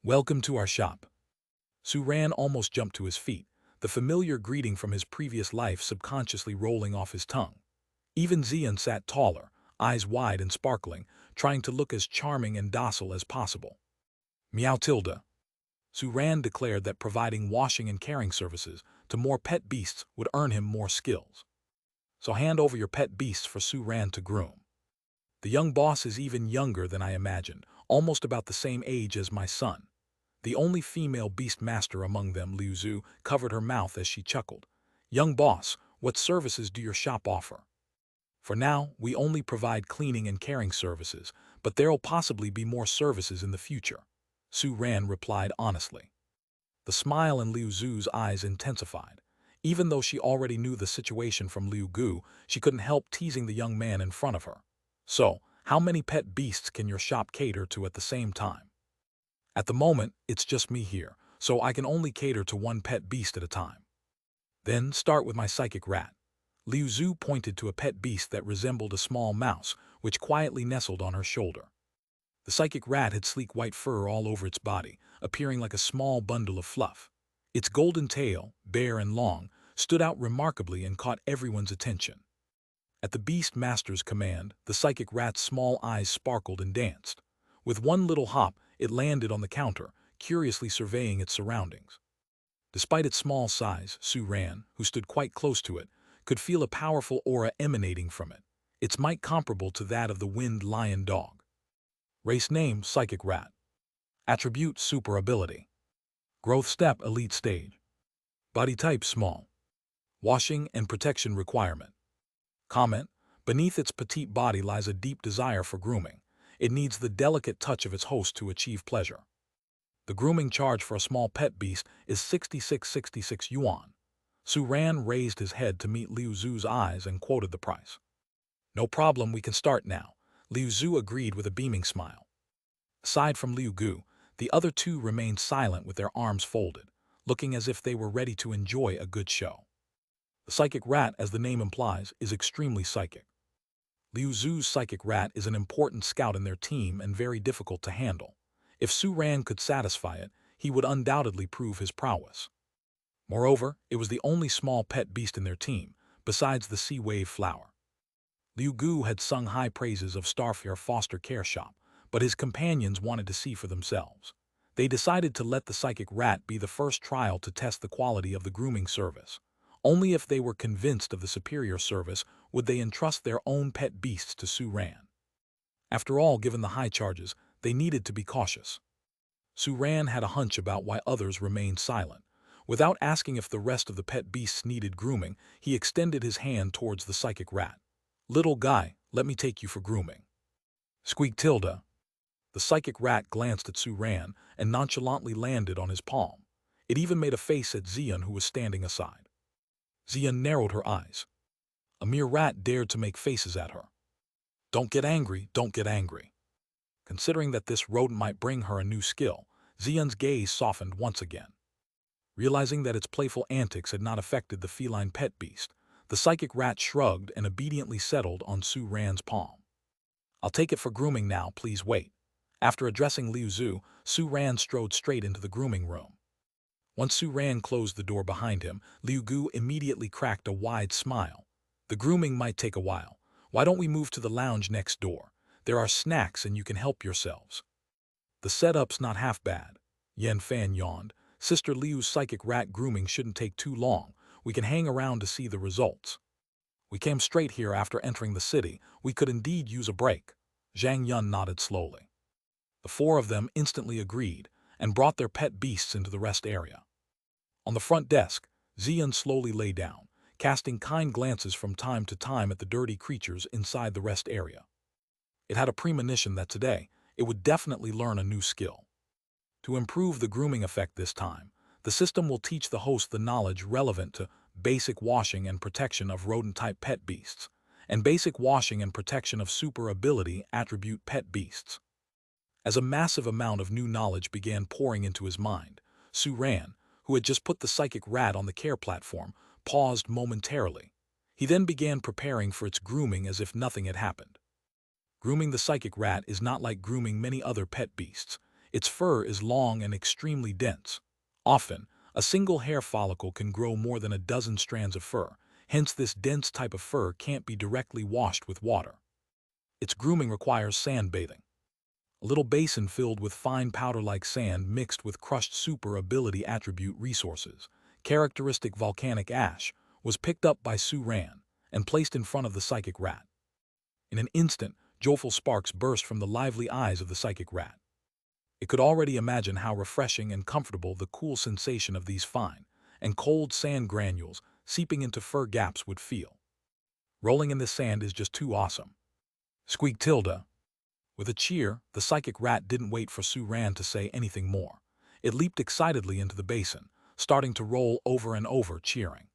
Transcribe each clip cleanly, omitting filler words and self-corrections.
Welcome to our shop. Suran almost jumped to his feet, the familiar greeting from his previous life subconsciously rolling off his tongue. Even Xian sat taller, eyes wide and sparkling, trying to look as charming and docile as possible. Meow tilde. Suran declared that providing washing and caring services to more pet beasts would earn him more skills. So hand over your pet beasts for Suran to groom. The young boss is even younger than I imagined, almost about the same age as my son. The only female beast master among them, Liu Zhu, covered her mouth as she chuckled. Young boss, what services do your shop offer? For now, we only provide cleaning and caring services, but there'll possibly be more services in the future. Su Ran replied honestly. The smile in Liu Zhu's eyes intensified. Even though she already knew the situation from Liu Gu, she couldn't help teasing the young man in front of her. So, how many pet beasts can your shop cater to at the same time? At the moment, it's just me here, so I can only cater to one pet beast at a time. Then start with my psychic rat. Liu Zhu pointed to a pet beast that resembled a small mouse, which quietly nestled on her shoulder. The psychic rat had sleek white fur all over its body, appearing like a small bundle of fluff. Its golden tail, bare and long, stood out remarkably and caught everyone's attention. At the beast master's command, the psychic rat's small eyes sparkled and danced. With one little hop, it landed on the counter, curiously surveying its surroundings. Despite its small size, Su Ran, who stood quite close to it, could feel a powerful aura emanating from it, its might comparable to that of the winged lion dog. Race name, Psychic Rat. Attribute, Super Ability. Growth step, Elite Stage. Body type, Small. Washing and protection requirement. Comment: beneath its petite body lies a deep desire for grooming. It needs the delicate touch of its host to achieve pleasure. The grooming charge for a small pet beast is 6666 yuan. Su Ran raised his head to meet Liu Zhu's eyes and quoted the price. No problem, we can start now. Liu Zhu agreed with a beaming smile. Aside from Liu Gu, the other two remained silent with their arms folded, looking as if they were ready to enjoy a good show. The psychic rat, as the name implies, is extremely psychic. Liu Zhu's psychic rat is an important scout in their team and very difficult to handle. If Su Ran could satisfy it, he would undoubtedly prove his prowess. Moreover, it was the only small pet beast in their team, besides the sea wave flower. Liu Gu had sung high praises of Starfair Foster Care Shop, but his companions wanted to see for themselves. They decided to let the psychic rat be the first trial to test the quality of the grooming service. Only if they were convinced of the superior service would they entrust their own pet beasts to Su Ran. After all, given the high charges, they needed to be cautious. Su Ran had a hunch about why others remained silent. Without asking if the rest of the pet beasts needed grooming, he extended his hand towards the psychic rat. Little guy, let me take you for grooming. Squeak tilde. The psychic rat glanced at Su Ran and nonchalantly landed on his palm. It even made a face at Xian, who was standing aside. Xian narrowed her eyes. A mere rat dared to make faces at her. Don't get angry, don't get angry. Considering that this rodent might bring her a new skill, Xian's gaze softened once again. Realizing that its playful antics had not affected the feline pet beast, the psychic rat shrugged and obediently settled on Su Ran's palm. I'll take it for grooming now, please wait. After addressing Liu Zhu, Su Ran strode straight into the grooming room. Once Su Ran closed the door behind him, Liu Gu immediately cracked a wide smile. The grooming might take a while. Why don't we move to the lounge next door? There are snacks and you can help yourselves. The setup's not half bad. Yan Fan yawned. Sister Liu's psychic rat grooming shouldn't take too long. We can hang around to see the results. We came straight here after entering the city. We could indeed use a break. Zhang Yun nodded slowly. The four of them instantly agreed and brought their pet beasts into the rest area. On the front desk, Xian slowly lay down, casting kind glances from time to time at the dirty creatures inside the rest area. It had a premonition that today, it would definitely learn a new skill. To improve the grooming effect this time, the system will teach the host the knowledge relevant to basic washing and protection of rodent-type pet beasts, and basic washing and protection of super ability attribute pet beasts. As a massive amount of new knowledge began pouring into his mind, Su Ran, who had just put the psychic rat on the care platform, paused momentarily. He then began preparing for its grooming as if nothing had happened. Grooming the psychic rat is not like grooming many other pet beasts. Its fur is long and extremely dense. Often, a single hair follicle can grow more than a dozen strands of fur, hence this dense type of fur can't be directly washed with water. Its grooming requires sand bathing. A little basin filled with fine powder-like sand mixed with crushed super ability attribute resources, characteristic volcanic ash, was picked up by Su-Ran and placed in front of the psychic rat. In an instant, joyful sparks burst from the lively eyes of the psychic rat. It could already imagine how refreshing and comfortable the cool sensation of these fine and cold sand granules seeping into fur gaps would feel. Rolling in this sand is just too awesome. Squeak tilde. With a cheer, the psychic rat didn't wait for Su-Ran to say anything more. It leaped excitedly into the basin, starting to roll over and over, cheering.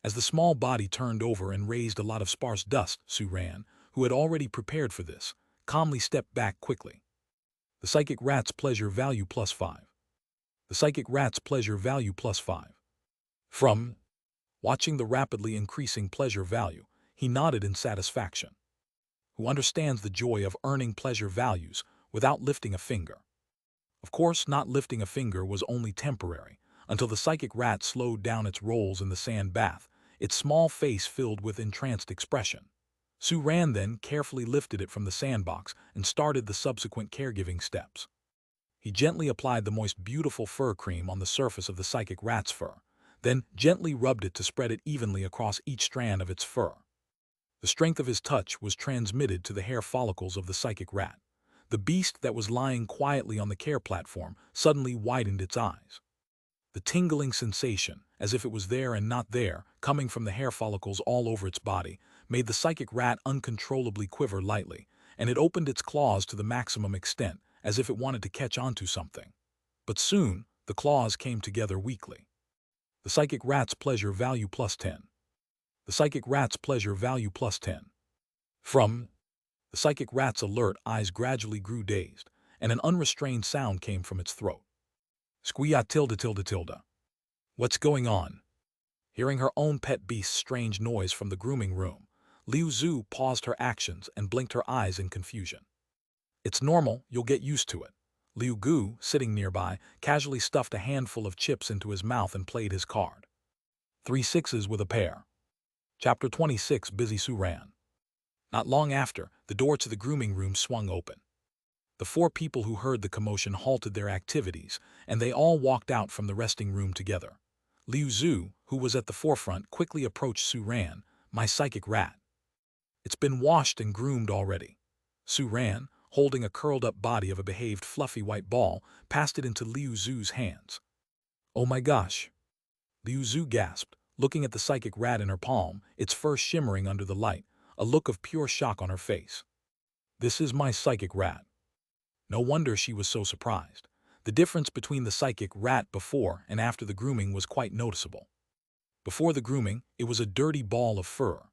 As the small body turned over and raised a lot of sparse dust, Su-Ran, who had already prepared for this, calmly stepped back quickly. The psychic rat's pleasure value +5. The psychic rat's pleasure value +5. From watching the rapidly increasing pleasure value, he nodded in satisfaction. Who understands the joy of earning pleasure values without lifting a finger? Of course, not lifting a finger was only temporary, until the psychic rat slowed down its rolls in the sand bath, its small face filled with entranced expression. Su-Ran then carefully lifted it from the sandbox and started the subsequent caregiving steps. He gently applied the moist, beautiful fur cream on the surface of the psychic rat's fur, then gently rubbed it to spread it evenly across each strand of its fur. The strength of his touch was transmitted to the hair follicles of the psychic rat. The beast that was lying quietly on the care platform suddenly widened its eyes. The tingling sensation, as if it was there and not there, coming from the hair follicles all over its body, made the psychic rat uncontrollably quiver lightly, and it opened its claws to the maximum extent, as if it wanted to catch onto something. But soon, the claws came together weakly. The psychic rat's pleasure value +10. The psychic rat's pleasure value +10. From the psychic rat's alert eyes gradually grew dazed, and an unrestrained sound came from its throat. Squeak tilde tilde tilde. What's going on? Hearing her own pet beast's strange noise from the grooming room, Liu Zhu paused her actions and blinked her eyes in confusion. It's normal, you'll get used to it. Liu Gu, sitting nearby, casually stuffed a handful of chips into his mouth and played his card. 3 sixes with a pair. Chapter 26. Busy Su-Ran. Not long after, the door to the grooming room swung open. The 4 people who heard the commotion halted their activities, and they all walked out from the resting room together. Liu Zhu, who was at the forefront, quickly approached Su-Ran. My psychic rat. It's been washed and groomed already. Su-Ran, holding a curled-up body of a behaved fluffy white ball, passed it into Liu Zhu's hands. Oh my gosh! Liu Zhu gasped, looking at the psychic rat in her palm, its fur shimmering under the light, a look of pure shock on her face. This is my psychic rat. No wonder she was so surprised. The difference between the psychic rat before and after the grooming was quite noticeable. Before the grooming, it was a dirty ball of fur.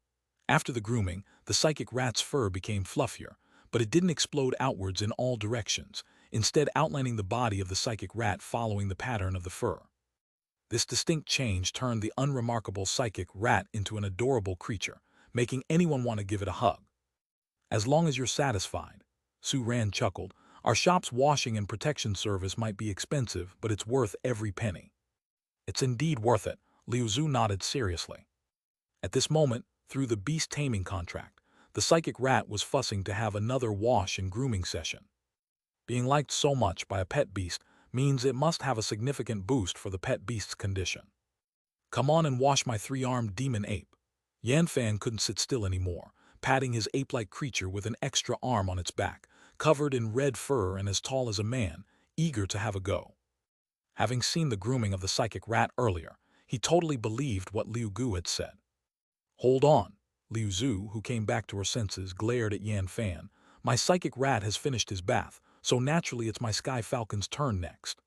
After the grooming, the psychic rat's fur became fluffier, but it didn't explode outwards in all directions, instead outlining the body of the psychic rat following the pattern of the fur. This distinct change turned the unremarkable psychic rat into an adorable creature, making anyone want to give it a hug. As long as you're satisfied, Su-Ran chuckled, our shop's washing and protection service might be expensive, but it's worth every penny. It's indeed worth it, Liu Zhu nodded seriously. At this moment, through the beast-taming contract, the psychic rat was fussing to have another wash and grooming session. Being liked so much by a pet beast means it must have a significant boost for the pet beast's condition. Come on and wash my 3-armed demon ape. Yanfan couldn't sit still anymore, patting his ape-like creature with an extra arm on its back, covered in red fur and as tall as a man, eager to have a go. Having seen the grooming of the psychic rat earlier, he totally believed what Liu Gu had said. Hold on, Liu Zhu, who came back to her senses, glared at Yanfan. My psychic rat has finished his bath, so naturally it's my Sky Falcon's turn next.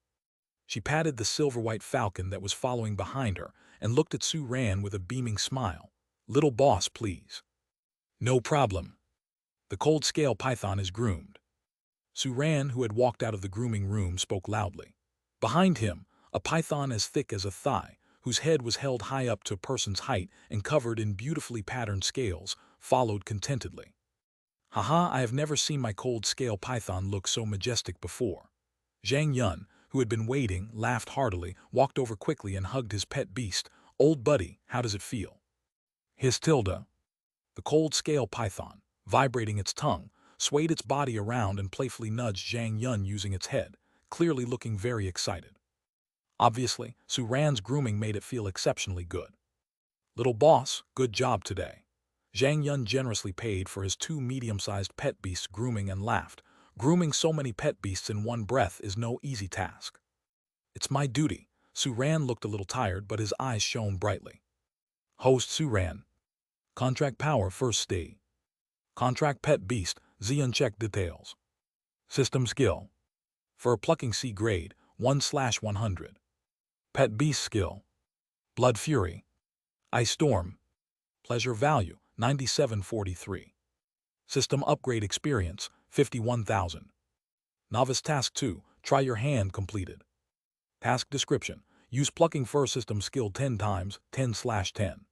She patted the silver-white falcon that was following behind her and looked at Su-Ran with a beaming smile. Little boss, please. No problem. The cold scale python is groomed. Su-Ran, who had walked out of the grooming room, spoke loudly. Behind him, a python as thick as a thigh, whose head was held high up to a person's height and covered in beautifully patterned scales, followed contentedly. Haha, I have never seen my cold scale python look so majestic before. Zhang Yun, who had been waiting, laughed heartily, walked over quickly and hugged his pet beast. "Old buddy, how does it feel?" His Tilda, the cold scale python, vibrating its tongue, swayed its body around and playfully nudged Zhang Yun using its head, clearly looking very excited. Obviously, Su Ran's grooming made it feel exceptionally good. "Little boss, good job today." Zhang Yun generously paid for his 2 medium-sized pet beasts' grooming and laughed. "Grooming so many pet beasts in one breath is no easy task." "It's my duty." Su Ran looked a little tired, but his eyes shone brightly. Host Su Ran. Contract power first stage. Contract pet beast, Xian check details. System skill. Fur plucking C grade, 1/100. Pet beast skill. Blood fury. Ice storm. Pleasure value, 9743. System upgrade experience, 51,000. Novice task 2, try your hand completed. Task description, use plucking fur system skill 10 times, 10/10.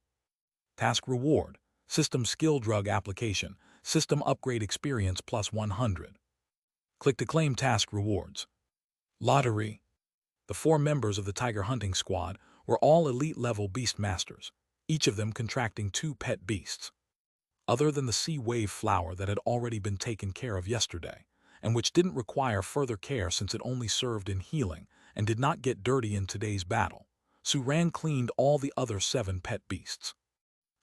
Task reward, system skill drug application, system upgrade experience plus 100. Click to claim task rewards. Lottery. The 4 members of the tiger hunting squad were all elite level beast masters, each of them contracting 2 pet beasts. Other than the sea wave flower that had already been taken care of yesterday, and which didn't require further care since it only served in healing and did not get dirty in today's battle, Su Ran cleaned all the other 7 pet beasts.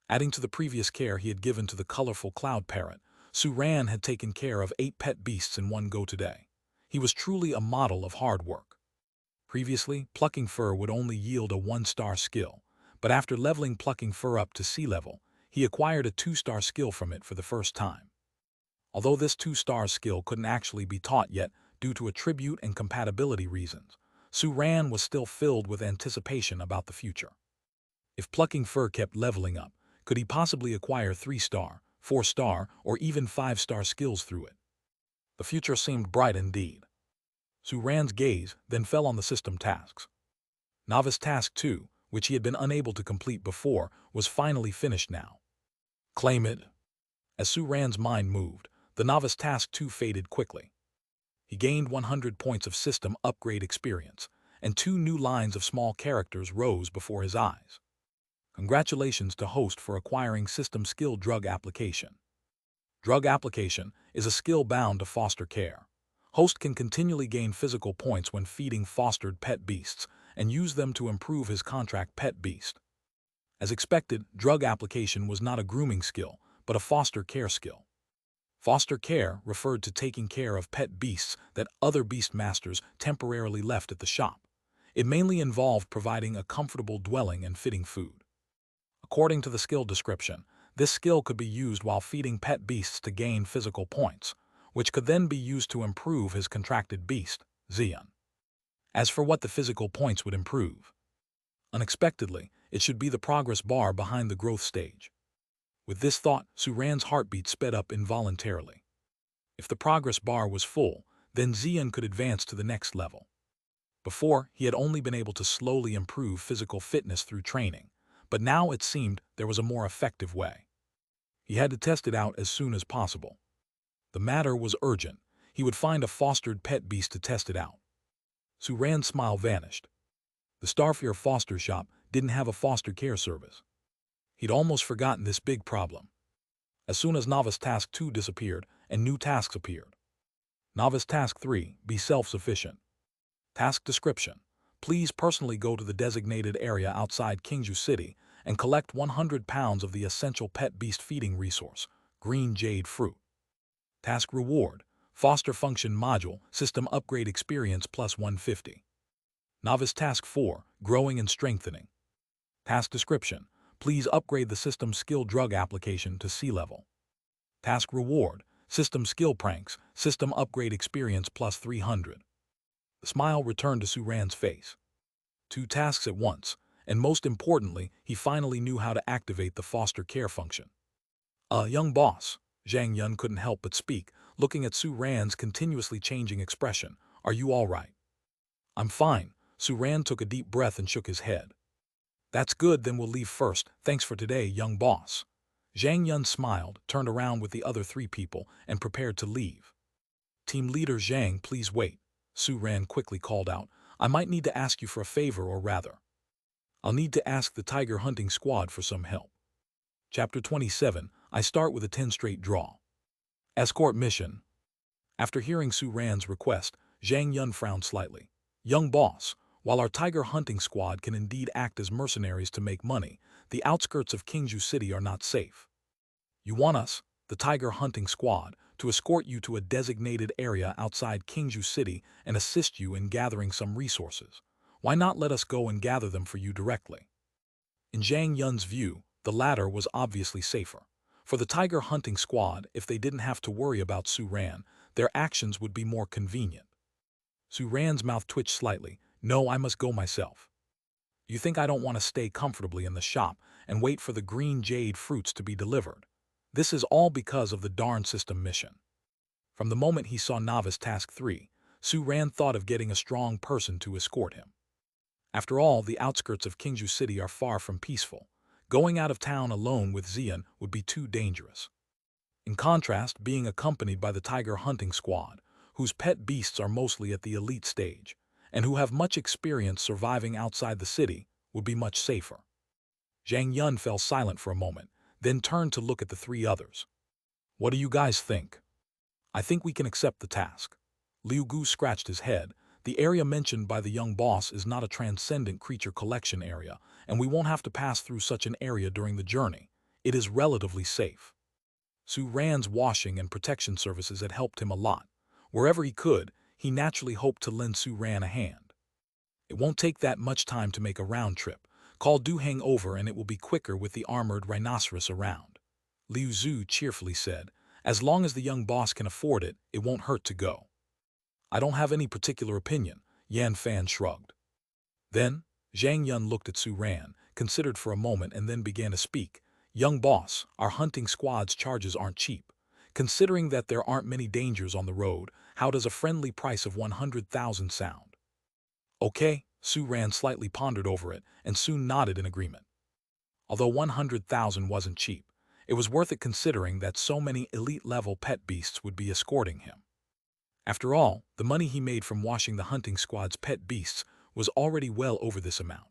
Adding to the previous care he had given to the colorful cloud parrot, Su Ran had taken care of 8 pet beasts in one go today. He was truly a model of hard work. Previously, plucking fur would only yield a 1-star skill, but after leveling plucking fur up to sea level, he acquired a 2-star skill from it for the first time. Although this 2-star skill couldn't actually be taught yet due to attribute and compatibility reasons, Su Ran was still filled with anticipation about the future. If plucking fur kept leveling up, could he possibly acquire 3-star, 4-star, or even 5-star skills through it? The future seemed bright indeed. Su Ran's gaze then fell on the system tasks. Novice Task 2, which he had been unable to complete before, was finally finished now. Claim it. As Su Ran's mind moved, the Novice Task 2 faded quickly. He gained 100 points of system upgrade experience, and 2 new lines of small characters rose before his eyes. Congratulations to Host for acquiring System Skill Drug Application. Drug Application is a skill bound to foster care. Host can continually gain physical points when feeding fostered pet beasts and use them to improve his contract pet beast. As expected, Drug Application was not a grooming skill, but a foster care skill. Foster care referred to taking care of pet beasts that other beast masters temporarily left at the shop. It mainly involved providing a comfortable dwelling and fitting food. According to the skill description, this skill could be used while feeding pet beasts to gain physical points, which could then be used to improve his contracted beast, Xian. As for what the physical points would improve, unexpectedly, it should be the progress bar behind the growth stage. With this thought, Su Ran's heartbeat sped up involuntarily. If the progress bar was full, then Xian could advance to the next level. Before, he had only been able to slowly improve physical fitness through training, but now it seemed there was a more effective way. He had to test it out as soon as possible. The matter was urgent. He would find a fostered pet beast to test it out. Su Ran's smile vanished. The Starfear foster shop didn't have a foster care service. He'd almost forgotten this big problem. As soon as Novice Task 2 disappeared and new tasks appeared. Novice Task 3, be self-sufficient. Task description, please personally go to the designated area outside Kingju City and collect 100 pounds of the essential pet beast feeding resource, green jade fruit. Task reward, foster function module, system upgrade experience plus 150. Novice Task 4, growing and strengthening. Task description, please upgrade the system skill drug application to sea level. Task reward, system skill pranks, system upgrade experience plus 300. The smile returned to Su Ran's face. 2 tasks at once, and most importantly, he finally knew how to activate the foster care function. Young boss, Zhang Yun couldn't help but speak, looking at Su Ran's continuously changing expression. Are you all right? I'm fine. Su Ran took a deep breath and shook his head. That's good, then we'll leave first. Thanks for today, young boss. Zhang Yun smiled, turned around with the other 3 people, and prepared to leave. Team leader Zhang, please wait. Su Ran quickly called out. I might need to ask you for a favor, or rather, I'll need to ask the tiger hunting squad for some help. Chapter 27. I start with a 10 straight draw. Escort mission. After hearing Su Ran's request, Zhang Yun frowned slightly. Young boss, while our tiger hunting squad can indeed act as mercenaries to make money, the outskirts of Qingzhou City are not safe. You want us, the tiger hunting squad, to escort you to a designated area outside Qingzhou City and assist you in gathering some resources. Why not let us go and gather them for you directly? In Zhang Yun's view, the latter was obviously safer. For the tiger hunting squad, if they didn't have to worry about Su Ran, their actions would be more convenient. Su Ran's mouth twitched slightly. No, I must go myself. You think I don't want to stay comfortably in the shop and wait for the green jade fruits to be delivered? This is all because of the darn system mission. From the moment he saw Novice Task 3, Su Ran thought of getting a strong person to escort him. After all, the outskirts of Qingzhou City are far from peaceful. Going out of town alone with Xian would be too dangerous. In contrast, being accompanied by the tiger hunting squad, whose pet beasts are mostly at the elite stage, and who have much experience surviving outside the city, would be much safer. Zhang Yun fell silent for a moment, then turned to look at the three others. What do you guys think? I think we can accept the task. Liu Gu scratched his head. The area mentioned by the young boss is not a transcendent creature collection area, and we won't have to pass through such an area during the journey. It is relatively safe. Su Ran's washing and protection services had helped him a lot. Wherever he could, he naturally hoped to lend Su Ran a hand. It won't take that much time to make a round trip. Call Du Hang over and it will be quicker with the armored rhinoceros around. Liu Zhu cheerfully said, as long as the young boss can afford it, it won't hurt to go. I don't have any particular opinion, Yan Fan shrugged. Then, Zhang Yun looked at Su Ran, considered for a moment and then began to speak. Young boss, our hunting squad's charges aren't cheap. Considering that there aren't many dangers on the road, how does a friendly price of 100,000 sound? Okay, Su Ran slightly pondered over it and soon nodded in agreement. Although 100,000 wasn't cheap, it was worth it considering that so many elite-level pet beasts would be escorting him. After all, the money he made from washing the hunting squad's pet beasts was already well over this amount.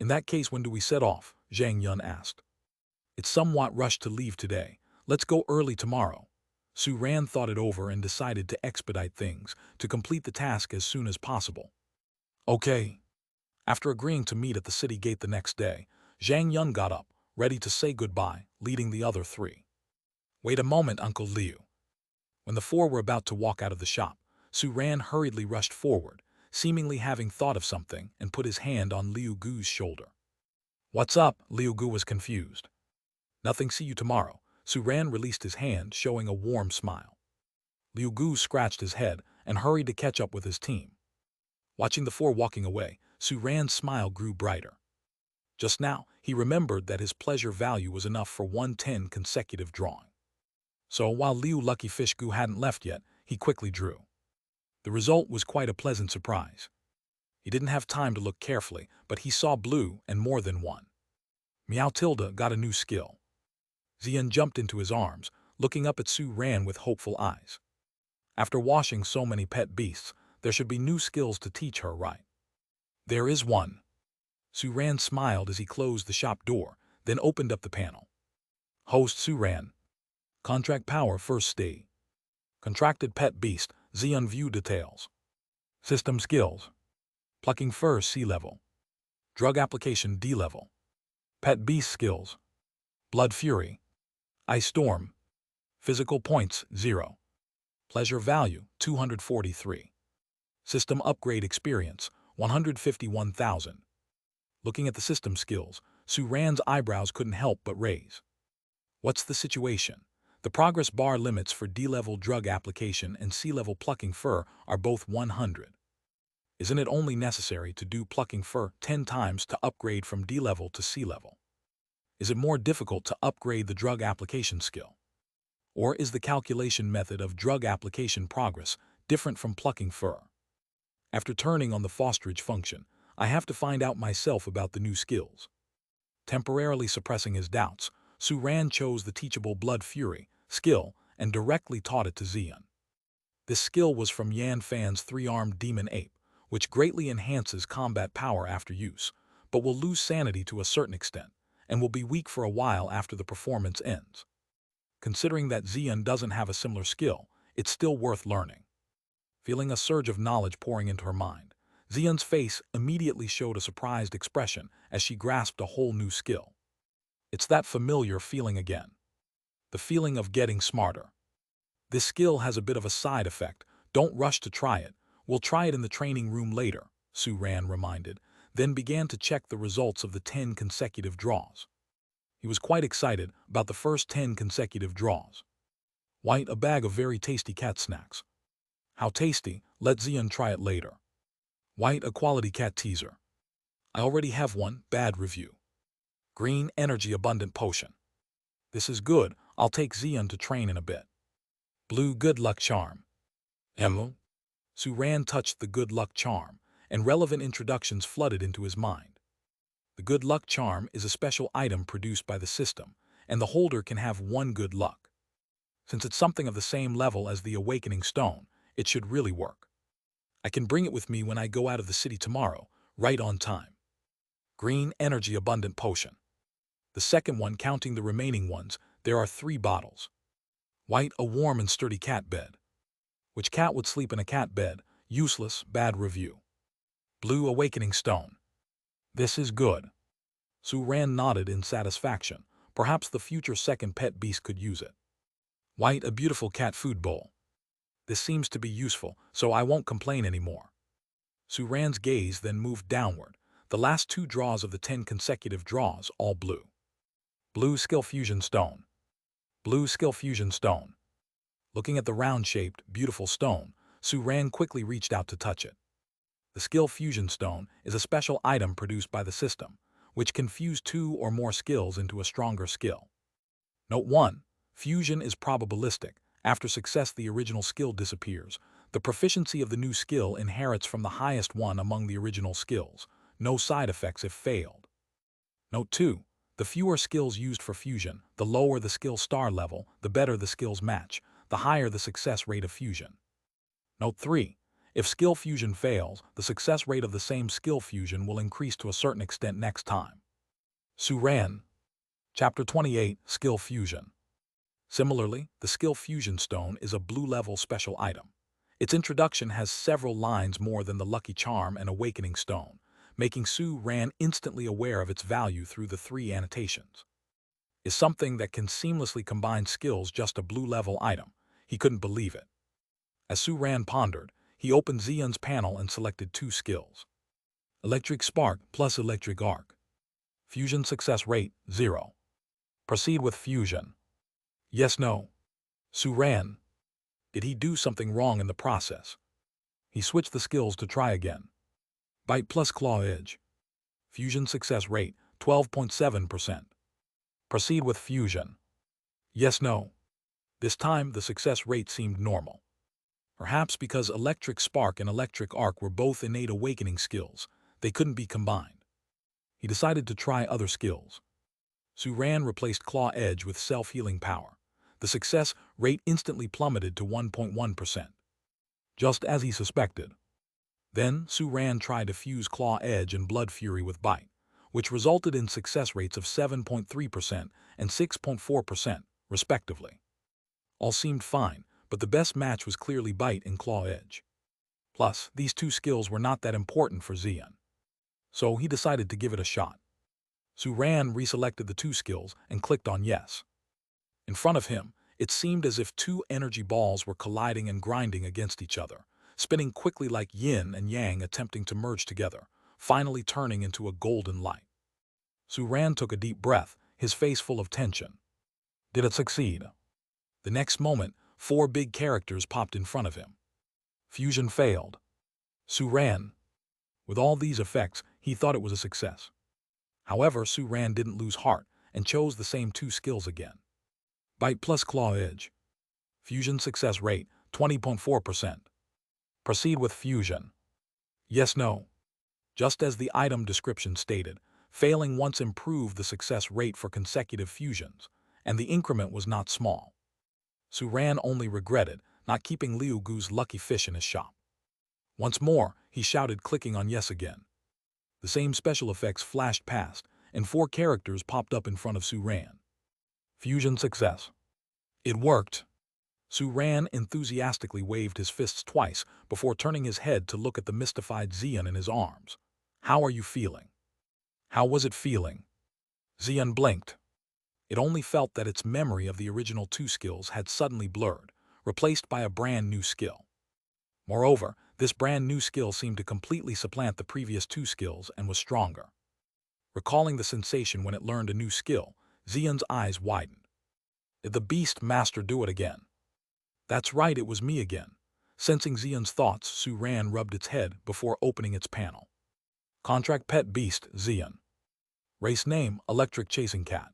In that case, when do we set off? Zhang Yun asked. It's somewhat rushed to leave today. Let's go early tomorrow. Su Ran thought it over and decided to expedite things, to complete the task as soon as possible. Okay. After agreeing to meet at the city gate the next day, Zhang Yun got up, ready to say goodbye, leading the other three. Wait a moment, Uncle Liu. When the four were about to walk out of the shop, Su Ran hurriedly rushed forward, seemingly having thought of something, and put his hand on Liu Gu's shoulder. What's up? Liu Gu was confused. Nothing, see you tomorrow. Su Ran released his hand, showing a warm smile. Liu Gu scratched his head and hurried to catch up with his team. Watching the four walking away, Su Ran's smile grew brighter. Just now, he remembered that his pleasure value was enough for 110 consecutive drawing. So while Liu Lucky Fish Gu hadn't left yet, he quickly drew. The result was quite a pleasant surprise. He didn't have time to look carefully, but he saw blue and more than one. Meow Tilda got a new skill. Xian jumped into his arms, looking up at Su Ran with hopeful eyes. After washing so many pet beasts, there should be new skills to teach her, right? There is one. Su Ran smiled as he closed the shop door, then opened up the panel. Host Su Ran. Contract power first stage. Contracted pet beast, Xian view details. System skills. Plucking fur C level. Drug application D level. Pet beast skills. Blood fury. Ice storm. Physical points 0. Pleasure value 243. System upgrade experience 151,000. Looking at the system skills, Su Ran's eyebrows couldn't help but raise. What's the situation? The progress bar limits for D-level drug application and C-level plucking fur are both 100. Isn't it only necessary to do plucking fur 10 times to upgrade from D-level to C-level? Is it more difficult to upgrade the drug application skill? Or is the calculation method of drug application progress different from plucking fur? After turning on the fosterage function, I have to find out myself about the new skills. Temporarily suppressing his doubts, Su Ran chose the teachable Blood Fury skill and directly taught it to Xian. This skill was from Yan Fan's three-armed demon ape, which greatly enhances combat power after use, but will lose sanity to a certain extent, and will be weak for a while after the performance ends. Considering that Xian doesn't have a similar skill, it's still worth learning. Feeling a surge of knowledge pouring into her mind, Xian's face immediately showed a surprised expression as she grasped a whole new skill. It's that familiar feeling again. The feeling of getting smarter. This skill has a bit of a side effect. Don't rush to try it. We'll try it in the training room later, Su Ran reminded, then began to check the results of the 10 consecutive draws. He was quite excited about the first 10 consecutive draws. White, a bag of very tasty cat snacks. How tasty, let Xian try it later. White, a quality cat teaser. I already have one, bad review. Green, energy abundant potion. This is good, I'll take Xian to train in a bit. Blue, good luck charm. Emerald. Su Ran touched the good luck charm, and relevant introductions flooded into his mind. The good luck charm is a special item produced by the system, and the holder can have one good luck. Since it's something of the same level as the awakening stone, it should really work. I can bring it with me when I go out of the city tomorrow, right on time. Green, energy abundant potion. The second one, counting the remaining ones, there are 3 bottles. White, a warm and sturdy cat bed. Which cat would sleep in a cat bed? Useless, bad review. Blue, awakening stone. This is good. Su Ran nodded in satisfaction. Perhaps the future second pet beast could use it. White, a beautiful cat food bowl. This seems to be useful, so I won't complain anymore. Su Ran's gaze then moved downward. The last 2 draws of the 10 consecutive draws, all blue. Blue, skill fusion stone. Blue, skill fusion stone. Looking at the round-shaped, beautiful stone, Su Ran quickly reached out to touch it. The skill fusion stone is a special item produced by the system, which can fuse 2 or more skills into a stronger skill. Note 1. Fusion is probabilistic. After success, the original skill disappears. The proficiency of the new skill inherits from the highest one among the original skills. No side effects if failed. Note 2. The fewer skills used for fusion, the lower the skill star level, the better the skills match, the higher the success rate of fusion. Note 3. If skill fusion fails, the success rate of the same skill fusion will increase to a certain extent next time. Su Ran. Chapter 28, Skill Fusion. Similarly, the Skill Fusion Stone is a blue-level special item. Its introduction has several lines more than the Lucky Charm and Awakening Stone, making Su Ran instantly aware of its value through the 3 annotations. Is something that can seamlessly combine skills just a blue-level item? He couldn't believe it. As Su Ran pondered, he opened Xian's panel and selected 2 skills. Electric Spark plus Electric Arc. Fusion success rate, 0. Proceed with fusion. Yes, no. Su Ran. Did he do something wrong in the process? He switched the skills to try again. Bite plus Claw Edge. Fusion success rate, 12.7%. Proceed with fusion. Yes, no. This time, the success rate seemed normal. Perhaps because Electric Spark and Electric Arc were both innate awakening skills, they couldn't be combined. He decided to try other skills. Su Ran replaced Claw Edge with self-healing power. The success rate instantly plummeted to 1.1%. Just as he suspected. Then, Su Ran tried to fuse Claw Edge and Blood Fury with Bite, which resulted in success rates of 7.3% and 6.4%, respectively. All seemed fine, but the best match was clearly Bite and Claw Edge. Plus, these 2 skills were not that important for Xian. So he decided to give it a shot. Su Ran reselected the 2 skills and clicked on Yes. In front of him, it seemed as if 2 energy balls were colliding and grinding against each other, spinning quickly like yin and yang attempting to merge together, finally turning into a golden light. Su Ran took a deep breath, his face full of tension. Did it succeed? The next moment, 4 big characters popped in front of him. Fusion failed. Su Ran. With all these effects, he thought it was a success. However, Su Ran didn't lose heart and chose the same 2 skills again. Bite plus Claw Edge. Fusion success rate, 20.4%. Proceed with fusion. Yes, no. Just as the item description stated, failing once improved the success rate for consecutive fusions, and the increment was not small. Su Ran only regretted not keeping Liu Gu's lucky fish in his shop. Once more, he shouted, clicking on yes again. The same special effects flashed past, and 4 characters popped up in front of Su Ran. Fusion success. It worked. Su Ran enthusiastically waved his fists twice before turning his head to look at the mystified Xian in his arms. How are you feeling? How was it feeling? Xian blinked. It only felt that its memory of the original 2 skills had suddenly blurred, replaced by a brand new skill. Moreover, this brand new skill seemed to completely supplant the previous 2 skills and was stronger. Recalling the sensation when it learned a new skill, Xian's eyes widened. Did the beast master do it again? That's right, it was me again. Sensing Xian's thoughts, Su Ran rubbed its head before opening its panel. Contract pet beast, Xian. Race name, electric chasing cat.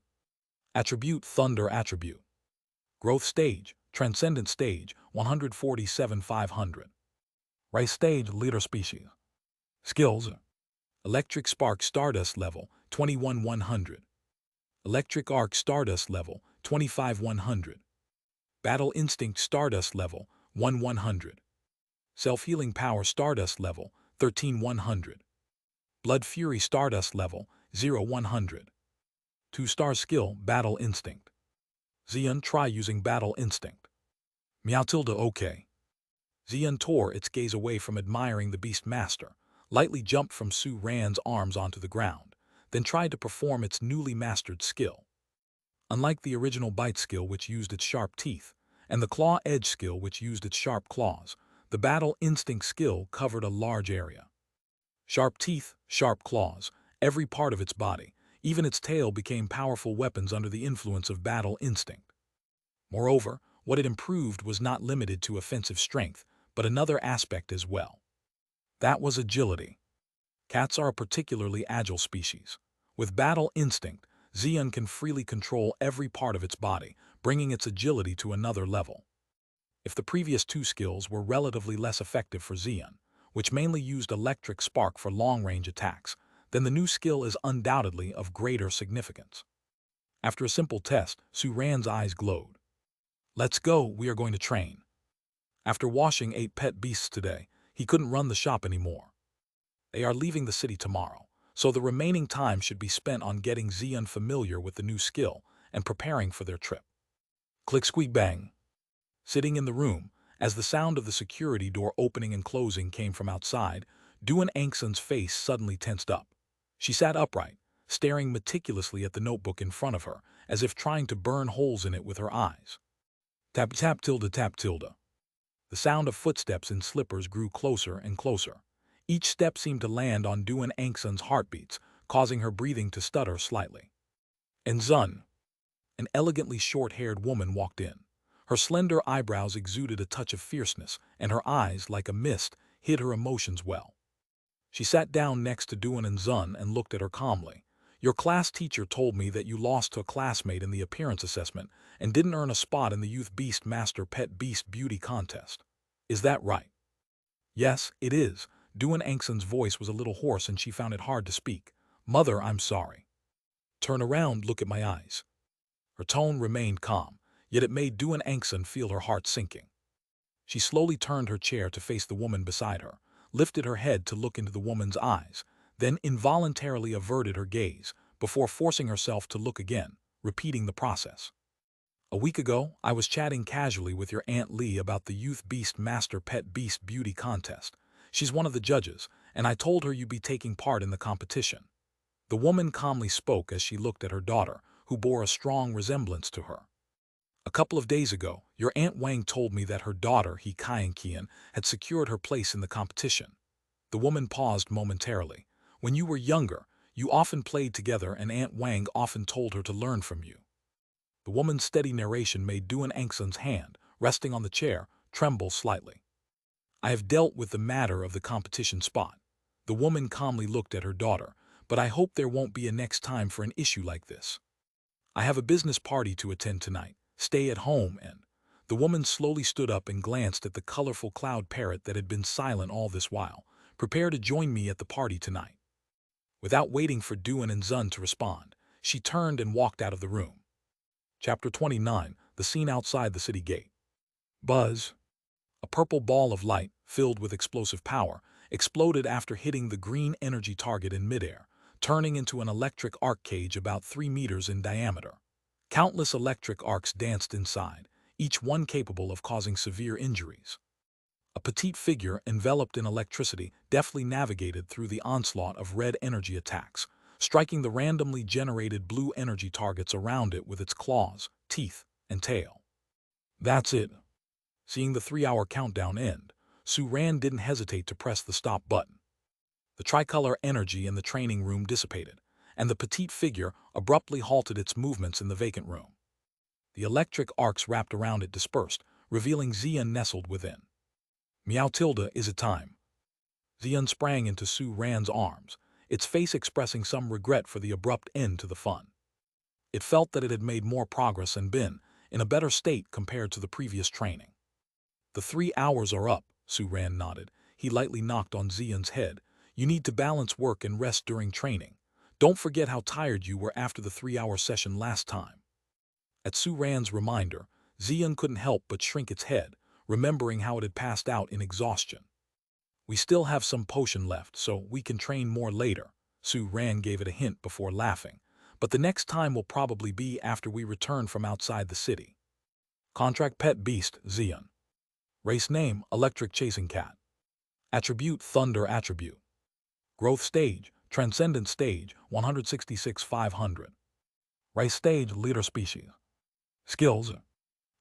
Attribute, thunder attribute. Growth stage, transcendent stage, 147,500. Race stage, leader species. Skills, electric spark stardust level, 21,100. Electric arc stardust level, 25,100. Battle instinct stardust level, 1,100. Self-healing power stardust level, 13,100. Blood fury stardust level, 0,100. 2-star skill, battle instinct. Xian, try using battle instinct. Meow tilde okay. Xian tore its gaze away from admiring the beast master, lightly jumped from Su Ran's arms onto the ground, then tried to perform its newly mastered skill. Unlike the original bite skill which used its sharp teeth, and the claw edge skill which used its sharp claws, the battle instinct skill covered a large area. Sharp teeth, sharp claws, every part of its body, even its tail became powerful weapons under the influence of battle instinct. Moreover, what it improved was not limited to offensive strength, but another aspect as well. That was agility. Cats are a particularly agile species. With battle instinct, Xian can freely control every part of its body, bringing its agility to another level. If the previous 2 skills were relatively less effective for Xian, which mainly used electric spark for long-range attacks, then the new skill is undoubtedly of greater significance. After a simple test, Su Ran's eyes glowed. Let's go, we are going to train. After washing 8 pet beasts today, he couldn't run the shop anymore. They are leaving the city tomorrow, so the remaining time should be spent on getting Xian familiar with the new skill and preparing for their trip. Click squeak bang. Sitting in the room, as the sound of the security door opening and closing came from outside, Duan Angsun's face suddenly tensed up. She sat upright, staring meticulously at the notebook in front of her, as if trying to burn holes in it with her eyes. Tap tap tilde tap tilde. The sound of footsteps in slippers grew closer and closer. Each step seemed to land on Duan Angsun's heartbeats, causing her breathing to stutter slightly. And Zun, an elegantly short-haired woman, walked in. Her slender eyebrows exuded a touch of fierceness, and her eyes, like a mist, hid her emotions well. She sat down next to Duan and Zun and looked at her calmly. Your class teacher told me that you lost to a classmate in the appearance assessment and didn't earn a spot in the Youth Beast Master Pet Beast Beauty Contest. Is that right? Yes, it is. Duan Angsun's voice was a little hoarse and she found it hard to speak. Mother, I'm sorry. Turn around, look at my eyes. Her tone remained calm, yet it made Duan Angsun feel her heart sinking. She slowly turned her chair to face the woman beside her, lifted her head to look into the woman's eyes, then involuntarily averted her gaze, before forcing herself to look again, repeating the process. A week ago, I was chatting casually with your Aunt Lee about the Youth Beast Master Pet Beast Beauty Contest. She's one of the judges, and I told her you'd be taking part in the competition. The woman calmly spoke as she looked at her daughter, who bore a strong resemblance to her. A couple of days ago, your Aunt Wang told me that her daughter, He Kian, had secured her place in the competition. The woman paused momentarily. When you were younger, you often played together and Aunt Wang often told her to learn from you. The woman's steady narration made Duan Angsun's hand, resting on the chair, tremble slightly. I have dealt with the matter of the competition spot. The woman calmly looked at her daughter, but I hope there won't be a next time for an issue like this. I have a business party to attend tonight. Stay at home and... The woman slowly stood up and glanced at the colorful cloud parrot that had been silent all this while. Prepare to join me at the party tonight. Without waiting for Duan and Zun to respond, she turned and walked out of the room. Chapter 29, the scene outside the city gate. Buzz. A purple ball of light, filled with explosive power, exploded after hitting the green energy target in midair, turning into an electric arc cage about 3 meters in diameter. Countless electric arcs danced inside, each one capable of causing severe injuries. A petite figure enveloped in electricity deftly navigated through the onslaught of red energy attacks, striking the randomly generated blue energy targets around it with its claws, teeth, and tail. That's it. Seeing the 3-hour countdown end, Su-Ran didn't hesitate to press the stop button. The tricolor energy in the training room dissipated, and the petite figure abruptly halted its movements in the vacant room. The electric arcs wrapped around it dispersed, revealing Xian nestled within. Meow Tilda, is it time? Xian sprang into Su-Ran's arms, its face expressing some regret for the abrupt end to the fun. It felt that it had made more progress and been in a better state compared to the previous training. The 3 hours are up, Su-Ran nodded. He lightly knocked on Xian's head. You need to balance work and rest during training. Don't forget how tired you were after the 3-hour session last time. At Su-Ran's reminder, Xian couldn't help but shrink its head, remembering how it had passed out in exhaustion. We still have some potion left, so we can train more later. Su-Ran gave it a hint before laughing. But the next time will probably be after we return from outside the city. Contract pet beast, Xian. Race name, electric chasing cat. Attribute, thunder attribute. Growth stage, transcendent stage, 166-500. Race stage, leader species. Skills,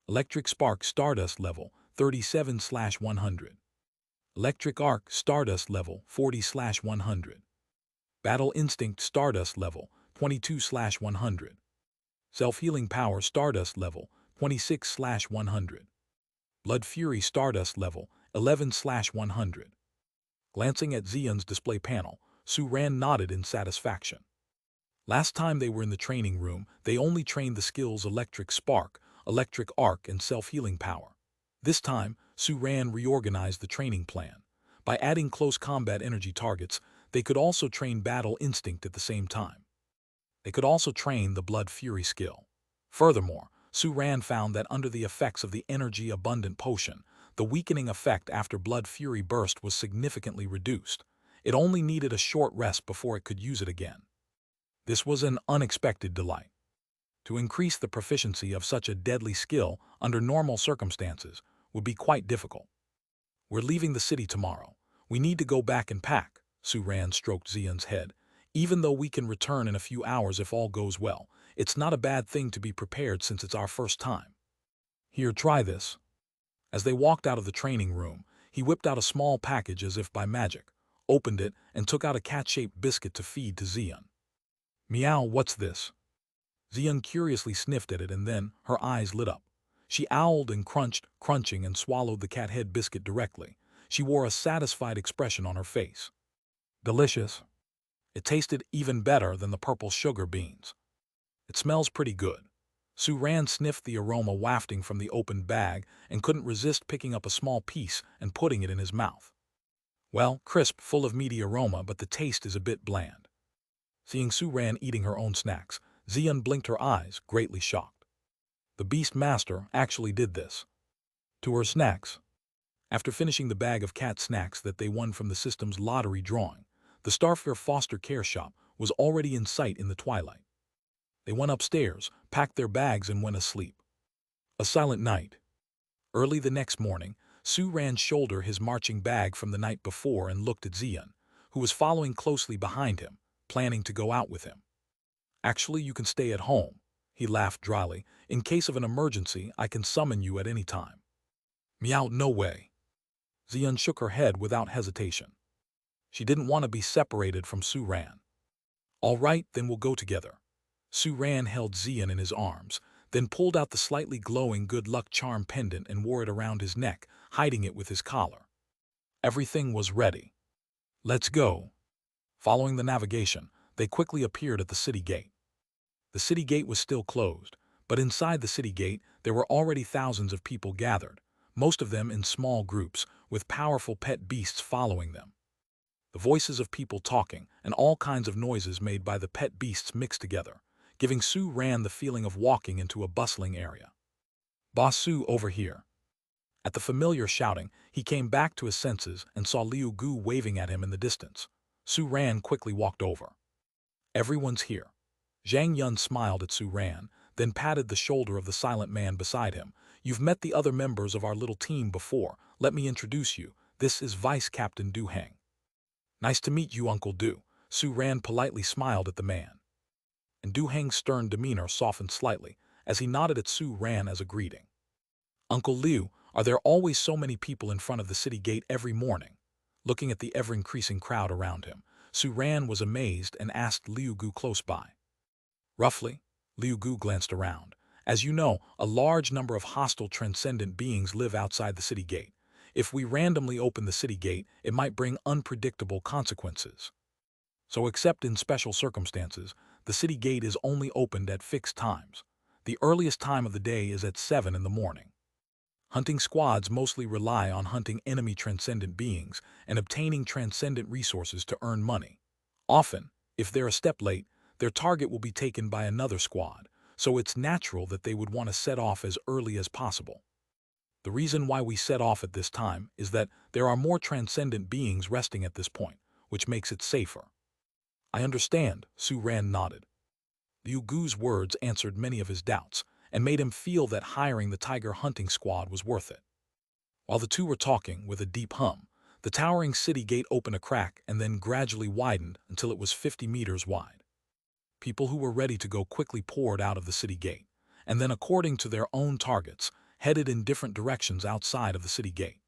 electric spark stardust level, 37/100. Electric arc stardust level, 40/100. Battle instinct stardust level, 22/100. Self-healing power stardust level, 26/100. Blood fury stardust level, 11/100. Glancing at Xian's display panel, Su-Ran nodded in satisfaction. Last time they were in the training room, they only trained the skills electric spark, electric arc, and self-healing power. This time, Su-Ran reorganized the training plan. By adding close combat energy targets, they could also train battle instinct at the same time. They could also train the blood fury skill. Furthermore, Su-Ran found that under the effects of the energy-abundant potion, the weakening effect after blood fury burst was significantly reduced. It only needed a short rest before it could use it again. This was an unexpected delight. To increase the proficiency of such a deadly skill under normal circumstances would be quite difficult. We're leaving the city tomorrow. We need to go back and pack, Su-Ran stroked Xian's head. Even though we can return in a few hours if all goes well, it's not a bad thing to be prepared since it's our first time. Here, try this. As they walked out of the training room, he whipped out a small package as if by magic, opened it, and took out a cat-shaped biscuit to feed to Xian. Meow, what's this? Xian curiously sniffed at it and then her eyes lit up. She owled and crunched, crunching and swallowed the cat head biscuit directly. She wore a satisfied expression on her face. Delicious. It tasted even better than the purple sugar beans. It smells pretty good. Su-Ran sniffed the aroma wafting from the opened bag and couldn't resist picking up a small piece and putting it in his mouth. Well, crisp, full of meaty aroma, but the taste is a bit bland. Seeing Su-Ran eating her own snacks, Xian blinked her eyes, greatly shocked. The Beast Master actually did this. To her snacks. After finishing the bag of cat snacks that they won from the system's lottery drawing, the Starfair foster care shop was already in sight in the twilight. They went upstairs, packed their bags, and went asleep. A silent night. Early the next morning, Su-Ran shouldered his marching bag from the night before and looked at Xian, who was following closely behind him, planning to go out with him. Actually, you can stay at home, he laughed dryly. In case of an emergency, I can summon you at any time. Meow, no way. Xian shook her head without hesitation. She didn't want to be separated from Su-Ran. All right, then we'll go together. Su-Ran held Xian in his arms, then pulled out the slightly glowing good luck charm pendant and wore it around his neck, hiding it with his collar. Everything was ready. Let's go. Following the navigation, they quickly appeared at the city gate. The city gate was still closed, but inside the city gate there were already thousands of people gathered, most of them in small groups, with powerful pet beasts following them. The voices of people talking and all kinds of noises made by the pet beasts mixed together, giving Su-Ran the feeling of walking into a bustling area. Boss Su, over here. At the familiar shouting, he came back to his senses and saw Liu Gu waving at him in the distance. Su Ran quickly walked over. "Everyone's here." Zhang Yun smiled at Su Ran, then patted the shoulder of the silent man beside him. "You've met the other members of our little team before. Let me introduce you. This is Vice Captain Du Heng." "Nice to meet you, Uncle Du." Su Ran politely smiled at the man. And Du Heng's stern demeanor softened slightly as he nodded at Su Ran as a greeting. "Uncle Liu, are there always so many people in front of the city gate every morning?" Looking at the ever-increasing crowd around him, Su Ran was amazed and asked Liu Gu close by. "Roughly." Liu Gu glanced around. "As you know, a large number of hostile transcendent beings live outside the city gate. If we randomly open the city gate, it might bring unpredictable consequences. So except in special circumstances, the city gate is only opened at fixed times. The earliest time of the day is at 7 in the morning. Hunting squads mostly rely on hunting enemy transcendent beings and obtaining transcendent resources to earn money. Often, if they're a step late, their target will be taken by another squad, so it's natural that they would want to set off as early as possible. The reason why we set off at this time is that there are more transcendent beings resting at this point, which makes it safer." "I understand," Su Ran nodded. Liu Gu's words answered many of his doubts and made him feel that hiring the tiger hunting squad was worth it. While the two were talking with a deep hum, the towering city gate opened a crack and then gradually widened until it was 50 meters wide. People who were ready to go quickly poured out of the city gate, and then according to their own targets, headed in different directions outside of the city gate.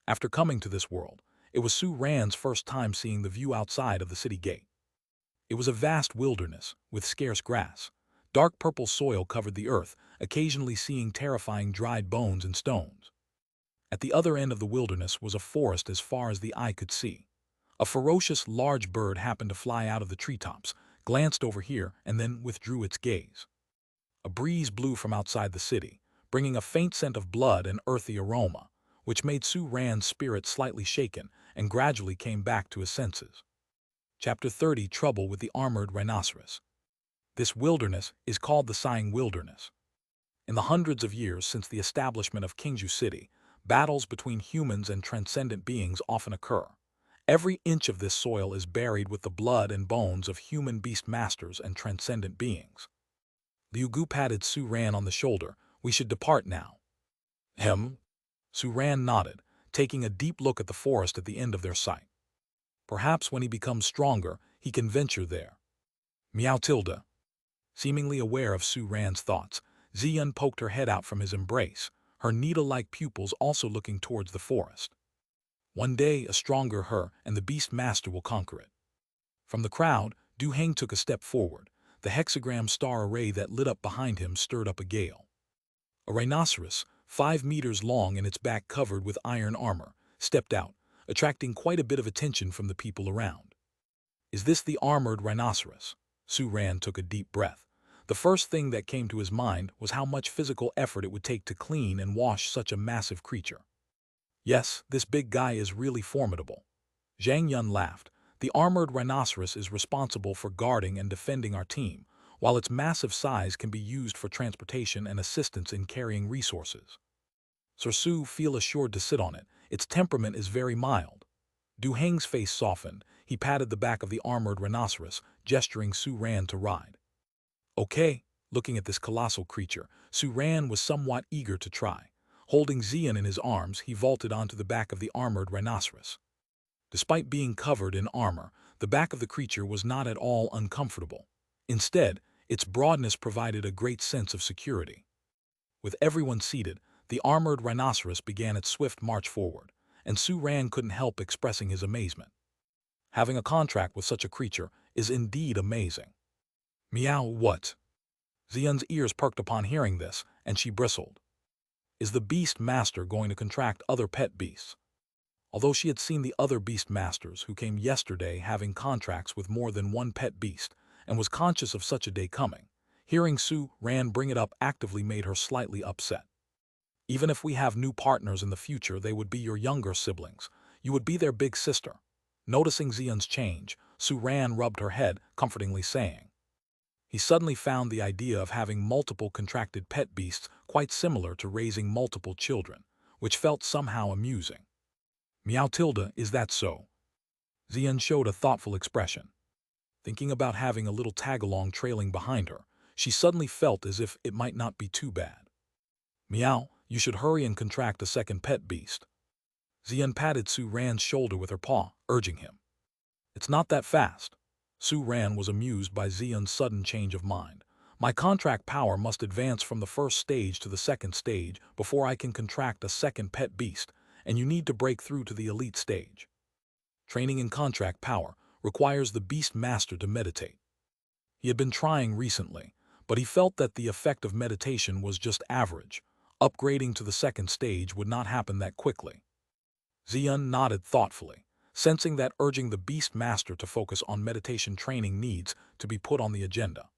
After coming to this world, it was Su Ran's first time seeing the view outside of the city gate. It was a vast wilderness with scarce grass. Dark purple soil covered the earth, occasionally seeing terrifying dried bones and stones. At the other end of the wilderness was a forest as far as the eye could see. A ferocious large bird happened to fly out of the treetops, glanced over here, and then withdrew its gaze. A breeze blew from outside the city, bringing a faint scent of blood and earthy aroma, which made Su Ran's spirit slightly shaken and gradually came back to his senses. Chapter 30: Trouble with the Armored Rhinoceros. This wilderness is called the Sighing Wilderness. In the hundreds of years since the establishment of Qingzhou City, battles between humans and transcendent beings often occur. Every inch of this soil is buried with the blood and bones of human beast masters and transcendent beings. Liu Gu patted Su Ran on the shoulder. "We should depart now." "Him?" Su Ran nodded, taking a deep look at the forest at the end of their sight. "Perhaps when he becomes stronger, he can venture there." "Meow tilde." Seemingly aware of Su Ran's thoughts, Ziyun poked her head out from his embrace, her needle-like pupils also looking towards the forest. "One day, a stronger her and the beast master will conquer it." From the crowd, Du Heng took a step forward. The hexagram star array that lit up behind him stirred up a gale. A rhinoceros, 5 meters long and its back covered with iron armor, stepped out, attracting quite a bit of attention from the people around. "Is this the armored rhinoceros?" Su Ran took a deep breath. The first thing that came to his mind was how much physical effort it would take to clean and wash such a massive creature. "Yes, this big guy is really formidable." Zhang Yun laughed. "The armored rhinoceros is responsible for guarding and defending our team, while its massive size can be used for transportation and assistance in carrying resources. Sir Su feel assured to sit on it. Its temperament is very mild." Du Heng's face softened. He patted the back of the armored rhinoceros, gesturing Su Ran to ride. "Okay." Looking at this colossal creature, Su Ran was somewhat eager to try. Holding Ziyun in his arms, he vaulted onto the back of the armored rhinoceros. Despite being covered in armor, the back of the creature was not at all uncomfortable. Instead, its broadness provided a great sense of security. With everyone seated, the armored rhinoceros began its swift march forward, and Su Ran couldn't help expressing his amazement. Having a contract with such a creature is indeed amazing. "Meow, what?" Ziyun's ears perked upon hearing this, and she bristled. Is the beast master going to contract other pet beasts? Although she had seen the other beast masters who came yesterday having contracts with more than one pet beast, and was conscious of such a day coming, hearing Su Ran bring it up actively made her slightly upset. "Even if we have new partners in the future, they would be your younger siblings. You would be their big sister." Noticing Ziyun's change, Su Ran rubbed her head, comfortingly saying. He suddenly found the idea of having multiple contracted pet beasts quite similar to raising multiple children, which felt somehow amusing. Meow Tilda, is that so? Xian showed a thoughtful expression. Thinking about having a little tag-along trailing behind her, she suddenly felt as if it might not be too bad. Meow, you should hurry and contract a second pet beast. Xian patted Su Ran's shoulder with her paw, urging him. It's not that fast. Su Ran was amused by Xian's sudden change of mind. My contract power must advance from the first stage to the second stage before I can contract a second pet beast, and you need to break through to the elite stage. Training in contract power requires the beast master to meditate. He had been trying recently, but he felt that the effect of meditation was just average. Upgrading to the second stage would not happen that quickly. Xian nodded thoughtfully, sensing that urging the beast master to focus on meditation training needs to be put on the agenda.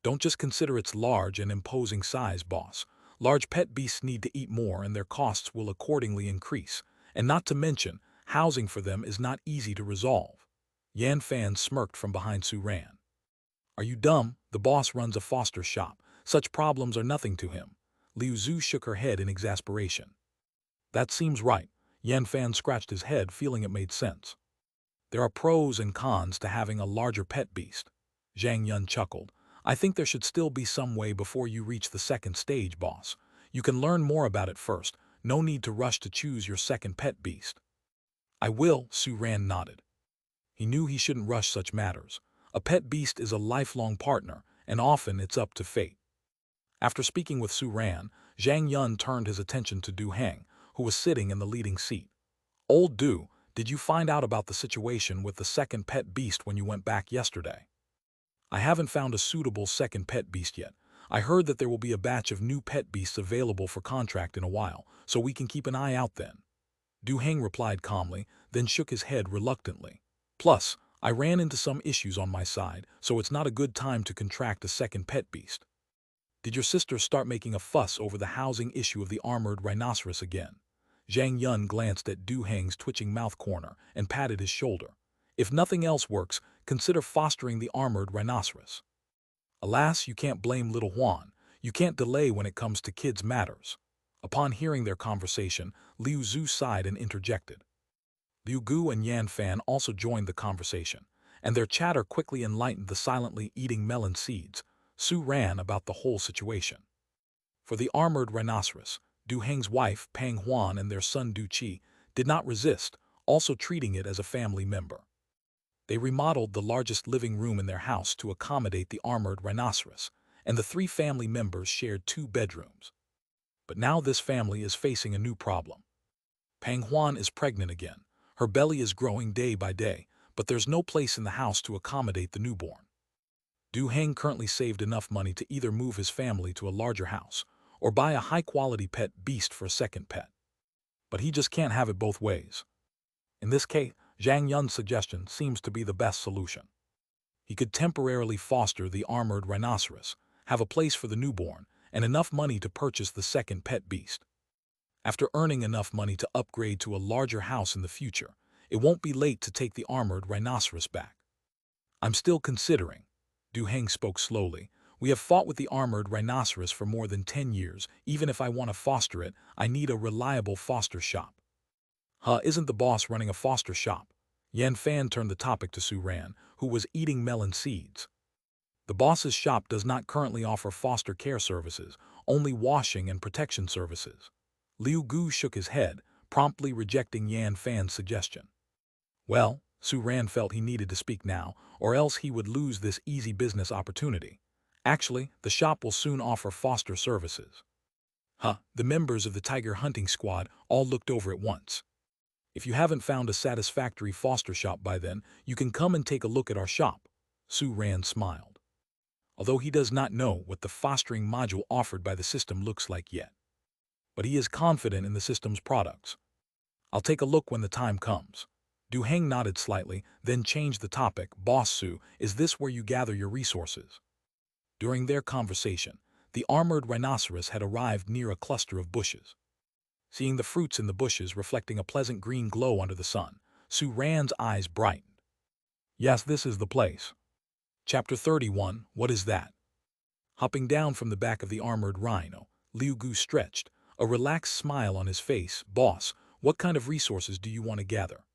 Don't just consider its large and imposing size, boss. Large pet beasts need to eat more and their costs will accordingly increase, and not to mention, housing for them is not easy to resolve. Yan Fan smirked from behind Su Ran. Are you dumb? The boss runs a foster shop. Such problems are nothing to him. Liu Zhu shook her head in exasperation. That seems right. Yan Fan scratched his head, feeling it made sense. There are pros and cons to having a larger pet beast. Zhang Yun chuckled. I think there should still be some way before you reach the second stage, boss. You can learn more about it first. No need to rush to choose your second pet beast. I will, Su Ran nodded. He knew he shouldn't rush such matters. A pet beast is a lifelong partner, and often it's up to fate. After speaking with Su Ran, Zhang Yun turned his attention to Du Heng, who was sitting in the leading seat. Old Du, did you find out about the situation with the second pet beast when you went back yesterday? I haven't found a suitable second pet beast yet. I heard that there will be a batch of new pet beasts available for contract in a while, so we can keep an eye out then. Du Heng replied calmly, then shook his head reluctantly. Plus, I ran into some issues on my side, so it's not a good time to contract a second pet beast. Did your sister start making a fuss over the housing issue of the armored rhinoceros again? Zhang Yun glanced at Du Heng's twitching mouth corner and patted his shoulder. If nothing else works, consider fostering the armored rhinoceros. Alas, you can't blame little Huan. You can't delay when it comes to kids' matters. Upon hearing their conversation, Liu Zhu sighed and interjected. Liu Gu and Yan Fan also joined the conversation, and their chatter quickly enlightened the silently eating melon seeds. Su Ran about the whole situation. For the armored rhinoceros, Du Heng's wife, Pang Huan, and their son Du Qi did not resist, also treating it as a family member. They remodeled the largest living room in their house to accommodate the armored rhinoceros, and the three family members shared 2 bedrooms. But now this family is facing a new problem. Pang Huan is pregnant again. Her belly is growing day by day, but there's no place in the house to accommodate the newborn. Du Heng currently saved enough money to either move his family to a larger house or buy a high-quality pet beast for a second pet. But he just can't have it both ways. In this case, Zhang Yun's suggestion seems to be the best solution. He could temporarily foster the armored rhinoceros, have a place for the newborn, and enough money to purchase the second pet beast. After earning enough money to upgrade to a larger house in the future, it won't be late to take the armored rhinoceros back. I'm still considering. Du Heng spoke slowly. We have fought with the armored rhinoceros for more than 10 years. Even if I want to foster it, I need a reliable foster shop. Isn't the boss running a foster shop? Yan Fan turned the topic to Su Ran, who was eating melon seeds. The boss's shop does not currently offer foster care services, only washing and protection services. Liu Gu shook his head, promptly rejecting Yan Fan's suggestion. Well, Su Ran felt he needed to speak now, or else he would lose this easy business opportunity. Actually, the shop will soon offer foster services. The members of the tiger hunting squad all looked over at once. If you haven't found a satisfactory foster shop by then, you can come and take a look at our shop. Su Ran smiled. Although he does not know what the fostering module offered by the system looks like yet. But he is confident in the system's products. I'll take a look when the time comes. Du Heng nodded slightly, then changed the topic. Boss Su, is this where you gather your resources? During their conversation, the armored rhinoceros had arrived near a cluster of bushes. Seeing the fruits in the bushes reflecting a pleasant green glow under the sun, Su Ran's eyes brightened. Yes, this is the place. Chapter 31, What is that? Hopping down from the back of the armored rhino, Liu Gu stretched, a relaxed smile on his face. "Boss, what kind of resources do you want to gather?"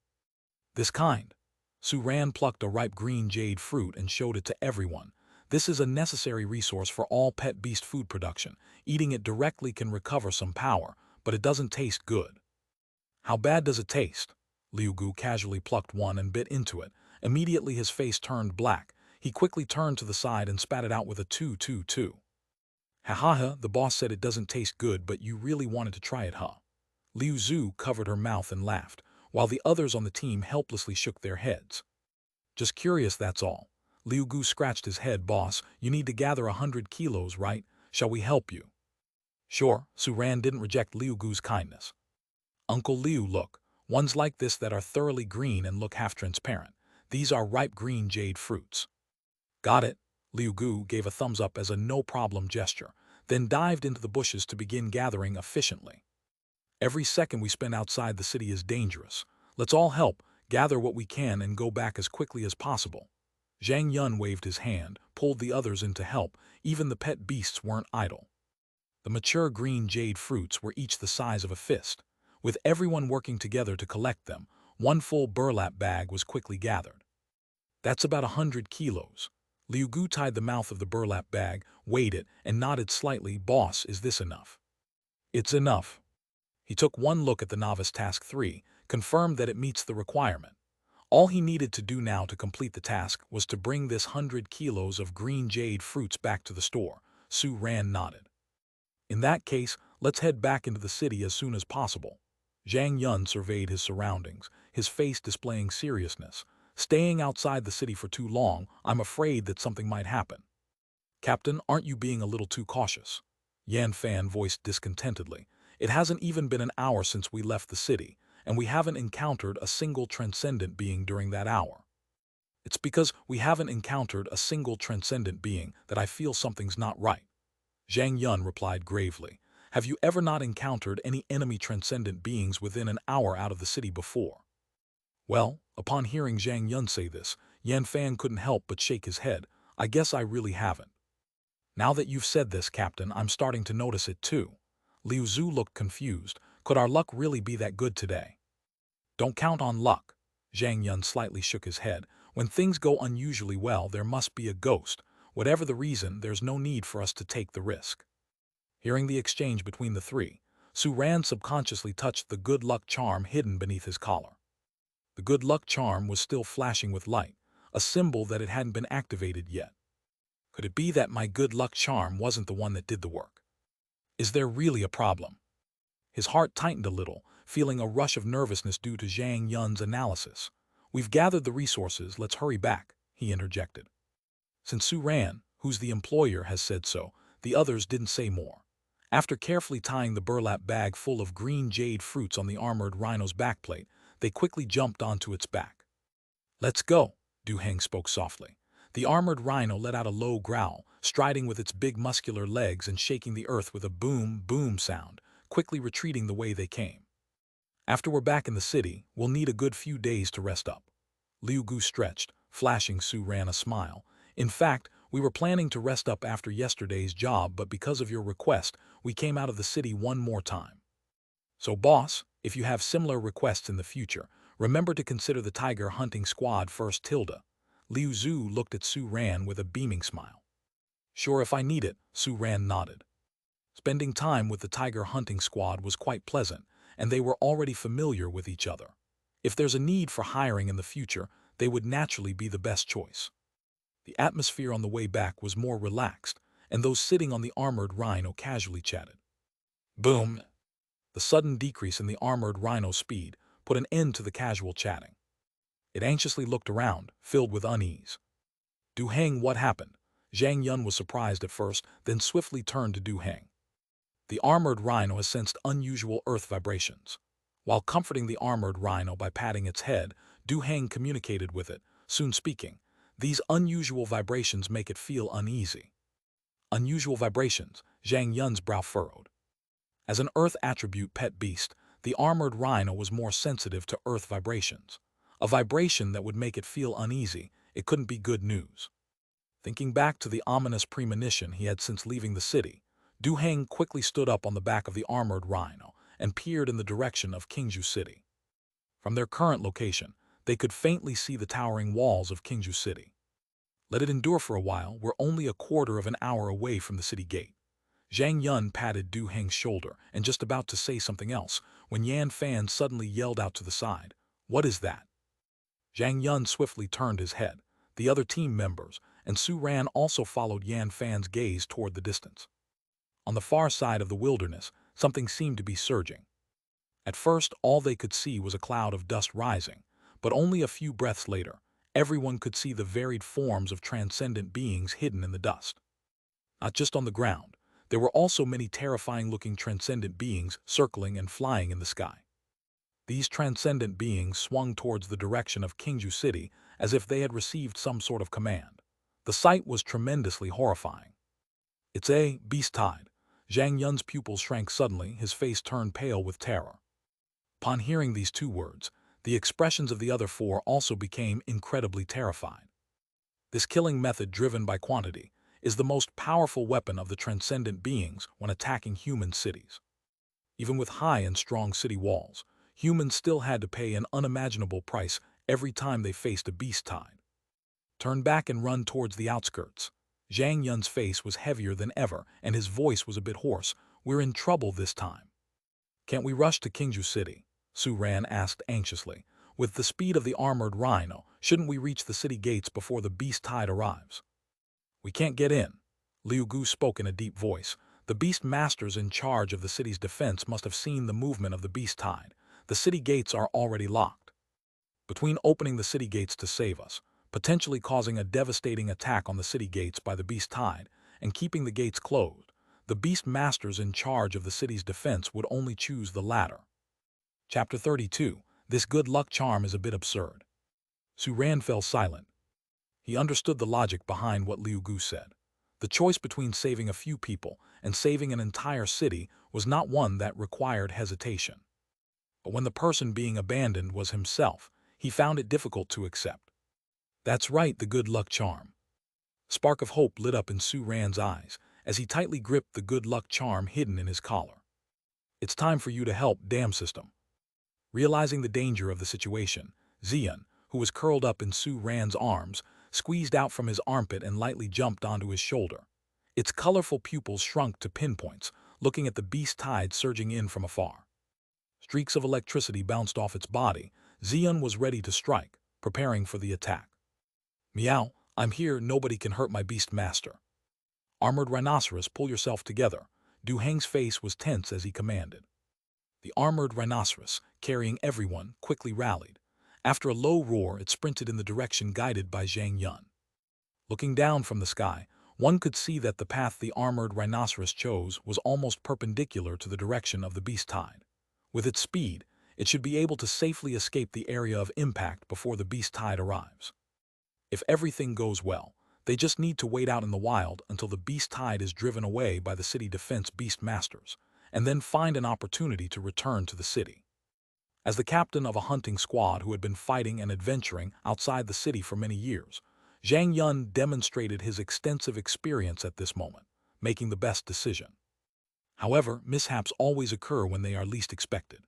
"This kind." Suran plucked a ripe green jade fruit and showed it to everyone. "This is a necessary resource for all pet beast food production. Eating it directly can recover some power, but it doesn't taste good." "How bad does it taste?" Liu Gu casually plucked one and bit into it. Immediately his face turned black. He quickly turned to the side and spat it out with a 222. "Ha ha ha, the boss said it doesn't taste good, but you really wanted to try it, huh?" Liu Zhu covered her mouth and laughed, while the others on the team helplessly shook their heads. "Just curious, that's all." Liu Gu scratched his head. "Boss, you need to gather 100 kilos, right? Shall we help you?" "Sure." Suran didn't reject Liu Gu's kindness. "Uncle Liu, look. Ones like this that are thoroughly green and look half transparent. These are ripe green jade fruits." "Got it." Liu Gu gave a thumbs up as a no-problem gesture, then dived into the bushes to begin gathering efficiently. "Every second we spend outside the city is dangerous. Let's all help, gather what we can and go back as quickly as possible." Zhang Yun waved his hand, pulled the others in to help. Even the pet beasts weren't idle. The mature green jade fruits were each the size of a fist. With everyone working together to collect them, one full burlap bag was quickly gathered. "That's about 100 kilos. Liu Gu tied the mouth of the burlap bag, weighed it, and nodded slightly. "Boss, is this enough?" "It's enough." He took one look at the novice task 3, confirmed that it meets the requirement. All he needed to do now to complete the task was to bring this 100 kilos of green jade fruits back to the store. Su Ran nodded. "In that case, let's head back into the city as soon as possible." Zhang Yun surveyed his surroundings, his face displaying seriousness. "Staying outside the city for too long, I'm afraid that something might happen." "Captain, aren't you being a little too cautious?" Yan Fan voiced discontentedly. "It hasn't even been an hour since we left the city, and we haven't encountered a single transcendent being during that hour." "It's because we haven't encountered a single transcendent being that I feel something's not right." Zhang Yun replied gravely. "Have you ever not encountered any enemy transcendent beings within an hour out of the city before?" Well, upon hearing Zhang Yun say this, Yan Fan couldn't help but shake his head. "I guess I really haven't." "Now that you've said this, Captain, I'm starting to notice it too." Liu Zhu looked confused. "Could our luck really be that good today?" "Don't count on luck." Zhang Yun slightly shook his head. "When things go unusually well, there must be a ghost. Whatever the reason, there's no need for us to take the risk." Hearing the exchange between the three, Su Ran subconsciously touched the good luck charm hidden beneath his collar. The good luck charm was still flashing with light, a symbol that it hadn't been activated yet. Could it be that my good luck charm wasn't the one that did the work? Is there really a problem? His heart tightened a little, feeling a rush of nervousness due to Zhang Yun's analysis. "We've gathered the resources, let's hurry back," he interjected. Since Su Ran, who's the employer, has said so, the others didn't say more. After carefully tying the burlap bag full of green jade fruits on the armored rhino's backplate, they quickly jumped onto its back. "Let's go," Du Heng spoke softly. The armored rhino let out a low growl, striding with its big muscular legs and shaking the earth with a boom, boom sound, quickly retreating the way they came. "After we're back in the city, we'll need a good few days to rest up." Liu Gu stretched, flashing Su Ran a smile. "In fact, we were planning to rest up after yesterday's job, but because of your request, we came out of the city one more time. So, boss, if you have similar requests in the future, remember to consider the tiger hunting squad first. Tilda." Liu Zhu looked at Su Ran with a beaming smile. "Sure, if I need it," Su Ran nodded. Spending time with the tiger hunting squad was quite pleasant, and they were already familiar with each other. If there's a need for hiring in the future, they would naturally be the best choice. The atmosphere on the way back was more relaxed, and those sitting on the armored rhino casually chatted. Boom! The sudden decrease in the armored rhino's speed put an end to the casual chatting. It anxiously looked around, filled with unease. "Du Heng, what happened?" Zhang Yun was surprised at first, then swiftly turned to Du Heng. The armored rhino has sensed unusual earth vibrations. While comforting the armored rhino by patting its head, Du Heng communicated with it, soon speaking. "These unusual vibrations make it feel uneasy." Unusual vibrations, Zhang Yun's brow furrowed. As an earth attribute pet beast, the armored rhino was more sensitive to earth vibrations. A vibration that would make it feel uneasy, it couldn't be good news. Thinking back to the ominous premonition he had since leaving the city, Du Heng quickly stood up on the back of the armored rhino and peered in the direction of Qingzhou City. From their current location, they could faintly see the towering walls of Qingzhou City. Let it endure for a while, we're only a quarter of an hour away from the city gate. Zhang Yun patted Du Heng's shoulder and just about to say something else when Yan Fan suddenly yelled out to the side, "What is that?" Zhang Yun swiftly turned his head. The other team members and Su Ran also followed Yan Fan's gaze toward the distance. On the far side of the wilderness, something seemed to be surging. At first, all they could see was a cloud of dust rising, but only a few breaths later, everyone could see the varied forms of transcendent beings hidden in the dust. Not just on the ground, there were also many terrifying-looking transcendent beings circling and flying in the sky. These transcendent beings swung towards the direction of Qingzhou City as if they had received some sort of command. The sight was tremendously horrifying. "It's a beast-tide." Zhang Yun's pupils shrank suddenly, his face turned pale with terror. Upon hearing these two words, the expressions of the other four also became incredibly terrified. This killing method driven by quantity is the most powerful weapon of the transcendent beings when attacking human cities. Even with high and strong city walls, humans still had to pay an unimaginable price every time they faced a beast tide. "Turn back and run towards the outskirts." Zhang Yun's face was heavier than ever and his voice was a bit hoarse. "We're in trouble this time." "Can't we rush to Qingzhou City?" Su Ran asked anxiously. "With the speed of the armored rhino, shouldn't we reach the city gates before the beast tide arrives?" "We can't get in." Liu Gu spoke in a deep voice. "The beast masters in charge of the city's defense must have seen the movement of the beast tide. The city gates are already locked. Between opening the city gates to save us, potentially causing a devastating attack on the city gates by the beast tide, and keeping the gates closed, the beast masters in charge of the city's defense would only choose the latter." Chapter 32. This good luck charm is a bit absurd. Su Ran fell silent. He understood the logic behind what Liu Gu said. The choice between saving a few people and saving an entire city was not one that required hesitation. But when the person being abandoned was himself, he found it difficult to accept. "That's right, the good luck charm." A spark of hope lit up in Su Ran's eyes as he tightly gripped the good luck charm hidden in his collar. "It's time for you to help, damn system." Realizing the danger of the situation, Xian, who was curled up in Su Ran's arms, squeezed out from his armpit and lightly jumped onto his shoulder. Its colorful pupils shrunk to pinpoints, looking at the beast tide surging in from afar. Streaks of electricity bounced off its body. Xian was ready to strike, preparing for the attack. "Meow, I'm here, nobody can hurt my beast master." "Armored rhinoceros, pull yourself together." Du Heng's face was tense as he commanded. The armored rhinoceros, carrying everyone, quickly rallied. After a low roar, it sprinted in the direction guided by Zhang Yun. Looking down from the sky, one could see that the path the armored rhinoceros chose was almost perpendicular to the direction of the beast tide. With its speed, it should be able to safely escape the area of impact before the beast tide arrives. If everything goes well, they just need to wait out in the wild until the beast tide is driven away by the city defense beast masters, and then find an opportunity to return to the city. As the captain of a hunting squad who had been fighting and adventuring outside the city for many years, Zhang Yun demonstrated his extensive experience at this moment, making the best decision. However, mishaps always occur when they are least expected.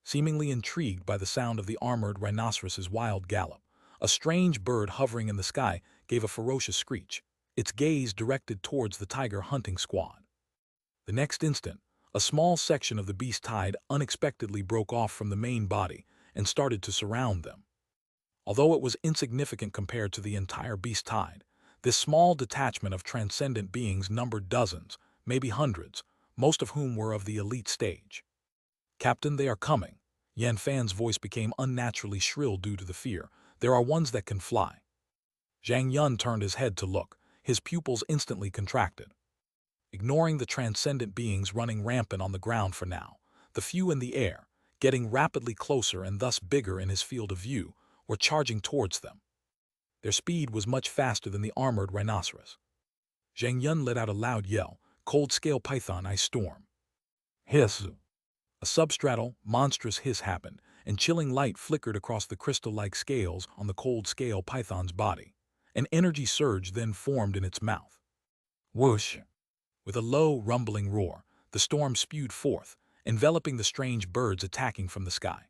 Seemingly intrigued by the sound of the armored rhinoceros's wild gallop, a strange bird hovering in the sky gave a ferocious screech, its gaze directed towards the tiger hunting squad. The next instant, a small section of the beast tide unexpectedly broke off from the main body and started to surround them. Although it was insignificant compared to the entire beast tide, this small detachment of transcendent beings numbered dozens, maybe hundreds, most of whom were of the elite stage. "Captain, they are coming." Yan Fan's voice became unnaturally shrill due to the fear. "There are ones that can fly." Zhang Yun turned his head to look, his pupils instantly contracted. Ignoring the transcendent beings running rampant on the ground for now, the few in the air, getting rapidly closer and thus bigger in his field of view, were charging towards them. Their speed was much faster than the armored rhinoceros. Zhang Yun let out a loud yell, "Cold-scale python ice storm." Hiss! A substratal, monstrous hiss happened, and chilling light flickered across the crystal-like scales on the cold-scale python's body. An energy surge then formed in its mouth. Whoosh! With a low, rumbling roar, the storm spewed forth, enveloping the strange birds attacking from the sky.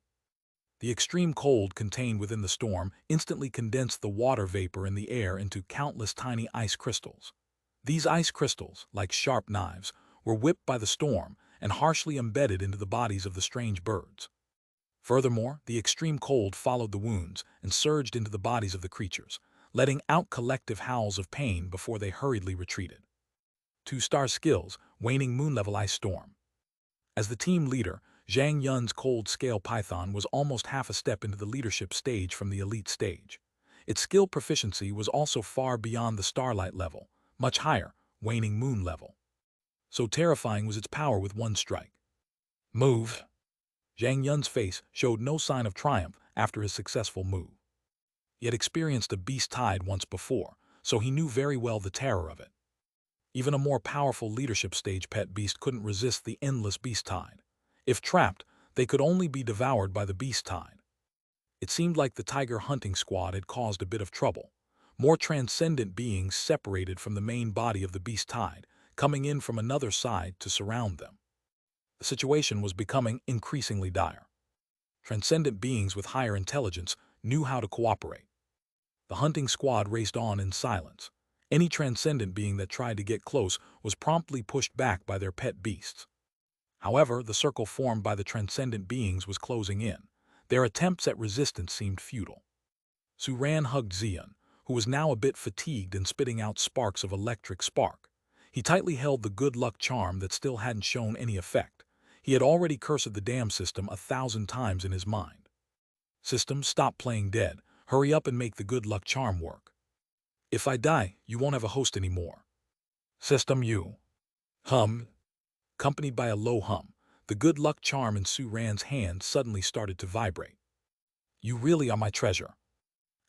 The extreme cold contained within the storm instantly condensed the water vapor in the air into countless tiny ice crystals. These ice crystals, like sharp knives, were whipped by the storm and harshly embedded into the bodies of the strange birds. Furthermore, the extreme cold followed the wounds and surged into the bodies of the creatures, letting out collective howls of pain before they hurriedly retreated. 2-star skills, waning moon-level ice storm. As the team leader, Zhang Yun's cold-scale python was almost half a step into the leadership stage from the elite stage. Its skill proficiency was also far beyond the starlight level, much higher, waning moon level. So terrifying was its power with one strike. Move! Zhang Yun's face showed no sign of triumph after his successful move. He had experienced a beast tide once before, so he knew very well the terror of it. Even a more powerful leadership stage pet beast couldn't resist the endless beast tide. If trapped, they could only be devoured by the beast tide. It seemed like the tiger hunting squad had caused a bit of trouble. More transcendent beings separated from the main body of the beast tide, coming in from another side to surround them. The situation was becoming increasingly dire. Transcendent beings with higher intelligence knew how to cooperate. The hunting squad raced on in silence. Any transcendent being that tried to get close was promptly pushed back by their pet beasts. However, the circle formed by the transcendent beings was closing in. Their attempts at resistance seemed futile. Su Ran hugged Xian, who was now a bit fatigued and spitting out sparks of electric spark. He tightly held the good luck charm that still hadn't shown any effect. He had already cursed the damn system 1,000 times in his mind. System, stop playing dead. Hurry up and make the good luck charm work. If I die, you won't have a host anymore. System, you. Hum. Accompanied by a low hum, the good luck charm in Su Ran's hand suddenly started to vibrate. You really are my treasure.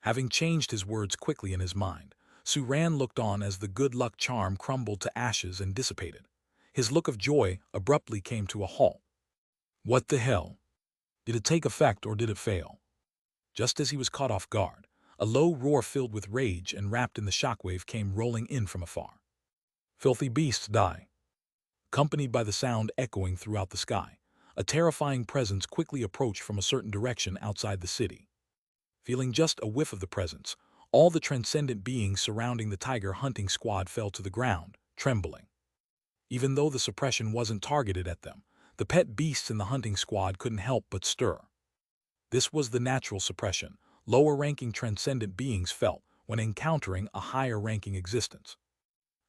Having changed his words quickly in his mind, Su Ran looked on as the good luck charm crumbled to ashes and dissipated. His look of joy abruptly came to a halt. What the hell? Did it take effect or did it fail? Just as he was caught off guard, a low roar filled with rage and wrapped in the shockwave came rolling in from afar. Filthy beasts die. Accompanied by the sound echoing throughout the sky, a terrifying presence quickly approached from a certain direction outside the city. Feeling just a whiff of the presence, all the transcendent beings surrounding the tiger hunting squad fell to the ground, trembling. Even though the suppression wasn't targeted at them, the pet beasts in the hunting squad couldn't help but stir. This was the natural suppression lower-ranking transcendent beings felt when encountering a higher-ranking existence.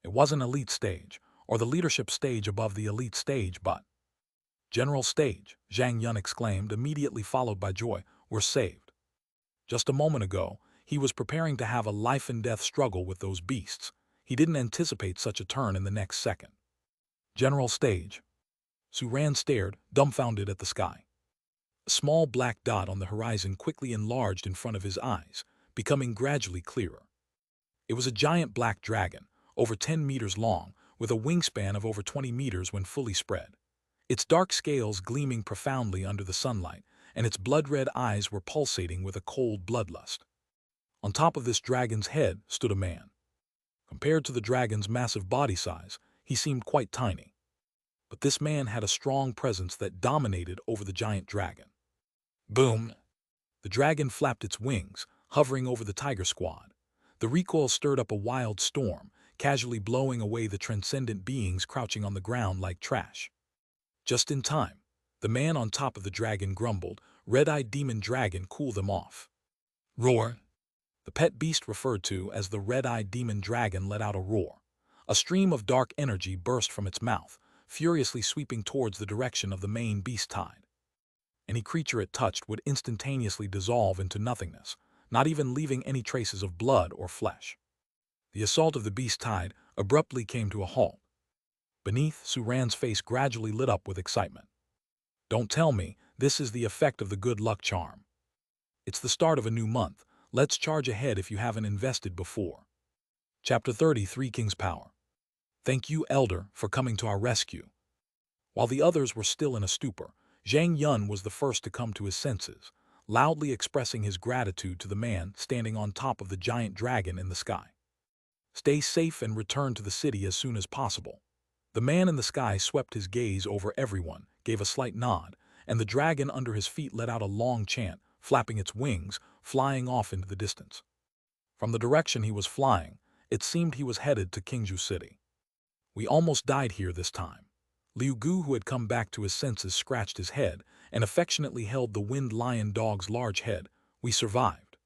It wasn't elite stage, or the leadership stage above the elite stage, but general stage, Zhang Yun exclaimed, immediately followed by joy, we're saved. Just a moment ago, he was preparing to have a life-and-death struggle with those beasts. He didn't anticipate such a turn in the next second. General stage. Su Ran stared, dumbfounded at the sky. A small black dot on the horizon quickly enlarged in front of his eyes, becoming gradually clearer. It was a giant black dragon, over 10 meters long, with a wingspan of over 20 meters when fully spread. Its dark scales gleaming profoundly under the sunlight, and its blood-red eyes were pulsating with a cold bloodlust. On top of this dragon's head stood a man. Compared to the dragon's massive body size, he seemed quite tiny. But this man had a strong presence that dominated over the giant dragon. Boom! The dragon flapped its wings, hovering over the tiger squad. The recoil stirred up a wild storm, casually blowing away the transcendent beings crouching on the ground like trash. Just in time, the man on top of the dragon grumbled, red-eyed demon dragon, cool them off. Roar! The pet beast referred to as the red-eyed demon dragon let out a roar. A stream of dark energy burst from its mouth, furiously sweeping towards the direction of the main beast tide. Any creature it touched would instantaneously dissolve into nothingness, not even leaving any traces of blood or flesh. The assault of the beast tide abruptly came to a halt. Beneath, Su Ran's face gradually lit up with excitement. Don't tell me this is the effect of the good luck charm. It's the start of a new month. Let's charge ahead if you haven't invested before. Chapter 30, Three Kings' Power. Thank you, Elder, for coming to our rescue. While the others were still in a stupor, Zhang Yun was the first to come to his senses, loudly expressing his gratitude to the man standing on top of the giant dragon in the sky. Stay safe and return to the city as soon as possible. The man in the sky swept his gaze over everyone, gave a slight nod, and the dragon under his feet let out a long chant, flapping its wings, flying off into the distance. From the direction he was flying, it seemed he was headed to Kingju City. We almost died here this time. Liu Gu, who had come back to his senses, scratched his head and affectionately held the winged lion dog's large head. We survived.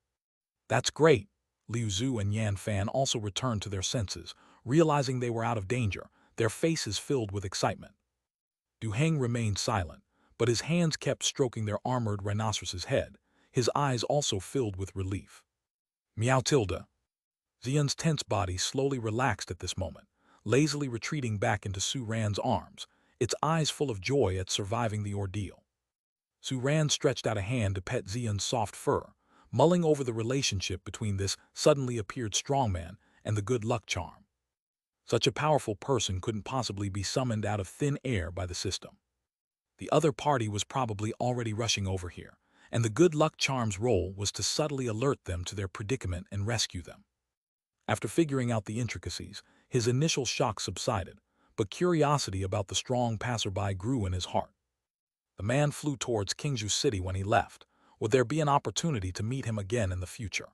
That's great. Liu Zhu and Yan Fan also returned to their senses, realizing they were out of danger, their faces filled with excitement. Du Heng remained silent, but his hands kept stroking their armored rhinoceros's head, his eyes also filled with relief. Meow tilde. Xian's tense body slowly relaxed at this moment, lazily retreating back into Su Ran's arms, its eyes full of joy at surviving the ordeal. Su Ran stretched out a hand to pet Xian's soft fur, mulling over the relationship between this suddenly appeared strongman and the good luck charm. Such a powerful person couldn't possibly be summoned out of thin air by the system. The other party was probably already rushing over here, and the good luck charm's role was to subtly alert them to their predicament and rescue them. After figuring out the intricacies, his initial shock subsided, but curiosity about the strong passerby grew in his heart. The man flew towards Kingju City when he left. Would there be an opportunity to meet him again in the future?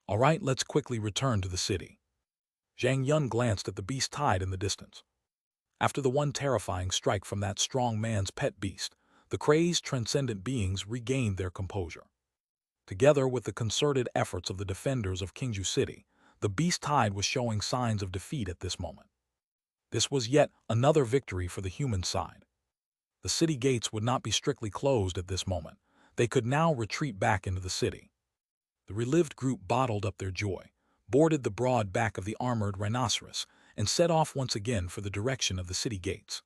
All right, let's quickly return to the city. Zhang Yun glanced at the beast tied in the distance. After the one terrifying strike from that strong man's pet beast, the crazed transcendent beings regained their composure. Together with the concerted efforts of the defenders of Kingju City, the beast tied was showing signs of defeat at this moment. This was yet another victory for the human side. The city gates would not be strictly closed at this moment. They could now retreat back into the city. The relived group bottled up their joy, boarded the broad back of the armored rhinoceros, and set off once again for the direction of the city gates.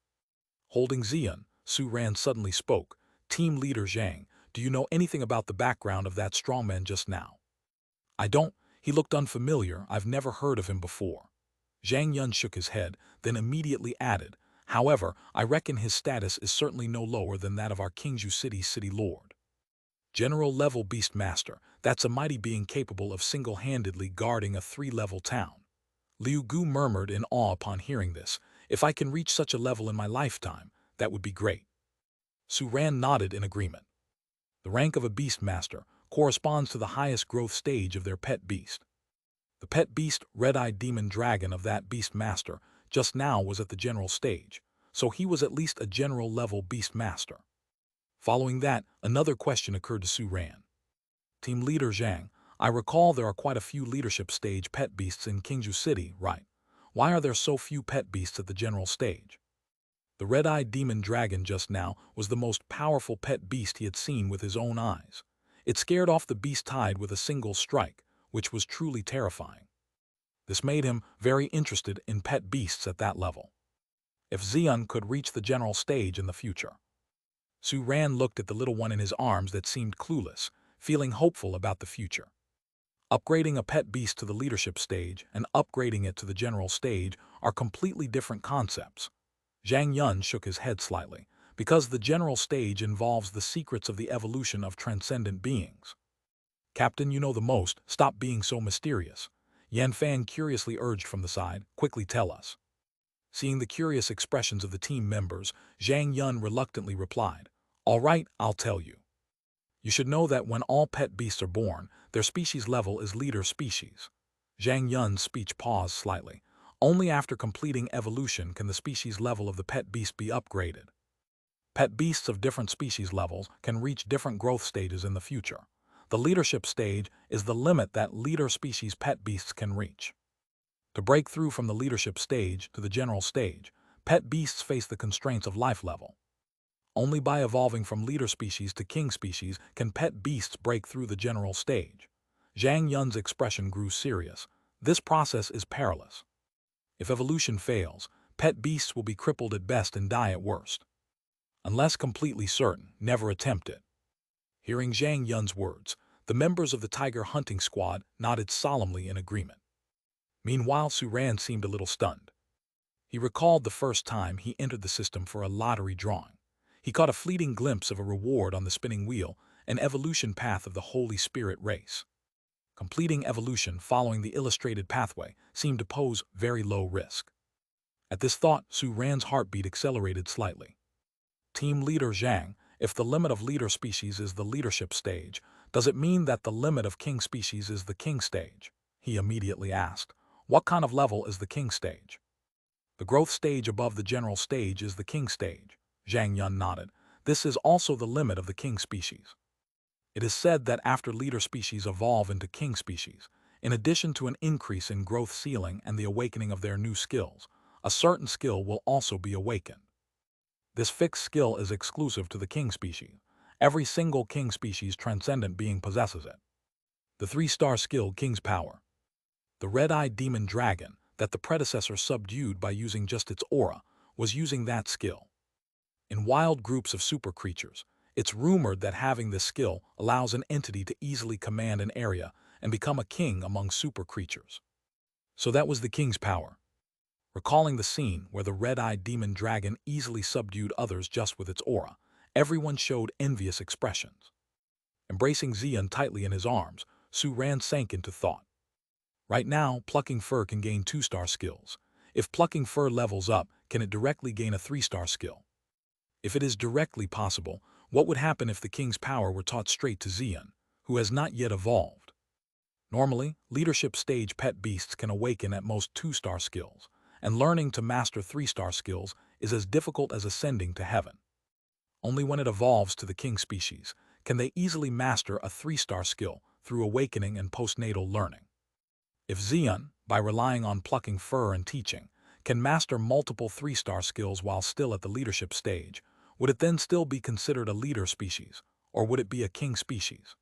Holding Xian, Su Ran suddenly spoke. Team leader Zhang, do you know anything about the background of that strongman just now? I don't. He looked unfamiliar. I've never heard of him before. Zhang Yun shook his head, then immediately added, however, I reckon his status is certainly no lower than that of our Kingju City city lord. General-level beast-master, that's a mighty being capable of single-handedly guarding a 3-level town. Liu Gu murmured in awe upon hearing this. If I can reach such a level in my lifetime, that would be great. Su Ran nodded in agreement. The rank of a beast-master corresponds to the highest growth stage of their pet beast. The pet beast, red-eyed demon dragon of that beast-master, just now was at the general stage, so he was at least a general-level beast-master. Following that, another question occurred to Su Ran. Team leader Zhang, I recall there are quite a few leadership stage pet beasts in Kingju City, right? Why are there so few pet beasts at the general stage? The red-eyed demon dragon just now was the most powerful pet beast he had seen with his own eyes. It scared off the beast tied with a single strike, which was truly terrifying. This made him very interested in pet beasts at that level. If Xian could reach the general stage in the future. Su Ran looked at the little one in his arms that seemed clueless, feeling hopeful about the future. Upgrading a pet beast to the leadership stage and upgrading it to the general stage are completely different concepts. Zhang Yun shook his head slightly, because the general stage involves the secrets of the evolution of transcendent beings. Captain, you know the most, stop being so mysterious. Yan Fan curiously urged from the side, quickly tell us. Seeing the curious expressions of the team members, Zhang Yun reluctantly replied, all right, I'll tell you. You should know that when all pet beasts are born, their species level is leader species. Zhang Yun's speech paused slightly. Only after completing evolution can the species level of the pet beast be upgraded. Pet beasts of different species levels can reach different growth stages in the future. The leadership stage is the limit that leader species pet beasts can reach. To break through from the leadership stage to the general stage, pet beasts face the constraints of life level. Only by evolving from leader species to king species can pet beasts break through the general stage. Zhang Yun's expression grew serious. This process is perilous. If evolution fails, pet beasts will be crippled at best and die at worst. Unless completely certain, never attempt it. Hearing Zhang Yun's words, the members of the tiger hunting squad nodded solemnly in agreement. Meanwhile, Su Ran seemed a little stunned. He recalled the first time he entered the system for a lottery drawing. He caught a fleeting glimpse of a reward on the spinning wheel, an evolution path of the Holy Spirit race. Completing evolution following the illustrated pathway seemed to pose very low risk. At this thought, Su Ran's heartbeat accelerated slightly. Team leader Zhang, if the limit of leader species is the leadership stage, does it mean that the limit of king species is the king stage? He immediately asked. What kind of level is the king stage? The growth stage above the general stage is the king stage. Zhang Yun nodded. This is also the limit of the king species. It is said that after leader species evolve into king species, in addition to an increase in growth ceiling and the awakening of their new skills, a certain skill will also be awakened. This fixed skill is exclusive to the king species. Every single king species transcendent being possesses it. The 3-star skill King's Power. The red-eyed demon dragon, that the predecessor subdued by using just its aura, was using that skill. In wild groups of super creatures, it's rumored that having this skill allows an entity to easily command an area and become a king among super creatures. So that was the King's Power. Recalling the scene where the red-eyed demon dragon easily subdued others just with its aura, everyone showed envious expressions. Embracing Xian tightly in his arms, Su Ran sank into thought. Right now, plucking fur can gain 2-star skills. If plucking fur levels up, can it directly gain a 3-star skill? If it is directly possible, what would happen if the King's Power were taught straight to Xian, who has not yet evolved? Normally, leadership stage pet beasts can awaken at most 2-star skills, and learning to master 3-star skills is as difficult as ascending to heaven. Only when it evolves to the king species can they easily master a 3-star skill through awakening and postnatal learning. If Xian, by relying on plucking fur and teaching, can master multiple 3-star skills while still at the leadership stage, would it then still be considered a leader species, or would it be a king species?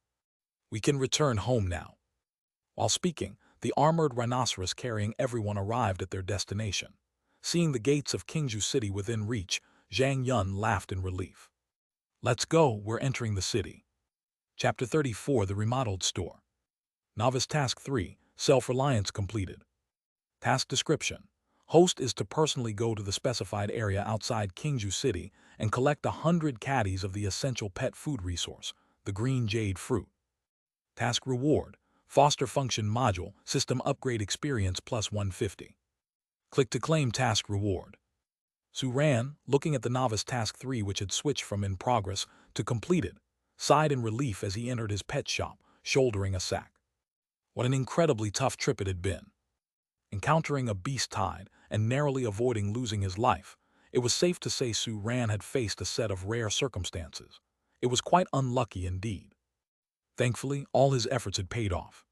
We can return home now. While speaking, the armored rhinoceros carrying everyone arrived at their destination. Seeing the gates of Qingzhou City within reach, Zhang Yun laughed in relief. Let's go, we're entering the city. Chapter 34, The Remodeled Store. Novice Task 3, Self-Reliance completed. Task description. Host is to personally go to the specified area outside Qingzhou City and collect 100 caddies of the essential pet food resource, the green jade fruit. Task reward. Foster function module, system upgrade experience plus 150. Click to claim task reward. Su Ran, looking at the novice task 3 which had switched from in progress to completed, sighed in relief as he entered his pet shop, shouldering a sack. What an incredibly tough trip it had been. Encountering a beast tide and narrowly avoiding losing his life, it was safe to say Su Ran had faced a set of rare circumstances. It was quite unlucky indeed. Thankfully, all his efforts had paid off.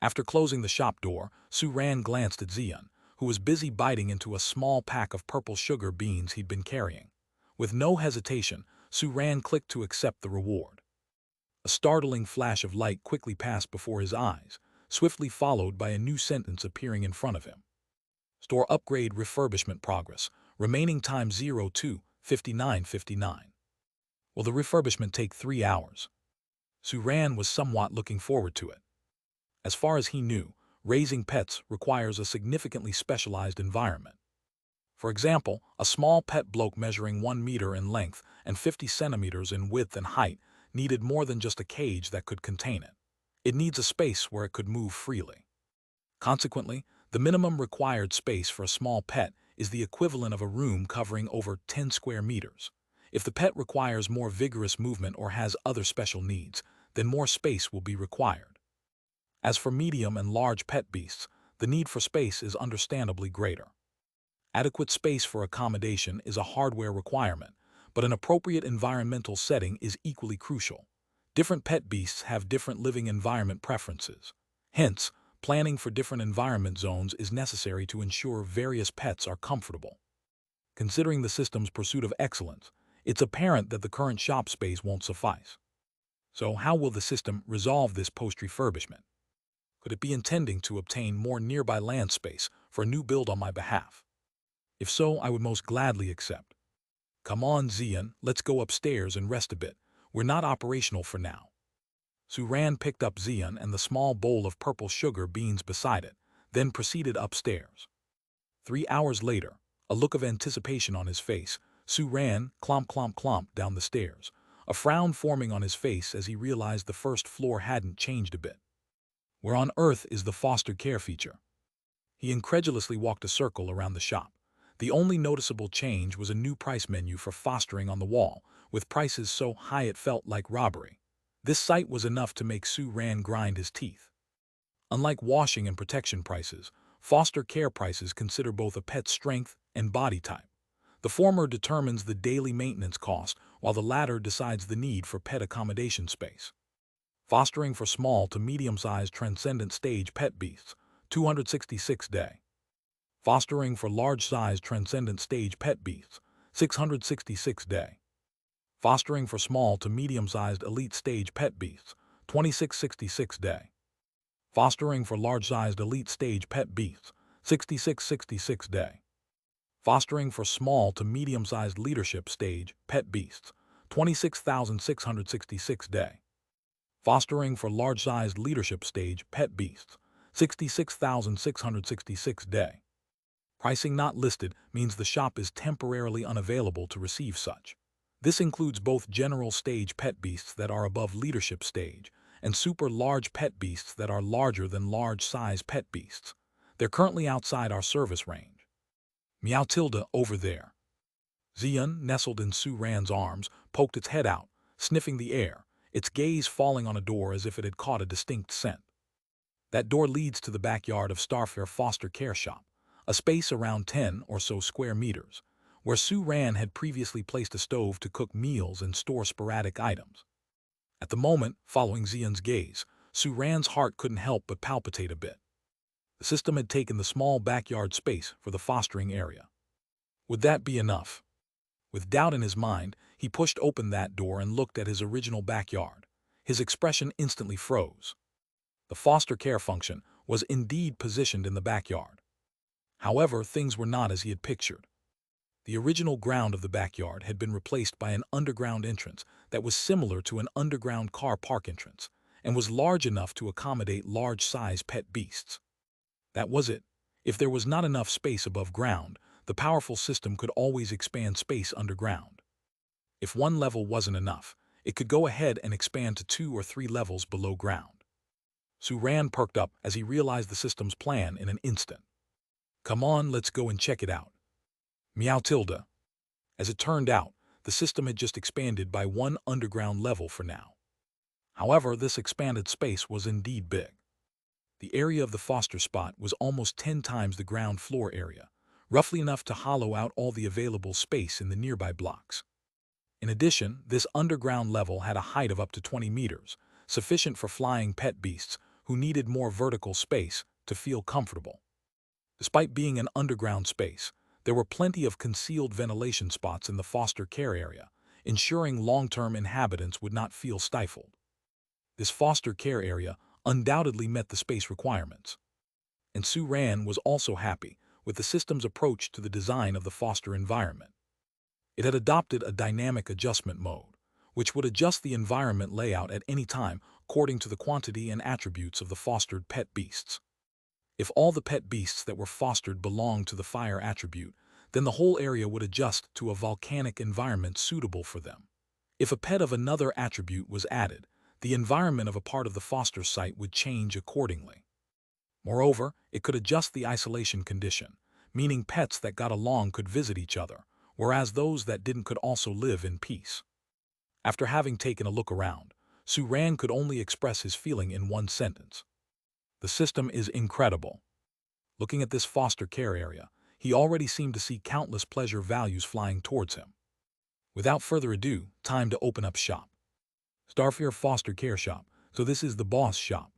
After closing the shop door, Su Ran glanced at Xian, who was busy biting into a small pack of purple sugar beans he'd been carrying. With no hesitation, Su Ran clicked to accept the reward. A startling flash of light quickly passed before his eyes, swiftly followed by a new sentence appearing in front of him. Store upgrade refurbishment progress, remaining time 02:59:59. Will the refurbishment take 3 hours? Su Ran was somewhat looking forward to it. As far as he knew, raising pets requires a significantly specialized environment. For example, a small pet bloke measuring 1 meter in length and 50 centimeters in width and height needed more than just a cage that could contain it. It needs a space where it could move freely. Consequently, the minimum required space for a small pet is the equivalent of a room covering over 10 square meters. If the pet requires more vigorous movement or has other special needs, then more space will be required. As for medium and large pet beasts, the need for space is understandably greater. Adequate space for accommodation is a hardware requirement, but an appropriate environmental setting is equally crucial. Different pet beasts have different living environment preferences. Hence, planning for different environment zones is necessary to ensure various pets are comfortable. Considering the system's pursuit of excellence, it's apparent that the current shop space won't suffice. So how will the system resolve this post-refurbishment? Could it be intending to obtain more nearby land space for a new build on my behalf? If so, I would most gladly accept. Come on, Xian, let's go upstairs and rest a bit. We're not operational for now. Su Ran picked up Xian and the small bowl of purple sugar beans beside it, then proceeded upstairs. 3 hours later, a look of anticipation on his face, Su Ran clomp down the stairs, a frown forming on his face as he realized the first floor hadn't changed a bit. Where on earth is the foster care feature? He incredulously walked a circle around the shop, The only noticeable change was a new price menu for fostering on the wall, with prices so high it felt like robbery. This sight was enough to make Su-Ran grind his teeth. Unlike washing and protection prices, foster care prices consider both a pet's strength and body type. The former determines the daily maintenance cost, while the latter decides the need for pet accommodation space. Fostering for small to medium-sized transcendent stage pet beasts, 266 day. Fostering for large-sized transcendent stage pet beasts, 666 day. Fostering for small to medium-sized elite stage pet beasts, 2666 day. Fostering for large-sized elite stage pet beasts, 6666 day. Fostering for small to medium-sized leadership stage pet beasts, 26,666 day. Fostering for large-sized leadership stage pet beasts, 66,666 day. Pricing not listed means the shop is temporarily unavailable to receive such. This includes both general stage pet beasts that are above leadership stage and super large pet beasts that are larger than large size pet beasts. They're currently outside our service range. Meow Tilda over there. Xian, nestled in Su-Ran's arms, poked its head out, sniffing the air, its gaze falling on a door as if it had caught a distinct scent. That door leads to the backyard of Starfair Foster Care Shop, a space around 10 or so square meters, where Su-Ran had previously placed a stove to cook meals and store sporadic items. At the moment, following Xian's gaze, Su-Ran's heart couldn't help but palpitate a bit. The system had taken the small backyard space for the fostering area. Would that be enough? With doubt in his mind, he pushed open that door and looked at his original backyard. His expression instantly froze. The foster care function was indeed positioned in the backyard. However, things were not as he had pictured. The original ground of the backyard had been replaced by an underground entrance that was similar to an underground car park entrance and was large enough to accommodate large-size pet beasts. That was it. If there was not enough space above ground, the powerful system could always expand space underground. If one level wasn't enough, it could go ahead and expand to 2 or 3 levels below ground. Su-Ran perked up as he realized the system's plan in an instant. Come on, let's go and check it out. Meow Tilda. As it turned out, the system had just expanded by 1 underground level for now. However, this expanded space was indeed big. The area of the foster spot was almost 10 times the ground floor area, roughly enough to hollow out all the available space in the nearby blocks. In addition, this underground level had a height of up to 20 meters, sufficient for flying pet beasts who needed more vertical space to feel comfortable. Despite being an underground space, there were plenty of concealed ventilation spots in the foster care area, ensuring long-term inhabitants would not feel stifled. This foster care area undoubtedly met the space requirements. And Su-Ran was also happy with the system's approach to the design of the foster environment. It had adopted a dynamic adjustment mode, which would adjust the environment layout at any time according to the quantity and attributes of the fostered pet beasts. If all the pet beasts that were fostered belonged to the fire attribute, then the whole area would adjust to a volcanic environment suitable for them. If a pet of another attribute was added, the environment of a part of the foster site would change accordingly. Moreover, it could adjust the isolation condition, meaning pets that got along could visit each other, whereas those that didn't could also live in peace. After having taken a look around, Su-Ran could only express his feeling in one sentence. The system is incredible. Looking at this foster care area, he already seemed to see countless pleasure values flying towards him. Without further ado, time to open up shop. Starfair Foster Care Shop, so this is the boss shop.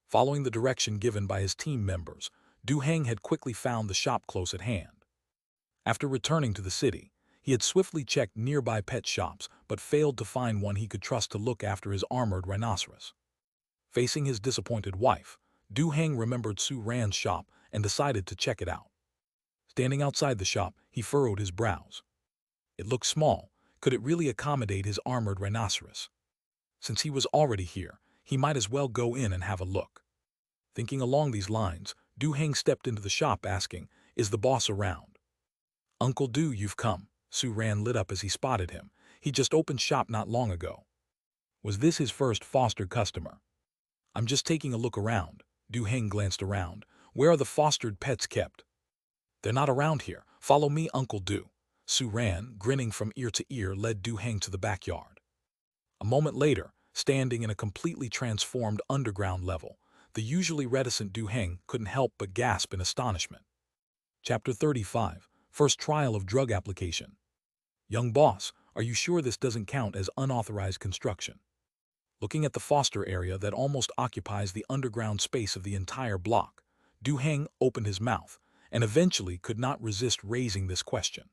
Following the direction given by his team members, Du-Heng had quickly found the shop close at hand. After returning to the city, he had swiftly checked nearby pet shops but failed to find one he could trust to look after his armored rhinoceros. Facing his disappointed wife, Du-Heng remembered Su-Ran's shop and decided to check it out. Standing outside the shop, he furrowed his brows. It looked small. Could it really accommodate his armored rhinoceros? Since he was already here, he might as well go in and have a look. Thinking along these lines, Du-Heng stepped into the shop asking, "Is the boss around?" "Uncle Du, you've come." Su-Ran lit up as he spotted him. He just opened shop not long ago. Was this his first foster customer? "I'm just taking a look around." Du-Heng glanced around. "Where are the fostered pets kept?" "They're not around here. Follow me, Uncle Do. Su Ran, grinning from ear to ear, led Du Heng to the backyard. A moment later, standing in a completely transformed underground level, the usually reticent Du Heng couldn't help but gasp in astonishment. Chapter 35, First Trial of Drug Application. Young boss, are you sure this doesn't count as unauthorized construction? Looking at the foster area that almost occupies the underground space of the entire block, Du Heng opened his mouth and eventually could not resist raising this question.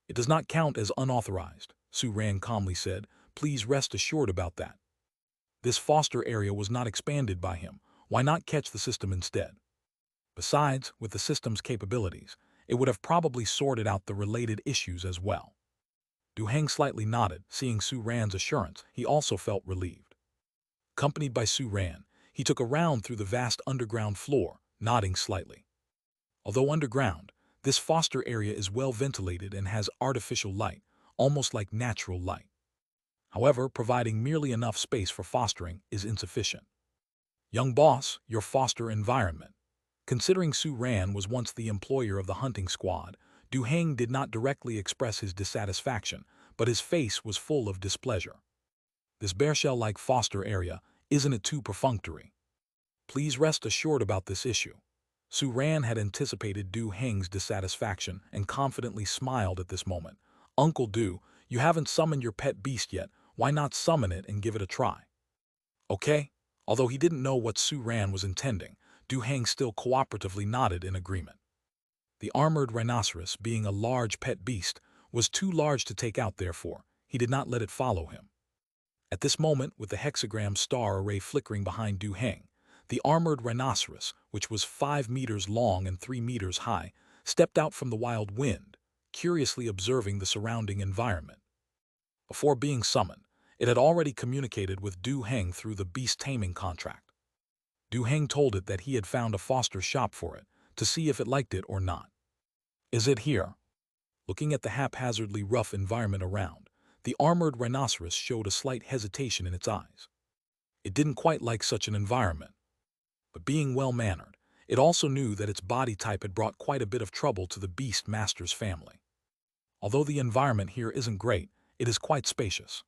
It does not count as unauthorized, Su Ran calmly said. Please rest assured about that. This foster area was not expanded by him. Why not catch the system instead? Besides, with the system's capabilities, it would have probably sorted out the related issues as well. Du Heng slightly nodded, seeing Su Ran's assurance. He also felt relieved. Accompanied by Su Ran, he took a round through the vast underground floor, nodding slightly. Although underground, this foster area is well ventilated and has artificial light, almost like natural light. However, providing merely enough space for fostering is insufficient. Young boss, your foster environment. Considering Su Ran was once the employer of the hunting squad, Du Heng did not directly express his dissatisfaction, but his face was full of displeasure. This bear shell-like foster area, isn't it too perfunctory? Please rest assured about this issue. Su Ran had anticipated Du Heng's dissatisfaction and confidently smiled at this moment. Uncle Du, you haven't summoned your pet beast yet. Why not summon it and give it a try? Okay? Although he didn't know what Su Ran was intending, Du Heng still cooperatively nodded in agreement. The armored rhinoceros, being a large pet beast, was too large to take out, therefore, he did not let it follow him. At this moment, with the hexagram star array flickering behind Du Heng, the armored rhinoceros, which was 5 meters long and 3 meters high, stepped out from the wild wind, curiously observing the surrounding environment. Before being summoned, it had already communicated with Du Heng through the beast-taming contract. Du Heng told it that he had found a foster shop for it, to see if it liked it or not. Is it here? Looking at the haphazardly rough environment around, the armored rhinoceros showed a slight hesitation in its eyes. It didn't quite like such an environment. But being well-mannered, it also knew that its body type had brought quite a bit of trouble to the beast master's family. Although the environment here isn't great, it is quite spacious.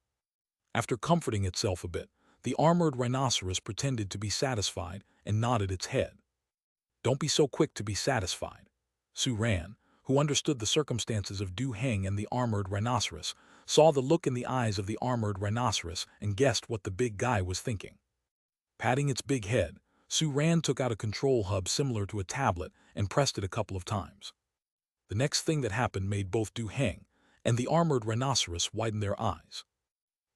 After comforting itself a bit, the armored rhinoceros pretended to be satisfied and nodded its head. Don't be so quick to be satisfied. Su Ran, who understood the circumstances of Du Heng and the armored rhinoceros, saw the look in the eyes of the armored rhinoceros and guessed what the big guy was thinking. Patting its big head, Su Ran took out a control hub similar to a tablet and pressed it a couple of times. The next thing that happened made both Du Heng and the armored rhinoceros widen their eyes.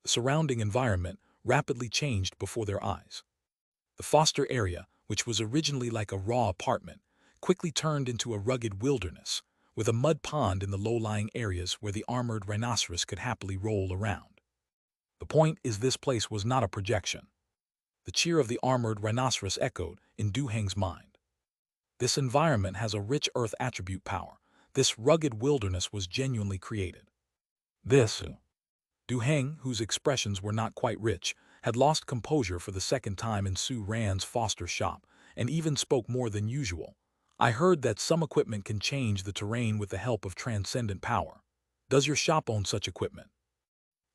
The surrounding environment rapidly changed before their eyes. The foster area, which was originally like a raw apartment, quickly turned into a rugged wilderness, with a mud pond in the low-lying areas where the armored rhinoceros could happily roll around. The point is, this place was not a projection. The cheer of the armored rhinoceros echoed in Du Heng's mind. This environment has a rich earth attribute power. This rugged wilderness was genuinely created. Du Heng, whose expressions were not quite rich, had lost composure for the second time in Su Ran's foster shop, and even spoke more than usual. I heard that some equipment can change the terrain with the help of transcendent power. Does your shop own such equipment?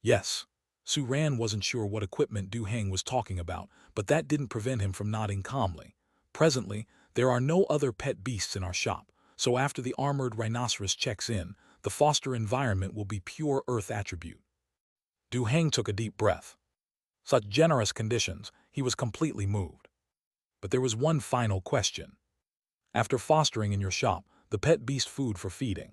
Yes. Su Ran wasn't sure what equipment Du Heng was talking about, but that didn't prevent him from nodding calmly. Presently, there are no other pet beasts in our shop, so after the armored rhinoceros checks in, the foster environment will be pure earth attribute. Du Heng took a deep breath. Such generous conditions, he was completely moved. But there was one final question. After fostering in your shop, the pet beast food for feeding.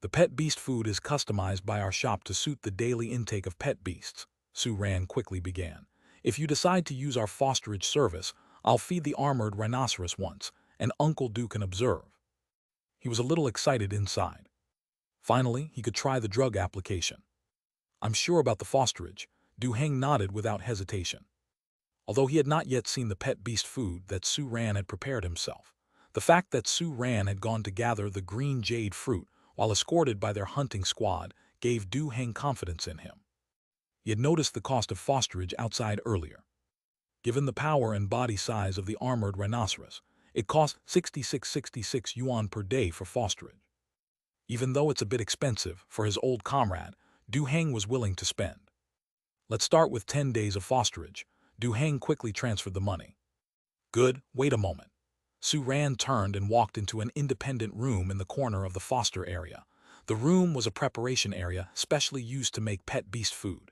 The pet beast food is customized by our shop to suit the daily intake of pet beasts, Su Ran quickly began. If you decide to use our fosterage service, I'll feed the armored rhinoceros once, and Uncle Du can observe. He was a little excited inside. Finally, he could try the drug application. I'm sure about the fosterage. Du Heng nodded without hesitation. Although he had not yet seen the pet beast food that Su Ran had prepared himself, the fact that Su Ran had gone to gather the green jade fruit while escorted by their hunting squad gave Du Heng confidence in him. He had noticed the cost of fosterage outside earlier. Given the power and body size of the armored rhinoceros, it cost 66 yuan per day for fosterage. even though it's a bit expensive for his old comrade, Du Heng was willing to spend. Let's start with 10 days of fosterage. Du Heng quickly transferred the money. Good, wait a moment. Su Ran turned and walked into an independent room in the corner of the foster area. The room was a preparation area specially used to make pet beast food.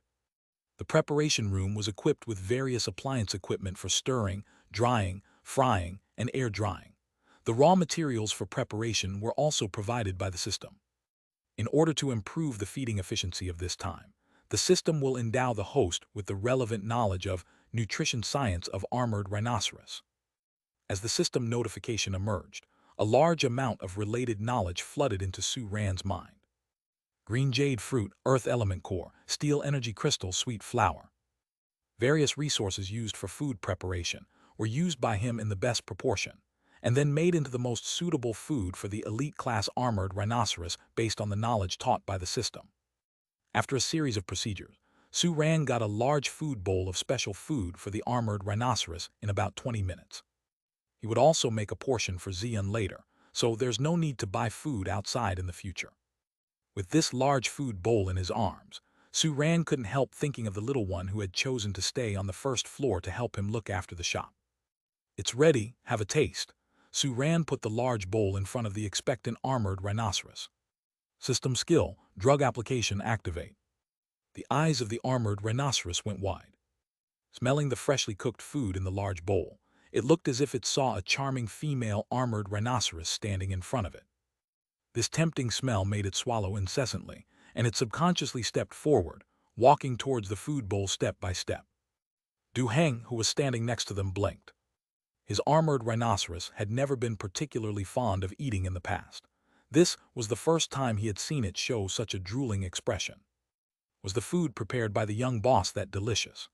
The preparation room was equipped with various appliance equipment for stirring, drying, frying, and air drying. The raw materials for preparation were also provided by the system. In order to improve the feeding efficiency of this time, the system will endow the host with the relevant knowledge of nutrition science of armored rhinoceros. As the system notification emerged, a large amount of related knowledge flooded into Su Ran's mind. Green jade fruit, earth element core, steel energy crystal, sweet flour. Various resources used for food preparation were used by him in the best proportion, and then made into the most suitable food for the elite class armored rhinoceros based on the knowledge taught by the system. After a series of procedures, Su Ran got a large food bowl of special food for the armored rhinoceros in about 20 minutes. He would also make a portion for Xian later, so there's no need to buy food outside in the future. With this large food bowl in his arms, Su Ran couldn't help thinking of the little one who had chosen to stay on the first floor to help him look after the shop. It's ready, have a taste. Su Ran put the large bowl in front of the expectant armored rhinoceros. System skill, drug application activate. The eyes of the armored rhinoceros went wide. Smelling the freshly cooked food in the large bowl, it looked as if it saw a charming female armored rhinoceros standing in front of it. This tempting smell made it swallow incessantly, and it subconsciously stepped forward, walking towards the food bowl step by step. Du Heng, who was standing next to them, blinked. His armored rhinoceros had never been particularly fond of eating in the past. This was the first time he had seen it show such a drooling expression. Was the food prepared by the young boss that delicious?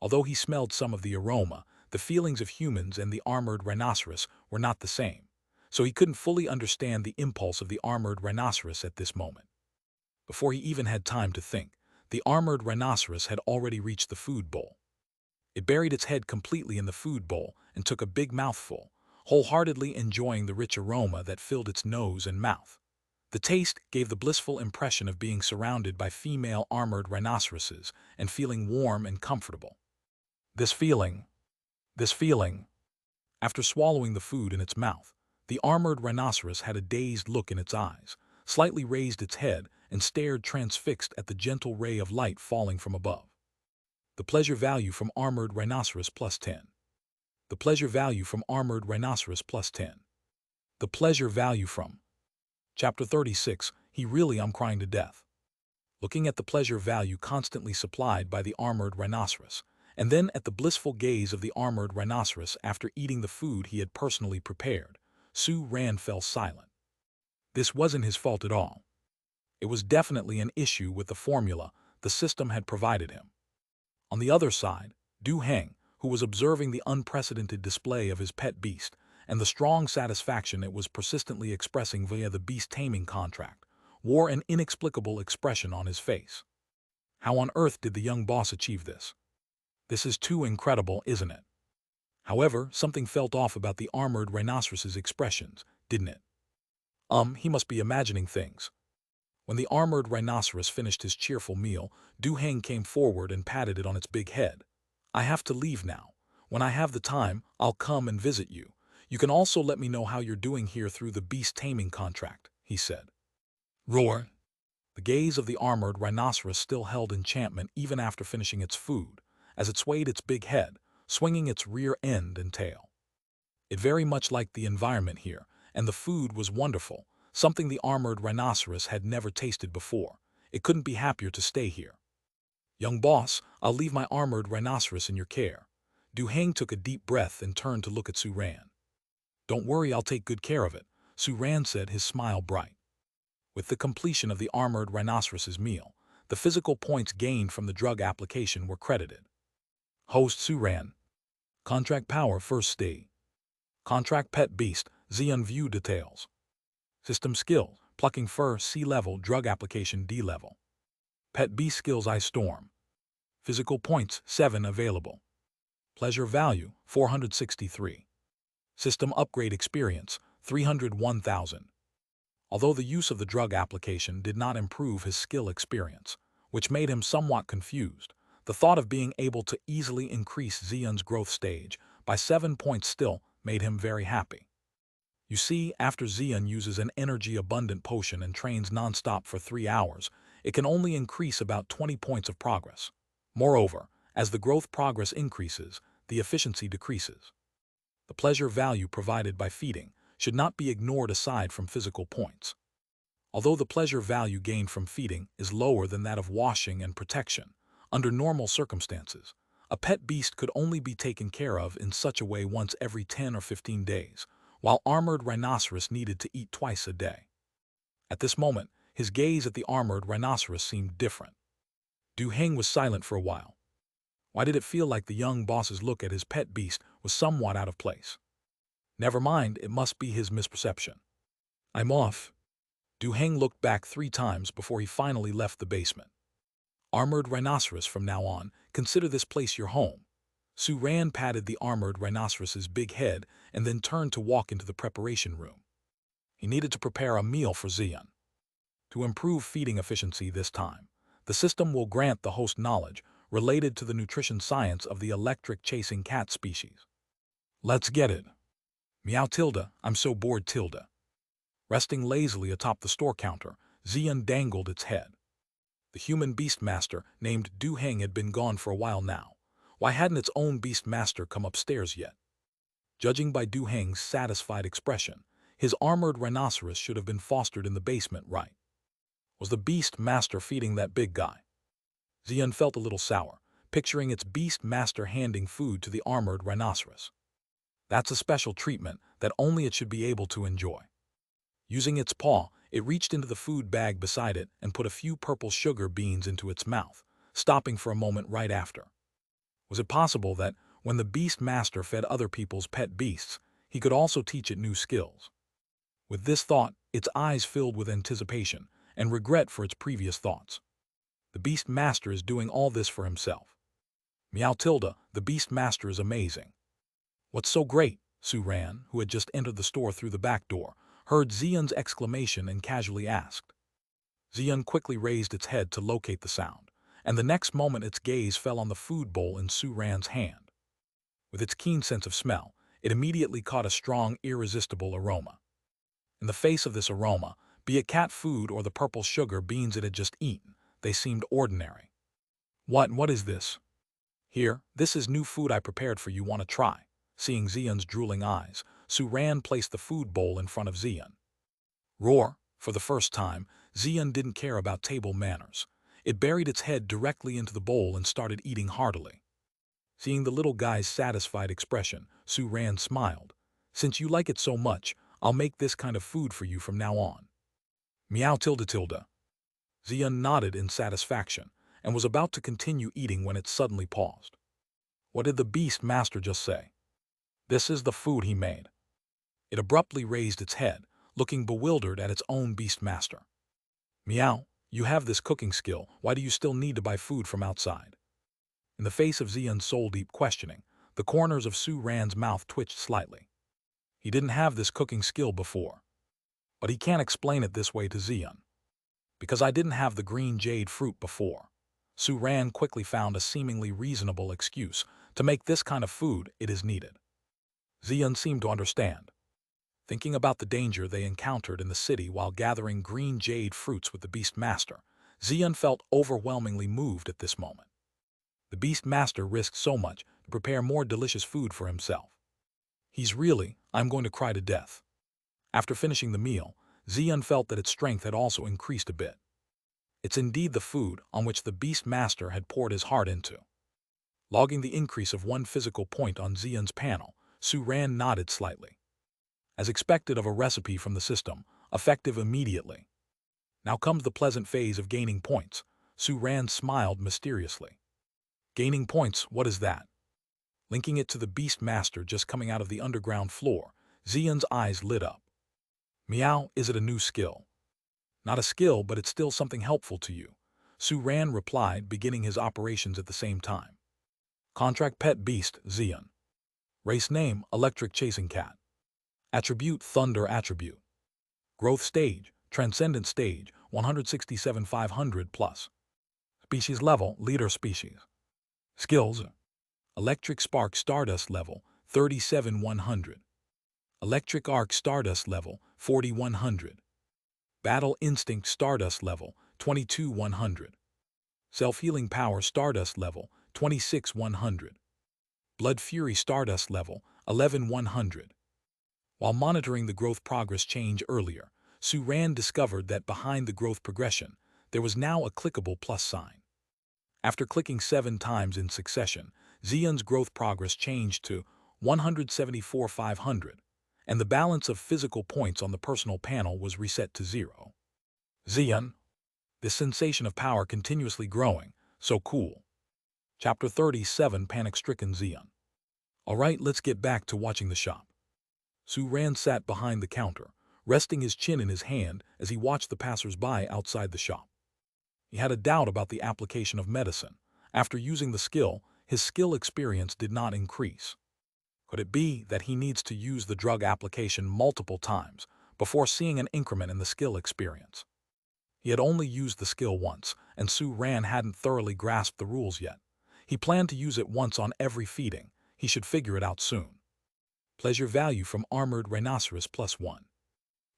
Although he smelled some of the aroma, the feelings of humans and the armored rhinoceros were not the same, so he couldn't fully understand the impulse of the armored rhinoceros at this moment. Before he even had time to think, the armored rhinoceros had already reached the food bowl. It buried its head completely in the food bowl and took a big mouthful, wholeheartedly enjoying the rich aroma that filled its nose and mouth. The taste gave the blissful impression of being surrounded by female armored rhinoceroses and feeling warm and comfortable. This feeling. After swallowing the food in its mouth, the armored rhinoceros had a dazed look in its eyes, slightly raised its head, and stared transfixed at the gentle ray of light falling from above. The pleasure value from armored rhinoceros plus 10. The pleasure value from armored rhinoceros plus 10. The pleasure value from. Chapter 36, I'm crying to death. Looking at the pleasure value constantly supplied by the armored rhinoceros, and then at the blissful gaze of the armored rhinoceros after eating the food he had personally prepared, Su Ran fell silent. This wasn't his fault at all. It was definitely an issue with the formula the system had provided him. On the other side, Du Heng, who was observing the unprecedented display of his pet beast and the strong satisfaction it was persistently expressing via the beast-taming contract, wore an inexplicable expression on his face. How on earth did the young boss achieve this? This is too incredible, isn't it? However, something felt off about the armored rhinoceros's expressions, didn't it? He must be imagining things. When the armored rhinoceros finished his cheerful meal, Du Heng came forward and patted it on its big head. I have to leave now. When I have the time, I'll come and visit you. You can also let me know how you're doing here through the beast-taming contract, he said. Roar! The gaze of the armored rhinoceros still held enchantment even after finishing its food, as it swayed its big head, swinging its rear end and tail. It very much liked the environment here, and the food was wonderful, something the armored rhinoceros had never tasted before. It couldn't be happier to stay here. Young boss, I'll leave my armored rhinoceros in your care. Du Heng took a deep breath and turned to look at Su Ran. Don't worry, I'll take good care of it, Su Ran said, his smile bright. With the completion of the armored rhinoceros's meal, the physical points gained from the drug application were credited. Host Su Ran. Contract power first stay. Contract pet beast, Xian view details. System skills, plucking fur C level, drug application D level. Pet beast skills I storm. Physical points 7 available. Pleasure value 463. System upgrade experience 301,000. although the use of the drug application did not improve his skill experience, which made him somewhat confused. The thought of being able to easily increase Xian's growth stage by 7 points still made him very happy. You see, after Xian uses an energy-abundant potion and trains non-stop for 3 hours, it can only increase about 20 points of progress. Moreover, as the growth progress increases, the efficiency decreases. The pleasure value provided by feeding should not be ignored aside from physical points. Although the pleasure value gained from feeding is lower than that of washing and protection, under normal circumstances, a pet beast could only be taken care of in such a way once every 10 or 15 days, while armored rhinoceros needed to eat twice a day. At this moment, his gaze at the armored rhinoceros seemed different. Du Heng was silent for a while. Why did it feel like the young boss's look at his pet beast was somewhat out of place? Never mind, it must be his misperception. I'm off. Du Heng looked back 3 times before he finally left the basement. Armored rhinoceros, from now on, consider this place your home. Su Ran patted the armored rhinoceros's big head and then turned to walk into the preparation room. He needed to prepare a meal for Xian. To improve feeding efficiency this time, the system will grant the host knowledge related to the nutrition science of the electric chasing cat species. Let's get it. Meow tilde, I'm so bored tilde. Resting lazily atop the store counter, Xian dangled its head. The human beastmaster named Du Heng had been gone for a while now. Why hadn't its own beastmaster come upstairs yet? Judging by Du Heng's satisfied expression, his armored rhinoceros should have been fostered in the basement, right? Was the beastmaster feeding that big guy? Xian felt a little sour, picturing its beastmaster handing food to the armored rhinoceros. That's a special treatment that only it should be able to enjoy. Using its paw, it reached into the food bag beside it and put a few purple sugar beans into its mouth, stopping for a moment right after. Was it possible that, when the beastmaster fed other people's pet beasts, he could also teach it new skills? With this thought, its eyes filled with anticipation and regret for its previous thoughts. The beastmaster is doing all this for himself. Meow tilde, the beastmaster is amazing. What's so great? Su Ran, who had just entered the store through the back door, heard Xian's exclamation and casually asked. Xian quickly raised its head to locate the sound, and the next moment its gaze fell on the food bowl in Su Ran's hand. With its keen sense of smell, it immediately caught a strong, irresistible aroma. In the face of this aroma, be it cat food or the purple sugar beans it had just eaten, they seemed ordinary. What is this? Here, this is new food I prepared for you, want to try? Seeing Xian's drooling eyes, Su Ran placed the food bowl in front of Xian. Roar! For the first time, Xian didn't care about table manners. It buried its head directly into the bowl and started eating heartily. Seeing the little guy's satisfied expression, Su Ran smiled. Since you like it so much, I'll make this kind of food for you from now on. Meow tilde tilde. Xian nodded in satisfaction and was about to continue eating when it suddenly paused. What did the beast master just say? This is the food he made. It abruptly raised its head, looking bewildered at its own beastmaster. Meow, you have this cooking skill, why do you still need to buy food from outside? In the face of Xian's soul-deep questioning, the corners of Su Ran's mouth twitched slightly. He didn't have this cooking skill before. But he can't explain it this way to Xian. Because I didn't have the green jade fruit before. Su Ran quickly found a seemingly reasonable excuse to make this kind of food it is needed. Xian seemed to understand. Thinking about the danger they encountered in the city while gathering green jade fruits with the beastmaster, Xian felt overwhelmingly moved at this moment. The beastmaster risked so much to prepare more delicious food for himself. I'm going to cry to death. After finishing the meal, Xian felt that its strength had also increased a bit. It's indeed the food on which the beastmaster had poured his heart into. Logging the increase of 1 physical point on Xian's panel, Su Ran nodded slightly. As expected of a recipe from the system, effective immediately. Now comes the pleasant phase of gaining points. Su Ran smiled mysteriously. Gaining points, what is that? Linking it to the beastmaster just coming out of the underground floor, Xian's eyes lit up. Meow, is it a new skill? Not a skill, but it's still something helpful to you, Su Ran replied, beginning his operations at the same time. Contract pet beast, Xian. Race name, electric chasing cat. Attribute, thunder attribute. Growth stage, Transcendent stage, 167,500 plus. Species level, leader species. Skills, Electric Spark Stardust level, 37,100. Electric Arc Stardust level, 4,100. Battle Instinct Stardust level, 22,100. Self-Healing Power Stardust level, 26,100. Blood Fury Stardust level, 11,100. While monitoring the growth progress change earlier, Suran discovered that behind the growth progression, there was now a clickable plus sign. After clicking 7 times in succession, Xian's growth progress changed to 174,500, and the balance of physical points on the personal panel was reset to 0. Xian, this sensation of power continuously growing, so cool. Chapter 37, Panic-Stricken Xian. Alright, let's get back to watching the shop. Suran sat behind the counter, resting his chin in his hand as he watched the passers-by outside the shop. He had a doubt about the application of medicine. After using the skill, his skill experience did not increase. Could it be that he needs to use the drug application multiple times before seeing an increment in the skill experience? He had only used the skill once, and Suran hadn't thoroughly grasped the rules yet. He planned to use it once on every feeding. He should figure it out soon. Pleasure value from Armored Rhinoceros +1.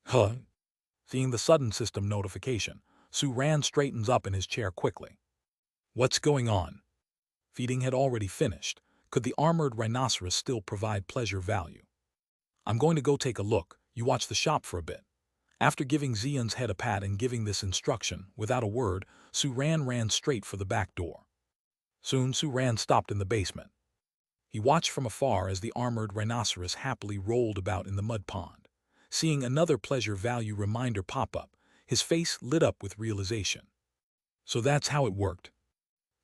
Huh? Seeing the sudden system notification, Suran straightens up in his chair quickly. What's going on? Feeding had already finished. Could the Armored Rhinoceros still provide pleasure value? I'm going to go take a look. You watch the shop for a bit. After giving Xian's head a pat and giving this instruction, without a word, Suran ran straight for the back door. Soon Suran stopped in the basement. He watched from afar as the Armored Rhinoceros happily rolled about in the mud pond. Seeing another pleasure value reminder pop up, his face lit up with realization. So that's how it worked.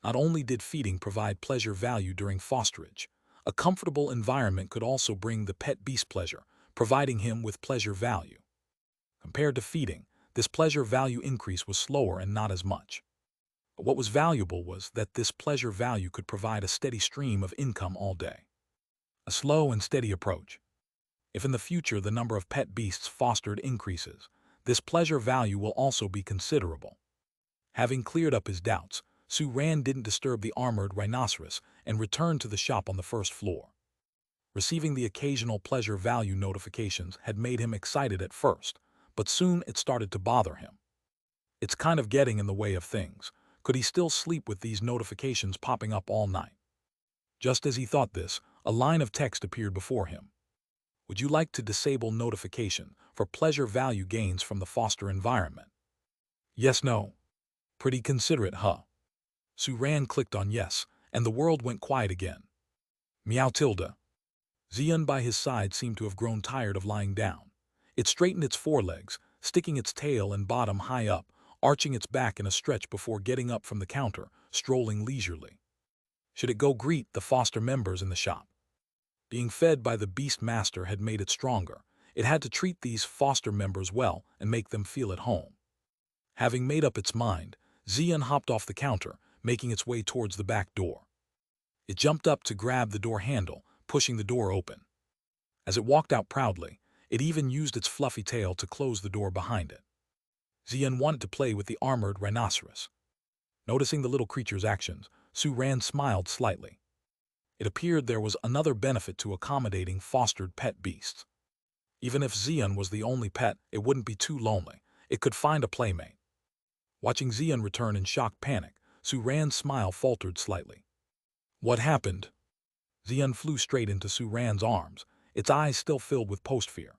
Not only did feeding provide pleasure value during fosterage, a comfortable environment could also bring the pet beast pleasure, providing him with pleasure value. Compared to feeding, this pleasure value increase was slower and not as much. But what was valuable was that this pleasure value could provide a steady stream of income all day. A slow and steady approach. If in the future the number of pet beasts fostered increases, this pleasure value will also be considerable. Having cleared up his doubts, Suran didn't disturb the Armored Rhinoceros and returned to the shop on the first floor. Receiving the occasional pleasure value notifications had made him excited at first, but soon it started to bother him. It's kind of getting in the way of things. Could he still sleep with these notifications popping up all night? Just as he thought this, a line of text appeared before him. Would you like to disable notification for pleasure value gains from the foster environment? Yes, no. Pretty considerate, huh? Suran clicked on yes, and the world went quiet again. Meow tilde. Xian by his side seemed to have grown tired of lying down. It straightened its forelegs, sticking its tail and bottom high up, arching its back in a stretch before getting up from the counter, strolling leisurely. Should it go greet the foster members in the shop? Being fed by the beast master had made it stronger. It had to treat these foster members well and make them feel at home. Having made up its mind, Xian hopped off the counter, making its way towards the back door. It jumped up to grab the door handle, pushing the door open. As it walked out proudly, it even used its fluffy tail to close the door behind it. Xian wanted to play with the Armored Rhinoceros. Noticing the little creature's actions, Suran smiled slightly. It appeared there was another benefit to accommodating fostered pet beasts. Even if Xian was the only pet, it wouldn't be too lonely. It could find a playmate. Watching Xian return in shocked panic, Suran's smile faltered slightly. What happened? Xian flew straight into Suran's arms, its eyes still filled with post-fear.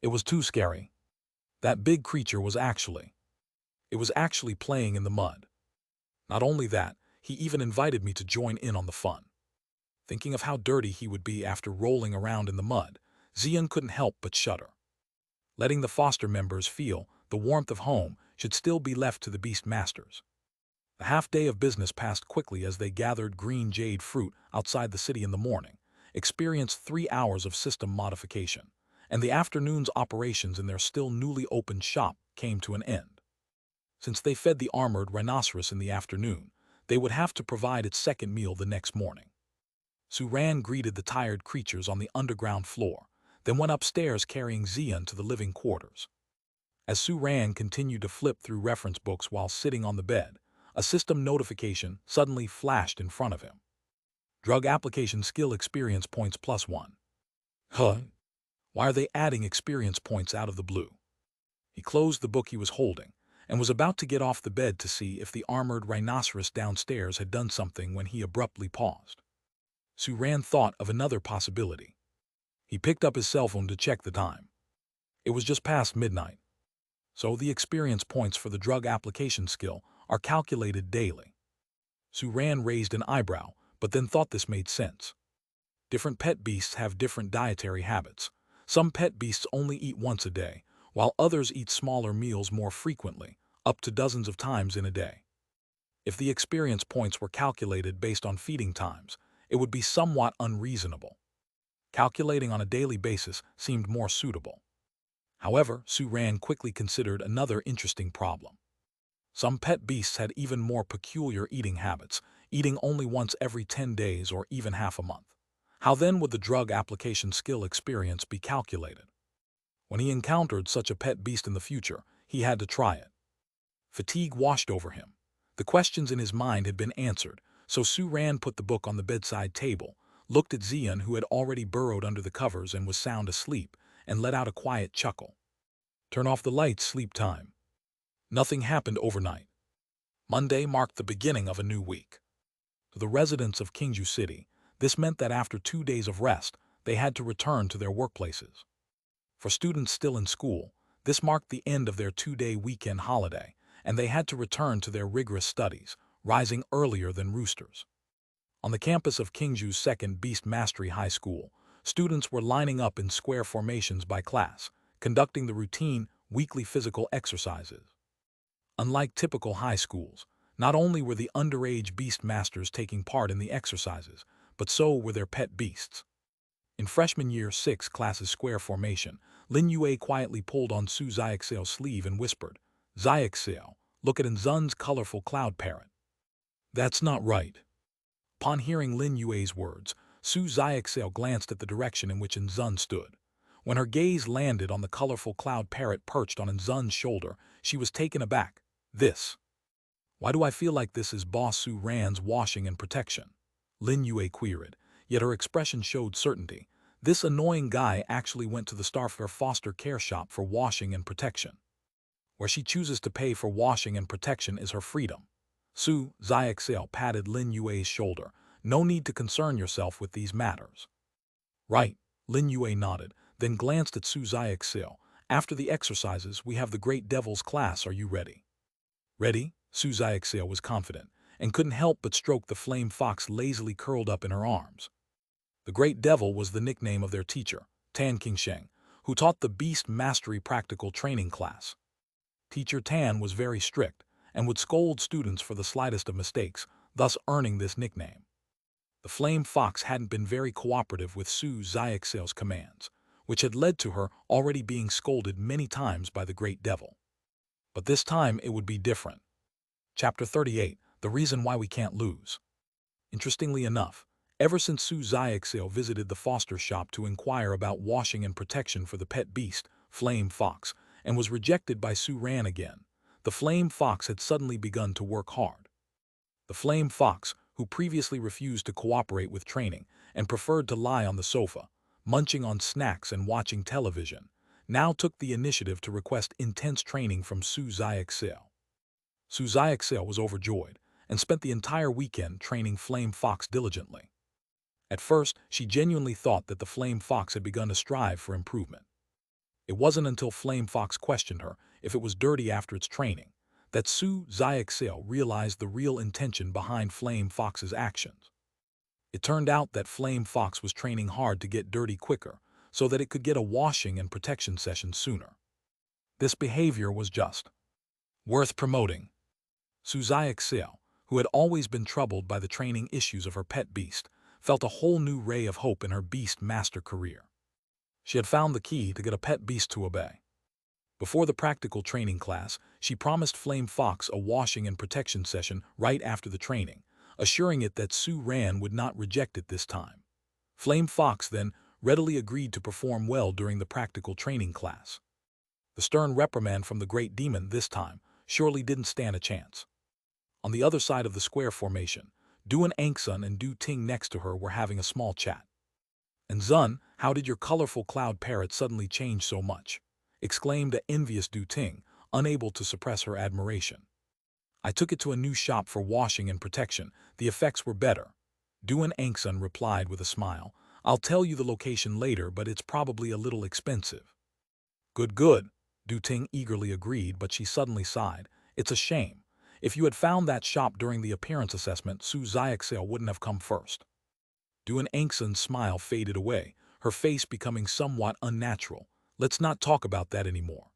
It was too scary. That big creature was actually playing in the mud. Not only that, he even invited me to join in on the fun. Thinking of how dirty he would be after rolling around in the mud, Xian couldn't help but shudder. Letting the foster members feel the warmth of home should still be left to the beast masters. The half-day of business passed quickly as they gathered green jade fruit outside the city in the morning, experienced 3 hours of system modification, and the afternoon's operations in their still newly opened shop came to an end. Since they fed the Armored Rhinoceros in the afternoon, they would have to provide its second meal the next morning. Suran greeted the tired creatures on the underground floor, then went upstairs carrying Xian to the living quarters. As Sue Ran continued to flip through reference books while sitting on the bed, a system notification suddenly flashed in front of him. Drug application skill experience points +1. Huh? Why are they adding experience points out of the blue? He closed the book he was holding and was about to get off the bed to see if the armored rhinoceros downstairs had done something when he abruptly paused. Sue Ran thought of another possibility. He picked up his cell phone to check the time. It was just past midnight. So the experience points for the drug application skill are calculated daily. Sue Ran raised an eyebrow, but then thought this made sense. Different pet beasts have different dietary habits. Some pet beasts only eat once a day, while others eat smaller meals more frequently, up to dozens of times in a day. If the experience points were calculated based on feeding times, it would be somewhat unreasonable. Calculating on a daily basis seemed more suitable. However, Sue Ran quickly considered another interesting problem. Some pet beasts had even more peculiar eating habits, eating only once every 10 days or even half a month. How then would the drug application skill experience be calculated? When he encountered such a pet beast in the future, he had to try it. Fatigue washed over him. The questions in his mind had been answered, so Sue Ran put the book on the bedside table, looked at Zian, who had already burrowed under the covers and was sound asleep, and let out a quiet chuckle. Turn off the lights, sleep time. Nothing happened overnight. Monday marked the beginning of a new week. To the residents of Kingju City, this meant that after 2 days of rest, they had to return to their workplaces. For students still in school, this marked the end of their 2-day weekend holiday, and they had to return to their rigorous studies, rising earlier than roosters. On the campus of Kingju's second Beast Mastery High School, students were lining up in square formations by class, conducting the routine weekly physical exercises. Unlike typical high schools, not only were the underage beast masters taking part in the exercises, but so were their pet beasts. In freshman year 6 class's square formation, Lin Yue quietly pulled on Su Xiaoxiao's sleeve and whispered, "Xiaoxiao, look at Nzun's colorful cloud parrot." "That's not right." Upon hearing Lin Yue's words, Su Xiaoxiao glanced at the direction in which Nzun stood. When her gaze landed on the colorful cloud parrot perched on Nzun's shoulder, she was taken aback. "This. Why do I feel like this is Boss Su Ran's washing and protection?" Lin Yue queried, yet her expression showed certainty. This annoying guy actually went to the Starfair foster care shop for washing and protection. Where she chooses to pay for washing and protection is her freedom. Su Xiaoxiao patted Lin Yue's shoulder. "No need to concern yourself with these matters." "Right," Lin Yue nodded, then glanced at Su Xiaoxiao. "After the exercises, we have the Great Devil's class. Are you ready?" "Ready?" Su Xiaoxiao was confident, and couldn't help but stroke the flame fox lazily curled up in her arms. The Great Devil was the nickname of their teacher, Tan Qingsheng, who taught the Beast Mastery Practical Training class. Teacher Tan was very strict and would scold students for the slightest of mistakes, thus earning this nickname. The flame fox hadn't been very cooperative with Su Xiaoxiao's commands, which had led to her already being scolded many times by the Great Devil. But this time it would be different. Chapter 38, The Reason Why We Can't Lose. Interestingly enough, ever since Su Xiaoxiao visited the foster shop to inquire about washing and protection for the pet beast, Flame Fox, and was rejected by Su Ran again, the Flame Fox had suddenly begun to work hard. The Flame Fox, who previously refused to cooperate with training and preferred to lie on the sofa, munching on snacks and watching television, now took the initiative to request intense training from Su Xiaoxiao. Su Xiaoxiao was overjoyed and spent the entire weekend training Flame Fox diligently. At first, she genuinely thought that the Flame Fox had begun to strive for improvement. It wasn't until Flame Fox questioned her if it was dirty after its training that Su Xiaoxiao realized the real intention behind Flame Fox's actions. It turned out that Flame Fox was training hard to get dirty quicker so that it could get a washing and protection session sooner. This behavior was just worth promoting. Su Xiaoxiao, who had always been troubled by the training issues of her pet beast, felt a whole new ray of hope in her beast master career. She had found the key to get a pet beast to obey. Before the practical training class, she promised Flame Fox a washing and protection session right after the training, assuring it that Su Ran would not reject it this time. Flame Fox then readily agreed to perform well during the practical training class. The stern reprimand from the great demon this time surely didn't stand a chance. On the other side of the square formation, Duan Angsun and Du Ting next to her were having a small chat. "And Zun, how did your colorful cloud parrot suddenly change so much?" exclaimed the envious Du Ting, unable to suppress her admiration. "I took it to a new shop for washing and protection. The effects were better." Duan Angsun replied with a smile. "I'll tell you the location later, but it's probably a little expensive." "Good, good," Du Ting eagerly agreed, but she suddenly sighed. "It's a shame. If you had found that shop during the appearance assessment, Su Xiaoxiao wouldn't have come first." Duan Angsun's smile faded away, her face becoming somewhat unnatural. "Let's not talk about that anymore."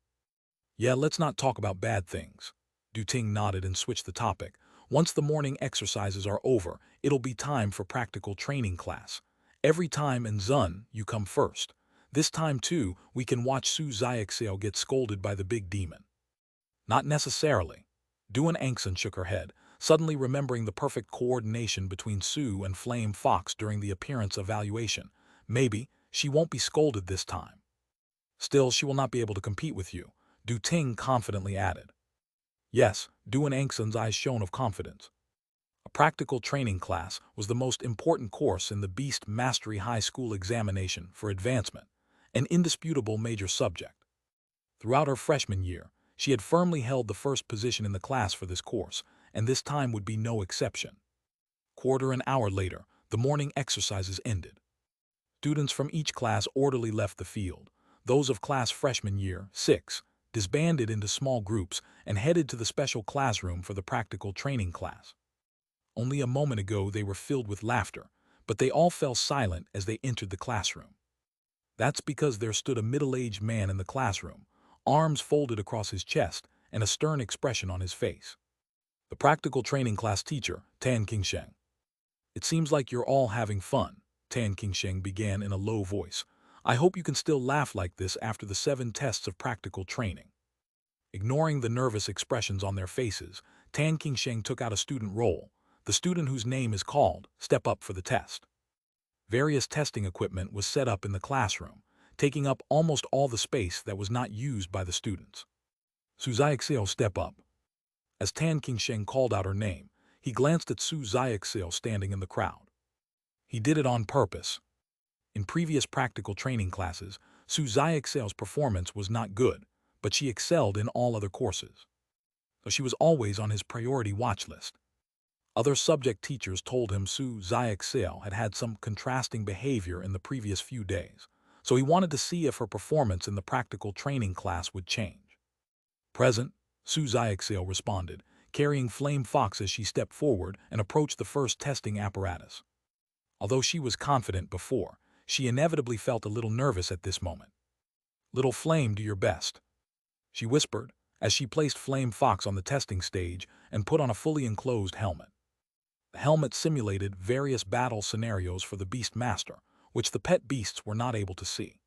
"Yeah, let's not talk about bad things." Du Ting nodded and switched the topic. "Once the morning exercises are over, it'll be time for practical training class. Every time in Zun, you come first. This time, too, we can watch Su Xiaoxiao get scolded by the big demon." "Not necessarily." Duan Angsun shook her head, suddenly remembering the perfect coordination between Su and Flame Fox during the appearance evaluation. "Maybe she won't be scolded this time. Still, she will not be able to compete with you," Du Ting confidently added. "Yes," Duan Angsun's eyes shone of confidence. A practical training class was the most important course in the Beast Mastery High School examination for advancement, an indisputable major subject. Throughout her freshman year, she had firmly held the first position in the class for this course, and this time would be no exception. Quarter an hour later, the morning exercises ended. Students from each class orderly left the field. Those of class freshman year 6 disbanded into small groups and headed to the special classroom for the practical training class. Only a moment ago they were filled with laughter, but they all fell silent as they entered the classroom. That's because there stood a middle-aged man in the classroom, arms folded across his chest and a stern expression on his face. The practical training class teacher, Tan Qingsheng. "It seems like you're all having fun," Tan Qingsheng began in a low voice. "I hope you can still laugh like this after the 7 tests of practical training." Ignoring the nervous expressions on their faces, Tan Qingsheng took out a student roll. "The student whose name is called, step up for the test." Various testing equipment was set up in the classroom, taking up almost all the space that was not used by the students. "Su Xiaoxiao, step up." As Tan Qingsheng called out her name, he glanced at Su Xiaoxiao standing in the crowd. He did it on purpose. In previous practical training classes, Su Xiaoxiao's performance was not good, but she excelled in all other courses. So she was always on his priority watch list. Other subject teachers told him Su Xiaoxiao had had some contrasting behavior in the previous few days, so he wanted to see if her performance in the practical training class would change. "Present," Su Xiaoxiao responded, carrying Flame Fox as she stepped forward and approached the first testing apparatus. Although she was confident before, she inevitably felt a little nervous at this moment. "Little Flame, do your best," she whispered as she placed Flame Fox on the testing stage and put on a fully enclosed helmet. The helmet simulated various battle scenarios for the Beast Master, which the pet beasts were not able to see.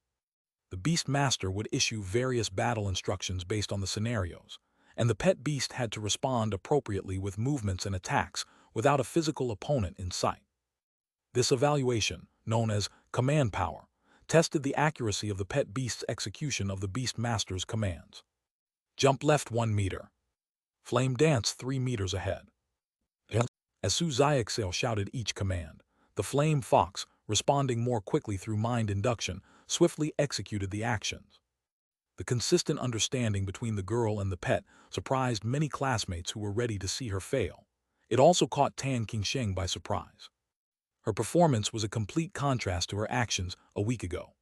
The Beast Master would issue various battle instructions based on the scenarios, and the pet beast had to respond appropriately with movements and attacks without a physical opponent in sight. This evaluation, known as command power, tested the accuracy of the pet beast's execution of the Beast Master's commands. "Jump left 1 meter. Flame dance 3 meters ahead." As Su Xiaoxiao shouted each command, the Flame Fox, responding more quickly through mind induction, swiftly executed the actions. The consistent understanding between the girl and the pet surprised many classmates who were ready to see her fail. It also caught Tan Qingsheng by surprise. Her performance was a complete contrast to her actions a week ago.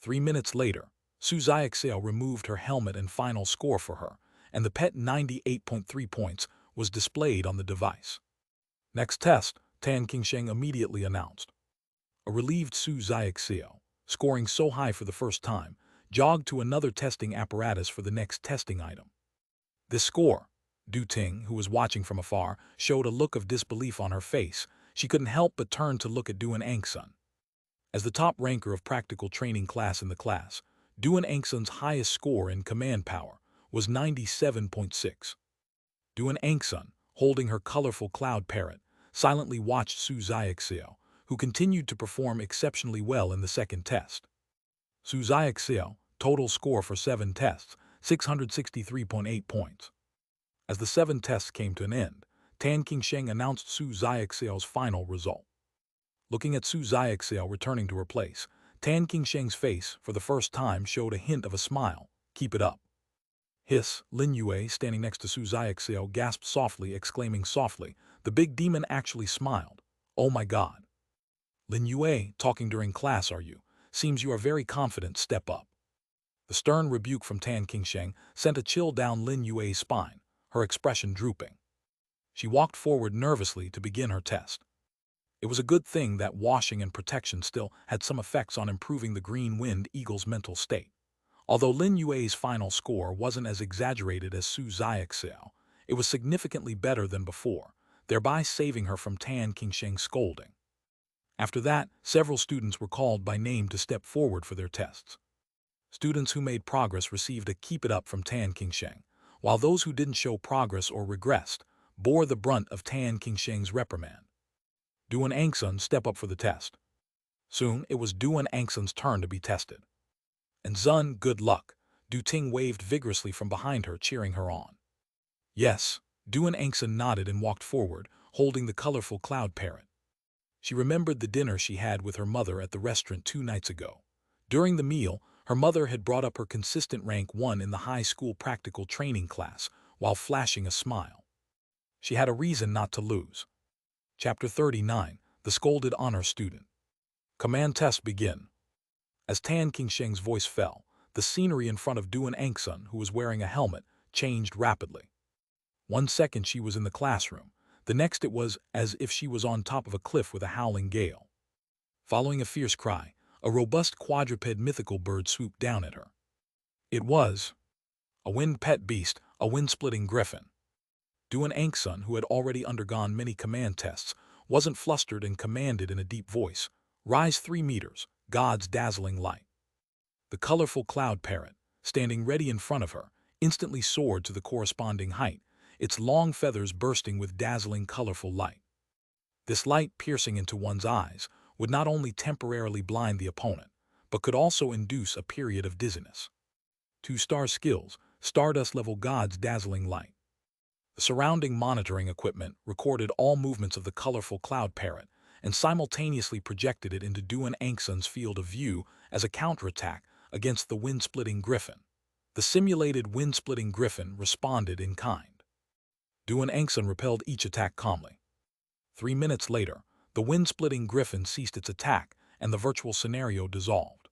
3 minutes later, Su Xiaoxiao removed her helmet and final score for her, and the pet 98.3 points was displayed on the device. "Next test," Tan Qingsheng immediately announced. A relieved Su Xiaoxiao, scoring so high for the first time, jogged to another testing apparatus for the next testing item. "This score," Du Ting, who was watching from afar, showed a look of disbelief on her face. She couldn't help but turn to look at Duan Angsun. As the top ranker of practical training class in the class, Duan Angsun's highest score in command power was 97.6. Duan Angsun, holding her colorful cloud parrot, silently watched Su Xiaoxiao, who continued to perform exceptionally well in the second test. Su Xiaoxiao, total score for 7 tests, 663.8 points. As the 7 tests came to an end, Tan Qingsheng announced Su Xiaoxiao's final result. Looking at Su Xiaoxiao returning to her place, Tan Qingsheng's face, for the first time, showed a hint of a smile. "Keep it up." Hiss, Lin Yue, standing next to Su Xiaoxiao, gasped softly, exclaiming softly, "The big demon actually smiled. Oh my god." "Lin Yue, talking during class are you? Seems you are very confident, step up." The stern rebuke from Tan Qingsheng sent a chill down Lin Yue's spine, her expression drooping. She walked forward nervously to begin her test. It was a good thing that washing and protection still had some effects on improving the Green Wind Eagle's mental state. Although Lin Yue's final score wasn't as exaggerated as Su Xiaoxiao, it was significantly better than before, thereby saving her from Tan Qingsheng's scolding. After that, several students were called by name to step forward for their tests. Students who made progress received a "keep it up" from Tan Qingsheng, while those who didn't show progress or regressed bore the brunt of Tan Qingsheng's reprimand. Duan Angsun step up for the test. Soon, it was Duan Angsun's turn to be tested. "And Zun, good luck." Du Ting waved vigorously from behind her, cheering her on. "Yes." Duan Angsun nodded and walked forward, holding the colorful cloud parrot. She remembered the dinner she had with her mother at the restaurant 2 nights ago. During the meal, her mother had brought up her consistent rank 1 in the high school practical training class, while flashing a smile. She had a reason not to lose. Chapter 39, The Scolded Honor Student. Command test begin. As Tan Qingsheng's voice fell, the scenery in front of Duan Angsun, who was wearing a helmet, changed rapidly. 1 second she was in the classroom, the next it was as if she was on top of a cliff with a howling gale. Following a fierce cry, a robust quadruped mythical bird swooped down at her. It was a wind pet beast, a wind-splitting griffin. Duan Angsun, who had already undergone many command tests, wasn't flustered and commanded in a deep voice, "Rise 3 meters, God's dazzling light." The colorful cloud parrot, standing ready in front of her, instantly soared to the corresponding height, its long feathers bursting with dazzling colorful light. This light, piercing into one's eyes, would not only temporarily blind the opponent, but could also induce a period of dizziness. 2-star skills, Stardust level God's dazzling light. The surrounding monitoring equipment recorded all movements of the colorful cloud parrot and simultaneously projected it into Duan Angsun's field of view as a counterattack against the wind-splitting griffin. The simulated wind-splitting griffin responded in kind. Duan Angsun repelled each attack calmly. 3 minutes later, the wind-splitting griffin ceased its attack and the virtual scenario dissolved.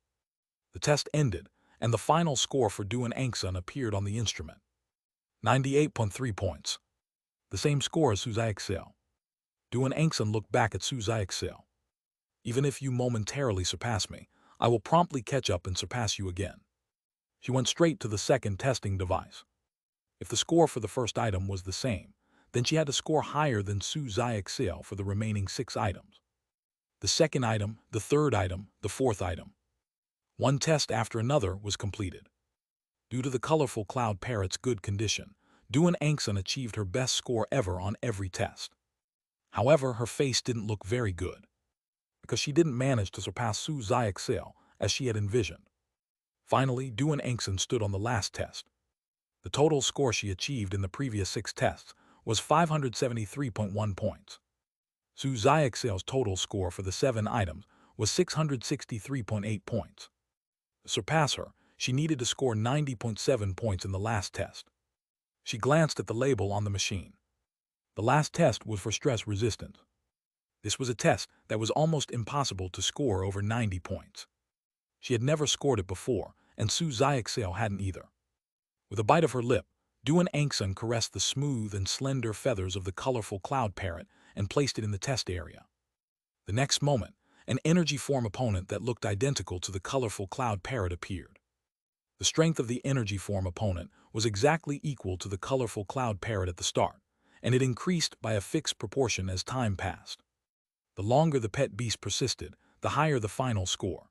The test ended, and the final score for Duan Angsun appeared on the instrument. 98.3 points. The same score as Su Xiaoxiao. Duan Angsun looked back at Su Xiaoxiao. "Even if you momentarily surpass me, I will promptly catch up and surpass you again." She went straight to the second testing device. If the score for the first item was the same, then she had to score higher than Su Xiaoxiao for the remaining 6 items. The second item, the third item, the fourth item. One test after another was completed. Due to the colorful cloud parrot's good condition, Duan Angsun achieved her best score ever on every test. However, her face didn't look very good, because she didn't manage to surpass Su Xiaoxiao as she had envisioned. Finally, Duan Angsun stood on the last test. The total score she achieved in the previous 6 tests was 573.1 points. Su Xiaoxiao's total score for the 7 items was 663.8 points. To surpass her, she needed to score 90.7 points in the last test. She glanced at the label on the machine. The last test was for stress resistance. This was a test that was almost impossible to score over 90 points. She had never scored it before, and Su Xiaoxiao hadn't either. With a bite of her lip, Duan Angsun caressed the smooth and slender feathers of the colorful cloud parrot and placed it in the test area. The next moment, an energy form opponent that looked identical to the colorful cloud parrot appeared. The strength of the energy form opponent was exactly equal to the colorful cloud parrot at the start, and it increased by a fixed proportion as time passed. The longer the pet beast persisted, the higher the final score.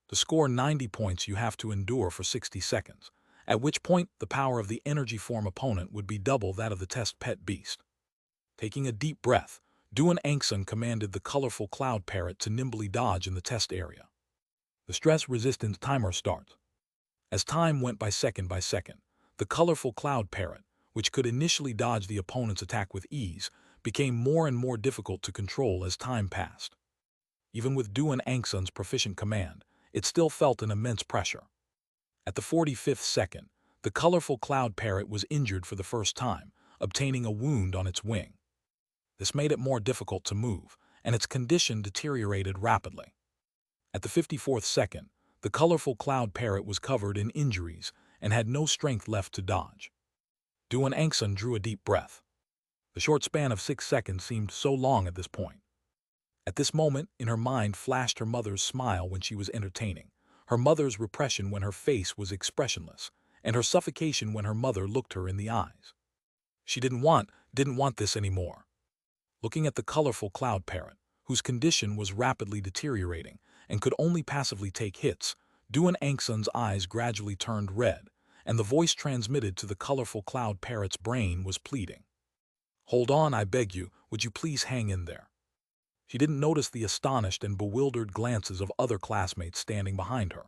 To score 90 points, you have to endure for 60 seconds, at which point the power of the energy form opponent would be double that of the test pet beast. Taking a deep breath, Duan Angsun commanded the colorful cloud parrot to nimbly dodge in the test area. The stress resistance timer starts. As time went by second, the colorful cloud parrot, which could initially dodge the opponent's attack with ease, became more and more difficult to control as time passed. Even with Duan Angson's proficient command, it still felt an immense pressure. At the 45th second, the colorful cloud parrot was injured for the first time, obtaining a wound on its wing. This made it more difficult to move, and its condition deteriorated rapidly. At the 54th second, the colorful cloud parrot was covered in injuries and had no strength left to dodge. Duan Angson drew a deep breath. The short span of 6 seconds seemed so long at this point. At this moment, in her mind flashed her mother's smile when she was entertaining, her mother's repression when her face was expressionless, and her suffocation when her mother looked her in the eyes. She didn't want this anymore. Looking at the colorful cloud parrot, whose condition was rapidly deteriorating and could only passively take hits, Duan Angson's eyes gradually turned red, and the voice transmitted to the colorful cloud parrot's brain was pleading. "Hold on, I beg you, would you please hang in there?" She didn't notice the astonished and bewildered glances of other classmates standing behind her.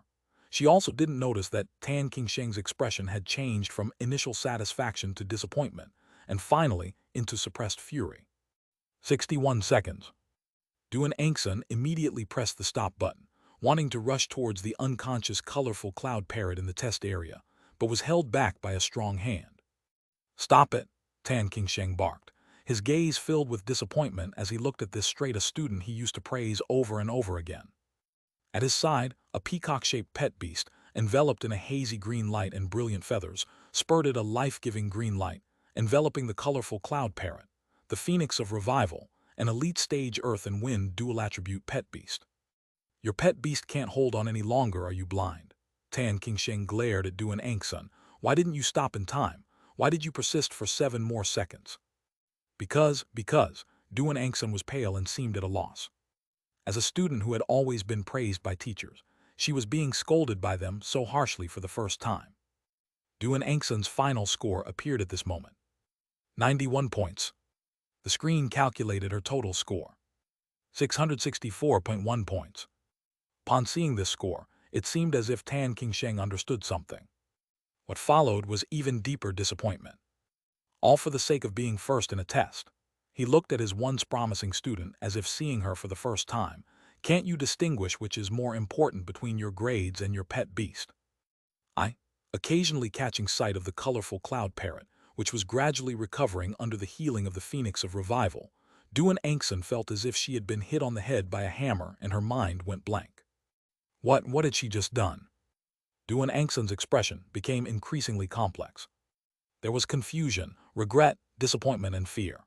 She also didn't notice that Tan Qingsheng's expression had changed from initial satisfaction to disappointment, and finally into suppressed fury. 61 seconds. Duan Angson immediately pressed the stop button, wanting to rush towards the unconscious colorful cloud parrot in the test area, but was held back by a strong hand. "Stop it," Tan Qingsheng barked, his gaze filled with disappointment as he looked at this straight-a student he used to praise over and over again. At his side, a peacock-shaped pet beast, enveloped in a hazy green light and brilliant feathers, spurted a life-giving green light, enveloping the colorful cloud parrot, the phoenix of revival, an elite stage earth and wind dual-attribute pet beast. "Your pet beast can't hold on any longer, are you blind?" Tan Qingsheng glared at Duan Angson. "Why didn't you stop in time? Why did you persist for 7 more seconds? Because, Duan Angson was pale and seemed at a loss. As a student who had always been praised by teachers, she was being scolded by them so harshly for the first time. Duan Angson's final score appeared at this moment. 91 points. The screen calculated her total score. 664.1 points. Upon seeing this score, it seemed as if Tan Qingsheng understood something. What followed was even deeper disappointment. All for the sake of being first in a test. He looked at his once promising student as if seeing her for the first time. "Can't you distinguish which is more important between your grades and your pet beast?" Occasionally catching sight of the colorful cloud parrot, which was gradually recovering under the healing of the phoenix of revival, Duan Angson felt as if she had been hit on the head by a hammer and her mind went blank. What had she just done? Duan Angson's expression became increasingly complex. There was confusion, regret, disappointment, and fear.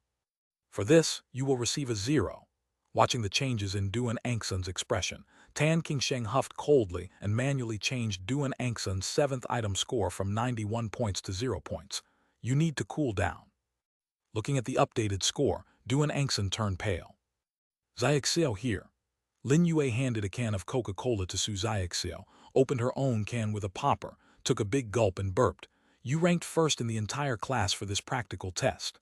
"For this, you will receive a 0. Watching the changes in Duan Angson's expression, Tan Qingsheng huffed coldly and manually changed Duan Angson's 7th item score from 91 points to 0 points. "You need to cool down." Looking at the updated score, Duan Angson turned pale. "Xiaoxiao here." Lin Yue handed a can of Coca-Cola to Su Xiaoxiao, opened her own can with a popper, took a big gulp and burped. "You ranked first in the entire class for this practical test."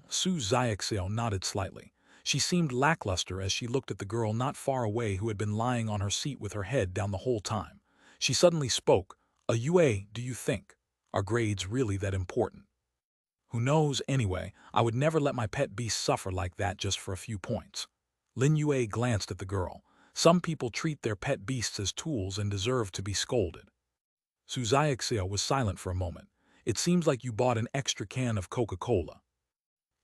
Su Xiaoxiao nodded slightly. She seemed lackluster as she looked at the girl not far away who had been lying on her seat with her head down the whole time. She suddenly spoke. "Yue, do you think? Are grades really that important?" "Who knows, anyway, I would never let my pet beast suffer like that just for a few points." Lin Yue glanced at the girl. "Some people treat their pet beasts as tools and deserve to be scolded." Su Xiaoxiao was silent for a moment. "It seems like you bought an extra can of Coca-Cola."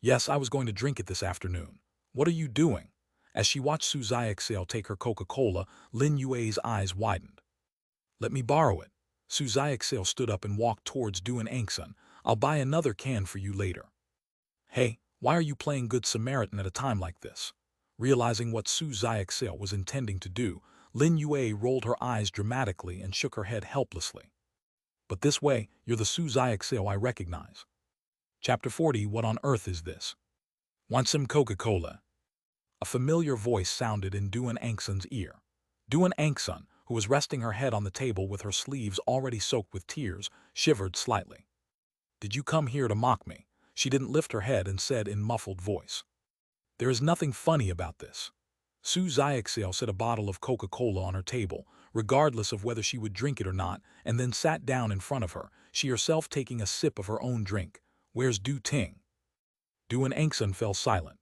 "Yes, I was going to drink it this afternoon." "What are you doing?" As she watched Su Xiaoxiao take her Coca-Cola, Lin Yue's eyes widened. "Let me borrow it." Su Xiaoxiao stood up and walked towards Duan Angson. "I'll buy another can for you later." "Hey, why are you playing Good Samaritan at a time like this?" Realizing what Su Xiaoxiao was intending to do, Lin Yue rolled her eyes dramatically and shook her head helplessly. "But this way, you're the Su Xiaoxiao I recognize." Chapter 40. What on earth is this? "Want some Coca-Cola?" A familiar voice sounded in Duan Angson's ear. Duan Angson, who was resting her head on the table with her sleeves already soaked with tears, shivered slightly. "Did you come here to mock me?" She didn't lift her head and said in muffled voice. "There is nothing funny about this." Su Xiaoxiao set a bottle of Coca-Cola on her table, regardless of whether she would drink it or not, and then sat down in front of her, she herself taking a sip of her own drink. "Where's Du Ting?" Du and Angsun fell silent.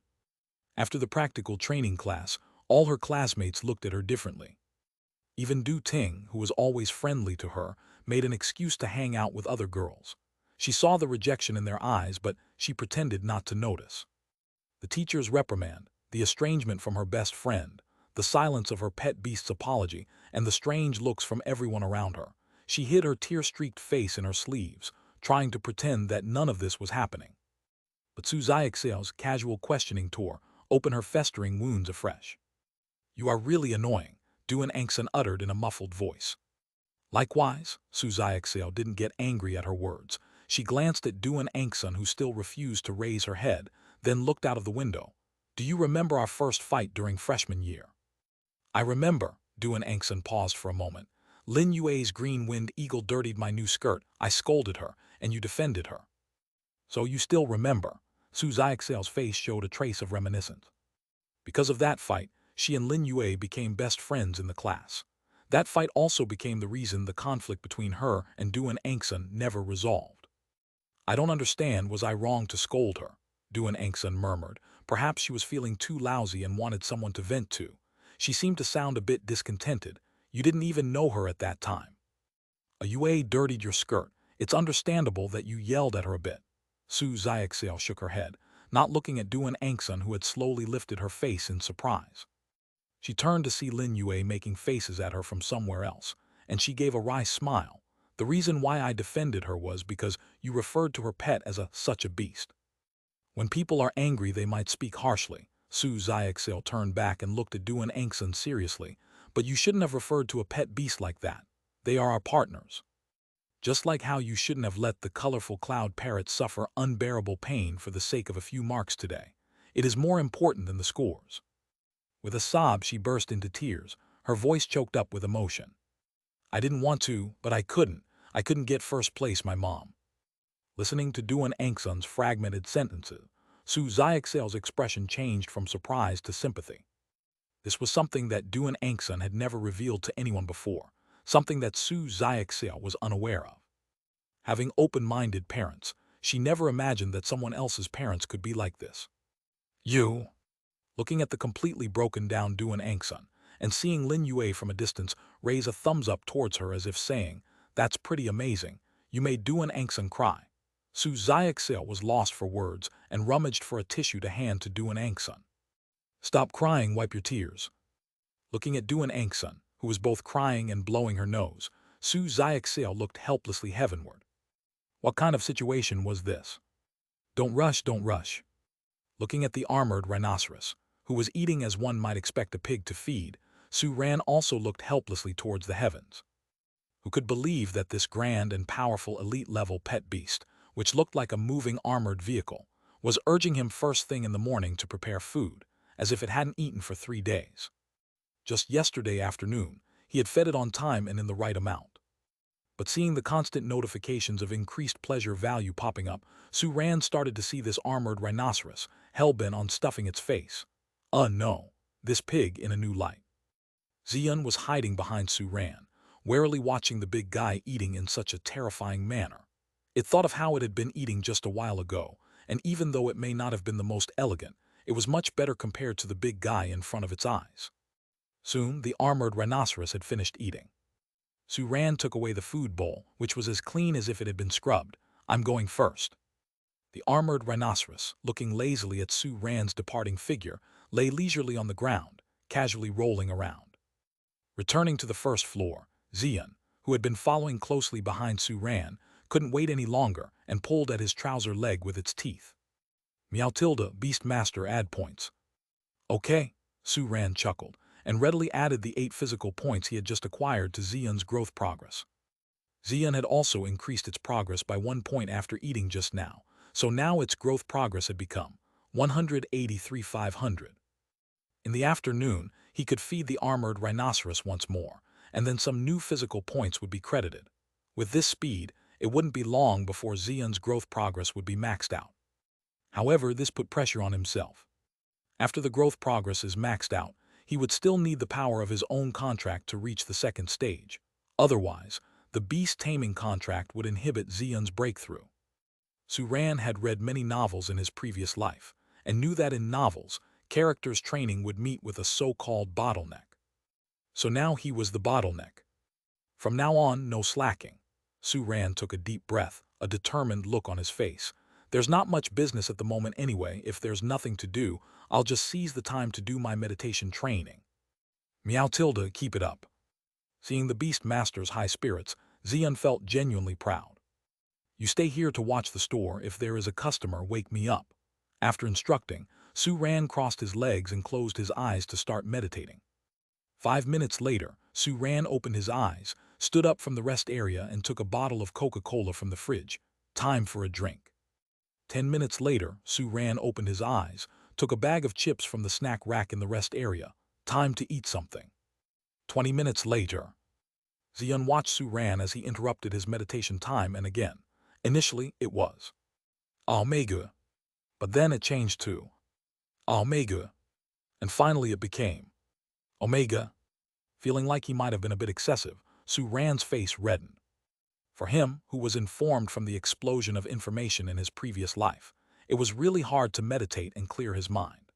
After the practical training class, all her classmates looked at her differently. Even Du Ting, who was always friendly to her, made an excuse to hang out with other girls. She saw the rejection in their eyes, but she pretended not to notice. The teacher's reprimand, the estrangement from her best friend, the silence of her pet beast's apology, and the strange looks from everyone around her. She hid her tear-streaked face in her sleeves, trying to pretend that none of this was happening. But Su Xiaoxiao's casual questioning tore open her festering wounds afresh. "You are really annoying," Duan Angsun uttered in a muffled voice. Likewise, Su Xiaoxiao didn't get angry at her words. She glanced at Duan Angsun, who still refused to raise her head, then looked out of the window. "Do you remember our first fight during freshman year?" "I remember." Duan Angsun paused for a moment. "Lin Yue's green wind eagle dirtied my new skirt. I scolded her, and you defended her." "So you still remember?" Su Xiaoxiao's face showed a trace of reminiscence. Because of that fight, she and Lin Yue became best friends in the class. That fight also became the reason the conflict between her and Duan Angsun never resolved. "I don't understand, was I wrong to scold her?" Duan Angsun murmured. Perhaps she was feeling too lousy and wanted someone to vent to. She seemed to sound a bit discontented. "You didn't even know her at that time. A Yue dirtied your skirt. It's understandable that you yelled at her a bit." Su Xiaoxiao shook her head, not looking at Duan Angsun, who had slowly lifted her face in surprise. She turned to see Lin Yue making faces at her from somewhere else, and she gave a wry smile. "The reason why I defended her was because you referred to her pet as such a beast. When people are angry, they might speak harshly." Su Xiaoxiao turned back and looked at Duan Angsun seriously. "But you shouldn't have referred to a pet beast like that. They are our partners. Just like how you shouldn't have let the colorful cloud parrot suffer unbearable pain for the sake of a few marks today. It is more important than the scores." With a sob, she burst into tears, her voice choked up with emotion. "I didn't want to, but I couldn't. I couldn't get first place, my mom." Listening to Duan Angsun's fragmented sentences, Su Xiaoxiao's expression changed from surprise to sympathy. This was something that Duan Angsun had never revealed to anyone before, something that Su Xiaoxiao was unaware of. Having open-minded parents, she never imagined that someone else's parents could be like this. "You?" Looking at the completely broken-down Duan Angsun, and seeing Lin Yue from a distance raise a thumbs up towards her as if saying, "That's pretty amazing, you made Duan Angsun cry." Su Xiaoxiao was lost for words and rummaged for a tissue to hand to Duan Angsun. "Stop crying, wipe your tears." Looking at Duan Angsun, who was both crying and blowing her nose, Su Xiaoxiao looked helplessly heavenward. What kind of situation was this? "Don't rush, don't rush." Looking at the armored rhinoceros, who was eating as one might expect a pig to feed, Su Ran also looked helplessly towards the heavens. Who could believe that this grand and powerful elite-level pet beast, which looked like a moving armored vehicle, was urging him first thing in the morning to prepare food, as if it hadn't eaten for 3 days. Just yesterday afternoon, he had fed it on time and in the right amount. But seeing the constant notifications of increased pleasure value popping up, Su Ran started to see this armored rhinoceros, hell-bent on stuffing its face. No, this pig in a new light. Xian was hiding behind Su Ran, warily watching the big guy eating in such a terrifying manner. It thought of how it had been eating just a while ago, and even though it may not have been the most elegant, it was much better compared to the big guy in front of its eyes. Soon, the armored rhinoceros had finished eating. Su Ran took away the food bowl, which was as clean as if it had been scrubbed. "I'm going first." The armored rhinoceros, looking lazily at Su Ran's departing figure, lay leisurely on the ground, casually rolling around. Returning to the first floor, Xian, who had been following closely behind Su Ran, couldn't wait any longer and pulled at his trouser leg with its teeth. "Meow tilde, Beastmaster add points." "Okay," Su Ran chuckled, and readily added the 8 physical points he had just acquired to Xian's growth progress. Xian had also increased its progress by 1 point after eating just now, so now its growth progress had become 183,500. In the afternoon, he could feed the armored rhinoceros once more, and then some new physical points would be credited. With this speed, it wouldn't be long before Xian's growth progress would be maxed out. However, this put pressure on himself. After the growth progress is maxed out, he would still need the power of his own contract to reach the second stage. Otherwise, the beast-taming contract would inhibit Zeon's breakthrough. Suran had read many novels in his previous life, and knew that in novels, characters' training would meet with a so-called bottleneck. So now he was the bottleneck. From now on, no slacking. Suran took a deep breath, a determined look on his face. There's not much business at the moment anyway. If there's nothing to do, I'll just seize the time to do my meditation training. Meow tilde, keep it up. Seeing the Beast Master's high spirits, Zeon felt genuinely proud. You stay here to watch the store. If there is a customer, wake me up. After instructing, Suran crossed his legs and closed his eyes to start meditating. 5 minutes later, Suran opened his eyes, stood up from the rest area and took a bottle of Coca-Cola from the fridge. Time for a drink. 10 minutes later, Suran opened his eyes, took a bag of chips from the snack rack in the rest area. Time to eat something. 20 minutes later. Zeon watched Suran as he interrupted his meditation time and again. Initially, it was Omega, but then it changed to Omega, and finally it became Omega. Feeling like he might have been a bit excessive, Suran's face reddened. For him, who was informed from the explosion of information in his previous life, it was really hard to meditate and clear his mind.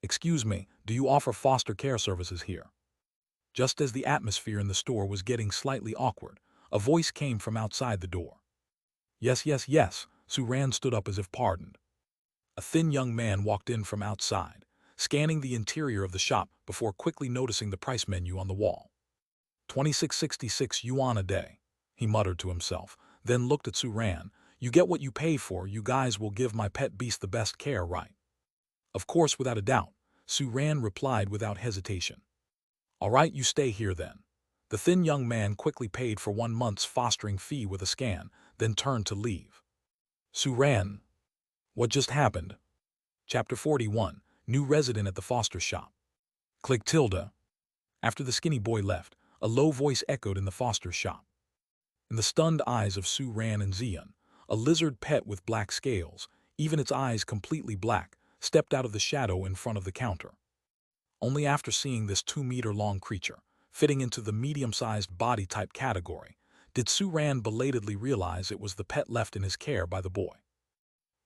Excuse me, do you offer foster care services here? Just as the atmosphere in the store was getting slightly awkward, a voice came from outside the door. Yes, yes, yes, Suran stood up as if pardoned. A thin young man walked in from outside, scanning the interior of the shop before quickly noticing the price menu on the wall. 2666 yuan a day, he muttered to himself, then looked at Suran. You get what you pay for. You guys will give my pet beast the best care, right? Of course, without a doubt, Suran replied without hesitation. All right, you stay here then. The thin young man quickly paid for 1 month's fostering fee with a scan, then turned to leave. Suran. What just happened? Chapter 41. New resident at the foster shop. Click tilde. After the skinny boy left, a low voice echoed in the foster shop. In the stunned eyes of Suran and Zeon, a lizard pet with black scales, even its eyes completely black, stepped out of the shadow in front of the counter. Only after seeing this 2-meter-long creature, fitting into the medium-sized body type category, did Suran belatedly realize it was the pet left in his care by the boy.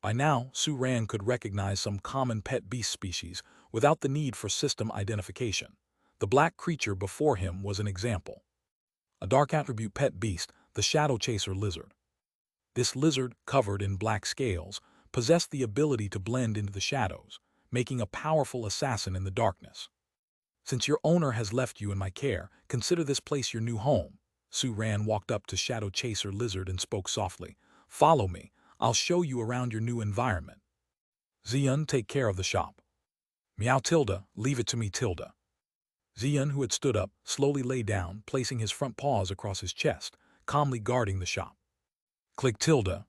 By now, Suran could recognize some common pet beast species without the need for system identification. The black creature before him was an example. A dark attribute pet beast, the shadow chaser lizard. This lizard, covered in black scales, possessed the ability to blend into the shadows, making a powerful assassin in the darkness. Since your owner has left you in my care, consider this place your new home. Suran walked up to Shadow Chaser Lizard and spoke softly. Follow me. I'll show you around your new environment. Zeon, take care of the shop. Meow tilde, leave it to me tilde. Zeon, who had stood up, slowly lay down, placing his front paws across his chest, calmly guarding the shop. Click tilde.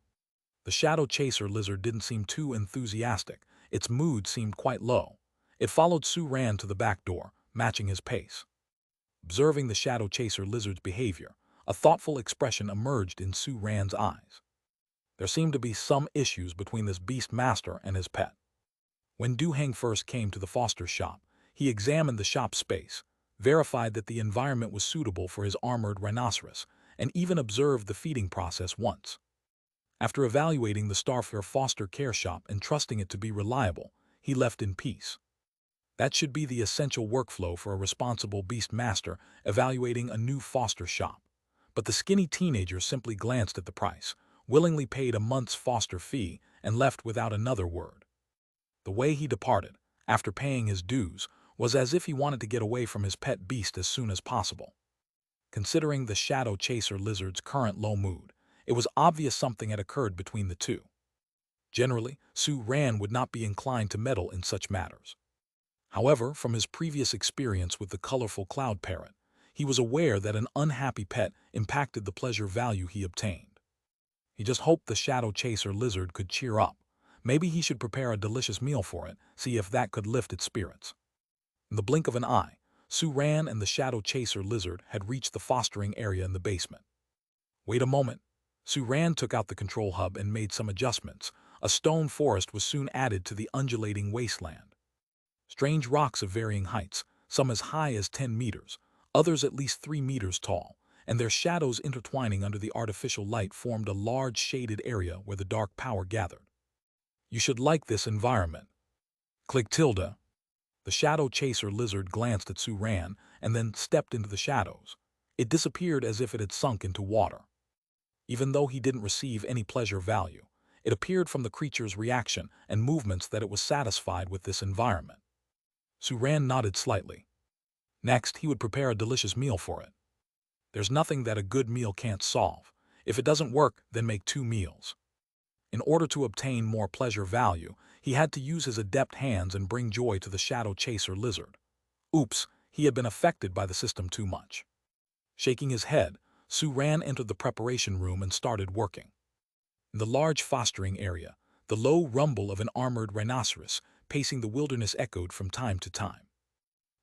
The Shadow Chaser Lizard didn't seem too enthusiastic. Its mood seemed quite low. It followed Suran to the back door, matching his pace. Observing the Shadow Chaser Lizard's behavior, a thoughtful expression emerged in Suran's eyes. There seemed to be some issues between this beast master and his pet. When Duheng first came to the foster shop, he examined the shop space, verified that the environment was suitable for his armored rhinoceros, and even observed the feeding process once. After evaluating the Starfair foster care shop and trusting it to be reliable, he left in peace. That should be the essential workflow for a responsible beast master evaluating a new foster shop. But the skinny teenager simply glanced at the price, willingly paid a month's foster fee, and left without another word. The way he departed, after paying his dues, was as if he wanted to get away from his pet beast as soon as possible. Considering the Shadow Chaser Lizard's current low mood, it was obvious something had occurred between the two. Generally, Suran would not be inclined to meddle in such matters. However, from his previous experience with the colorful cloud parrot, he was aware that an unhappy pet impacted the pleasure value he obtained. He just hoped the Shadow Chaser Lizard could cheer up. Maybe he should prepare a delicious meal for it, see if that could lift its spirits. In the blink of an eye, Suran and the Shadow Chaser Lizard had reached the fostering area in the basement. Wait a moment. Suran took out the control hub and made some adjustments. A stone forest was soon added to the undulating wasteland. Strange rocks of varying heights, some as high as 10 meters, others at least 3 meters tall, and their shadows intertwining under the artificial light formed a large shaded area where the dark power gathered. You should like this environment. Click tilde. The shadow chaser lizard glanced at Suran and then stepped into the shadows. It disappeared as if it had sunk into water. Even though he didn't receive any pleasure value, it appeared from the creature's reaction and movements that it was satisfied with this environment. Suran nodded slightly. Next, he would prepare a delicious meal for it. There's nothing that a good meal can't solve. If it doesn't work, then make 2 meals. In order to obtain more pleasure value, he had to use his adept hands and bring joy to the shadow chaser lizard. Oops, he had been affected by the system too much. Shaking his head, Suran entered the preparation room and started working. In the large fostering area, the low rumble of an armored rhinoceros pacing the wilderness echoed from time to time.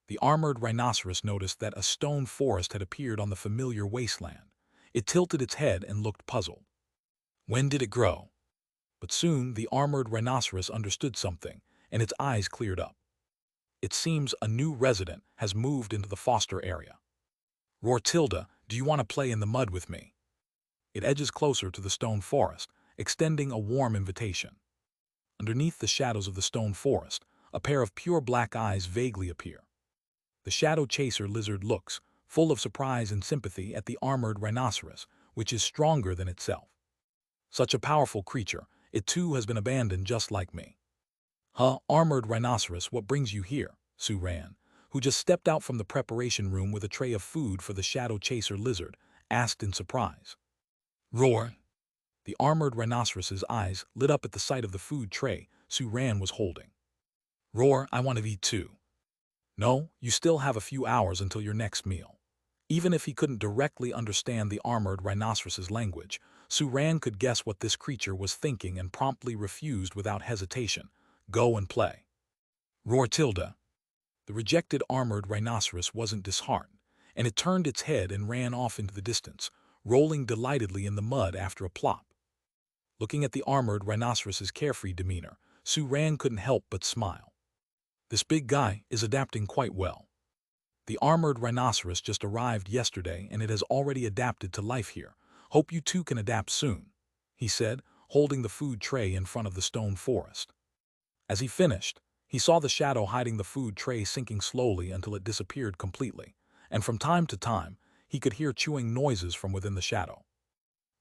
The armored rhinoceros noticed that a stone forest had appeared on the familiar wasteland. It tilted its head and looked puzzled. When did it grow? But soon the armored rhinoceros understood something, and its eyes cleared up. It seems a new resident has moved into the foster area. Roar tilde, do you want to play in the mud with me? It edges closer to the stone forest, extending a warm invitation. Underneath the shadows of the stone forest, a pair of pure black eyes vaguely appear. The shadow chaser lizard looks, full of surprise and sympathy, at the armored rhinoceros, which is stronger than itself. Such a powerful creature, it too has been abandoned just like me. Huh, armored rhinoceros, what brings you here? Suran, who just stepped out from the preparation room with a tray of food for the shadow chaser lizard, asked in surprise. Roar! The armored rhinoceros's eyes lit up at the sight of the food tray Suran was holding. Roar, I want to eat too. No, you still have a few hours until your next meal. Even if he couldn't directly understand the armored rhinoceros's language, Suran could guess what this creature was thinking and promptly refused without hesitation. Go and play. Roar tilde. The rejected armored rhinoceros wasn't disheartened, and it turned its head and ran off into the distance, rolling delightedly in the mud after a plop. Looking at the armored rhinoceros's carefree demeanor, Suran couldn't help but smile. This big guy is adapting quite well. The armored rhinoceros just arrived yesterday and it has already adapted to life here. Hope you too can adapt soon, he said, holding the food tray in front of the stone forest. As he finished, he saw the shadow hiding the food tray sinking slowly until it disappeared completely, and from time to time, he could hear chewing noises from within the shadow.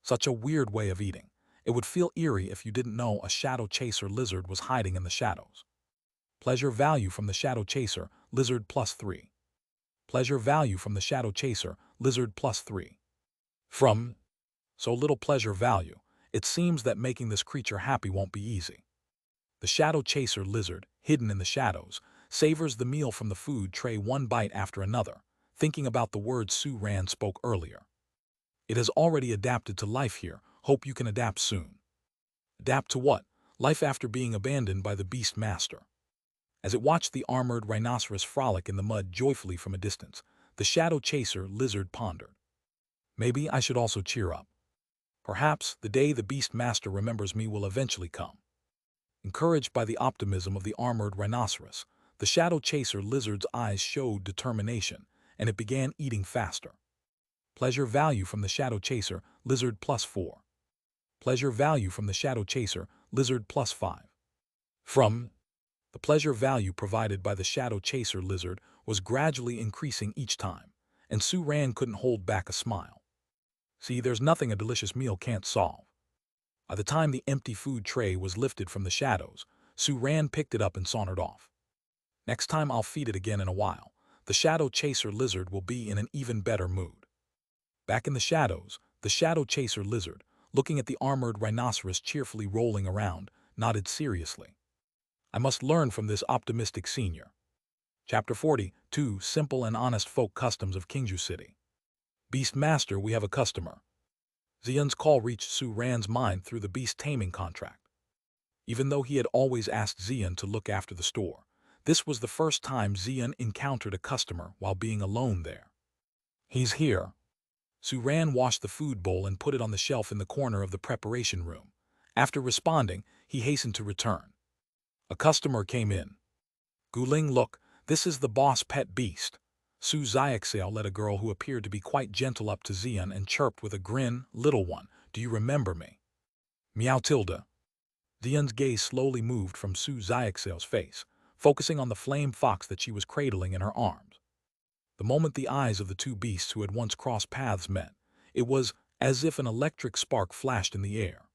Such a weird way of eating. It would feel eerie if you didn't know a shadow chaser lizard was hiding in the shadows. Pleasure value from the shadow chaser lizard +3. Pleasure value from the shadow chaser lizard +3. From so little pleasure value, it seems that making this creature happy won't be easy. The shadow chaser lizard, hidden in the shadows, savors the meal from the food tray one bite after another, thinking about the words Suran spoke earlier. It has already adapted to life here. Hope you can adapt soon. Adapt to what? Life after being abandoned by the beast master. As it watched the armored rhinoceros frolic in the mud joyfully from a distance, the shadow chaser lizard pondered. Maybe I should also cheer up. Perhaps the day the beast master remembers me will eventually come. Encouraged by the optimism of the armored rhinoceros, the shadow chaser lizard's eyes showed determination, and it began eating faster. Pleasure value from the shadow chaser lizard +4. Pleasure value from the shadow chaser lizard +5. From the pleasure value provided by the shadow chaser lizard was gradually increasing each time, and Suran couldn't hold back a smile. See, there's nothing a delicious meal can't solve. By the time the empty food tray was lifted from the shadows, Suran picked it up and sauntered off. Next time I'll feed it again in a while. The shadow chaser lizard will be in an even better mood. Back in the shadows, the shadow chaser lizard, looking at the armored rhinoceros cheerfully rolling around, nodded seriously. I must learn from this optimistic senior. Chapter 42, Simple and Honest Folk Customs of Kingju City. Beast Master, we have a customer. Xian's call reached Suran's mind through the beast-taming contract. Even though he had always asked Xian to look after the store, this was the first time Xian encountered a customer while being alone there. He's here. Suran washed the food bowl and put it on the shelf in the corner of the preparation room. After responding, he hastened to return. A customer came in. Guling, look, This is the boss pet beast. Su Xiaoxiao led a girl who appeared to be quite gentle up to Xian and chirped with a grin, "Little one, do you remember me?" Meow tilde. Xian's gaze slowly moved from Su Xiaoxiao's face, focusing on the flame fox that she was cradling in her arms. The moment the eyes of the two beasts who had once crossed paths met, it was as if an electric spark flashed in the air.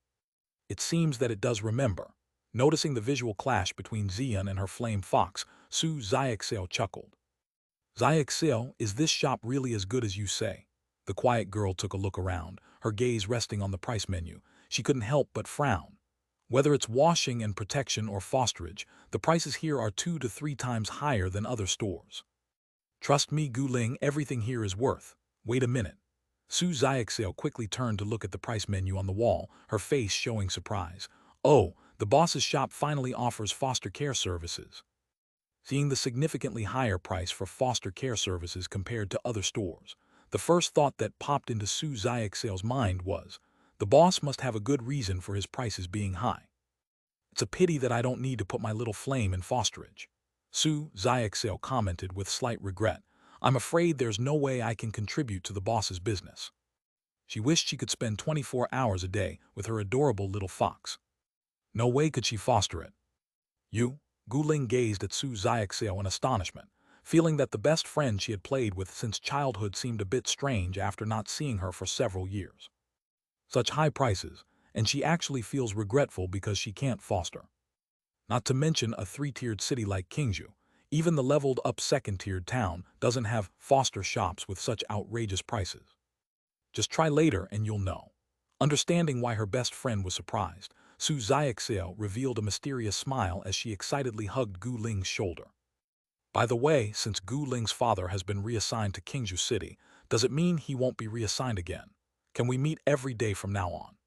It seems that it does remember. Noticing the visual clash between Xian and her flame fox, Su Xiaoxiao chuckled. "Xiaoxiao, is this shop really as good as you say?" The quiet girl took a look around, her gaze resting on the price menu. She couldn't help but frown. Whether it's washing and protection or fosterage, the prices here are 2 to 3 times higher than other stores. Trust me, Guling, everything here is worth. Wait a minute. Su Xiaoxiao quickly turned to look at the price menu on the wall, her face showing surprise. "Oh, the boss's shop finally offers foster care services." Seeing the significantly higher price for foster care services compared to other stores, the first thought that popped into Su Xiaoxiao's mind was, the boss must have a good reason for his prices being high. "It's a pity that I don't need to put my little flame in fosterage," Su Xiaoxiao commented with slight regret. "I'm afraid there's no way I can contribute to the boss's business." She wished she could spend 24 hours a day with her adorable little fox. No way could she foster it. "You?" Guling gazed at Su Xiaoxiao in astonishment, feeling that the best friend she had played with since childhood seemed a bit strange after not seeing her for several years. Such high prices, and she actually feels regretful because she can't foster. Not to mention a 3-tiered city like Qingzhou, even the leveled-up 2nd-tiered town doesn't have foster shops with such outrageous prices. Just try later and you'll know. Understanding why her best friend was surprised, Su Xiaoxiao revealed a mysterious smile as she excitedly hugged Gu Ling's shoulder. "By the way, since Gu Ling's father has been reassigned to Qingzhou City, does it mean he won't be reassigned again? Can we meet every day from now on?"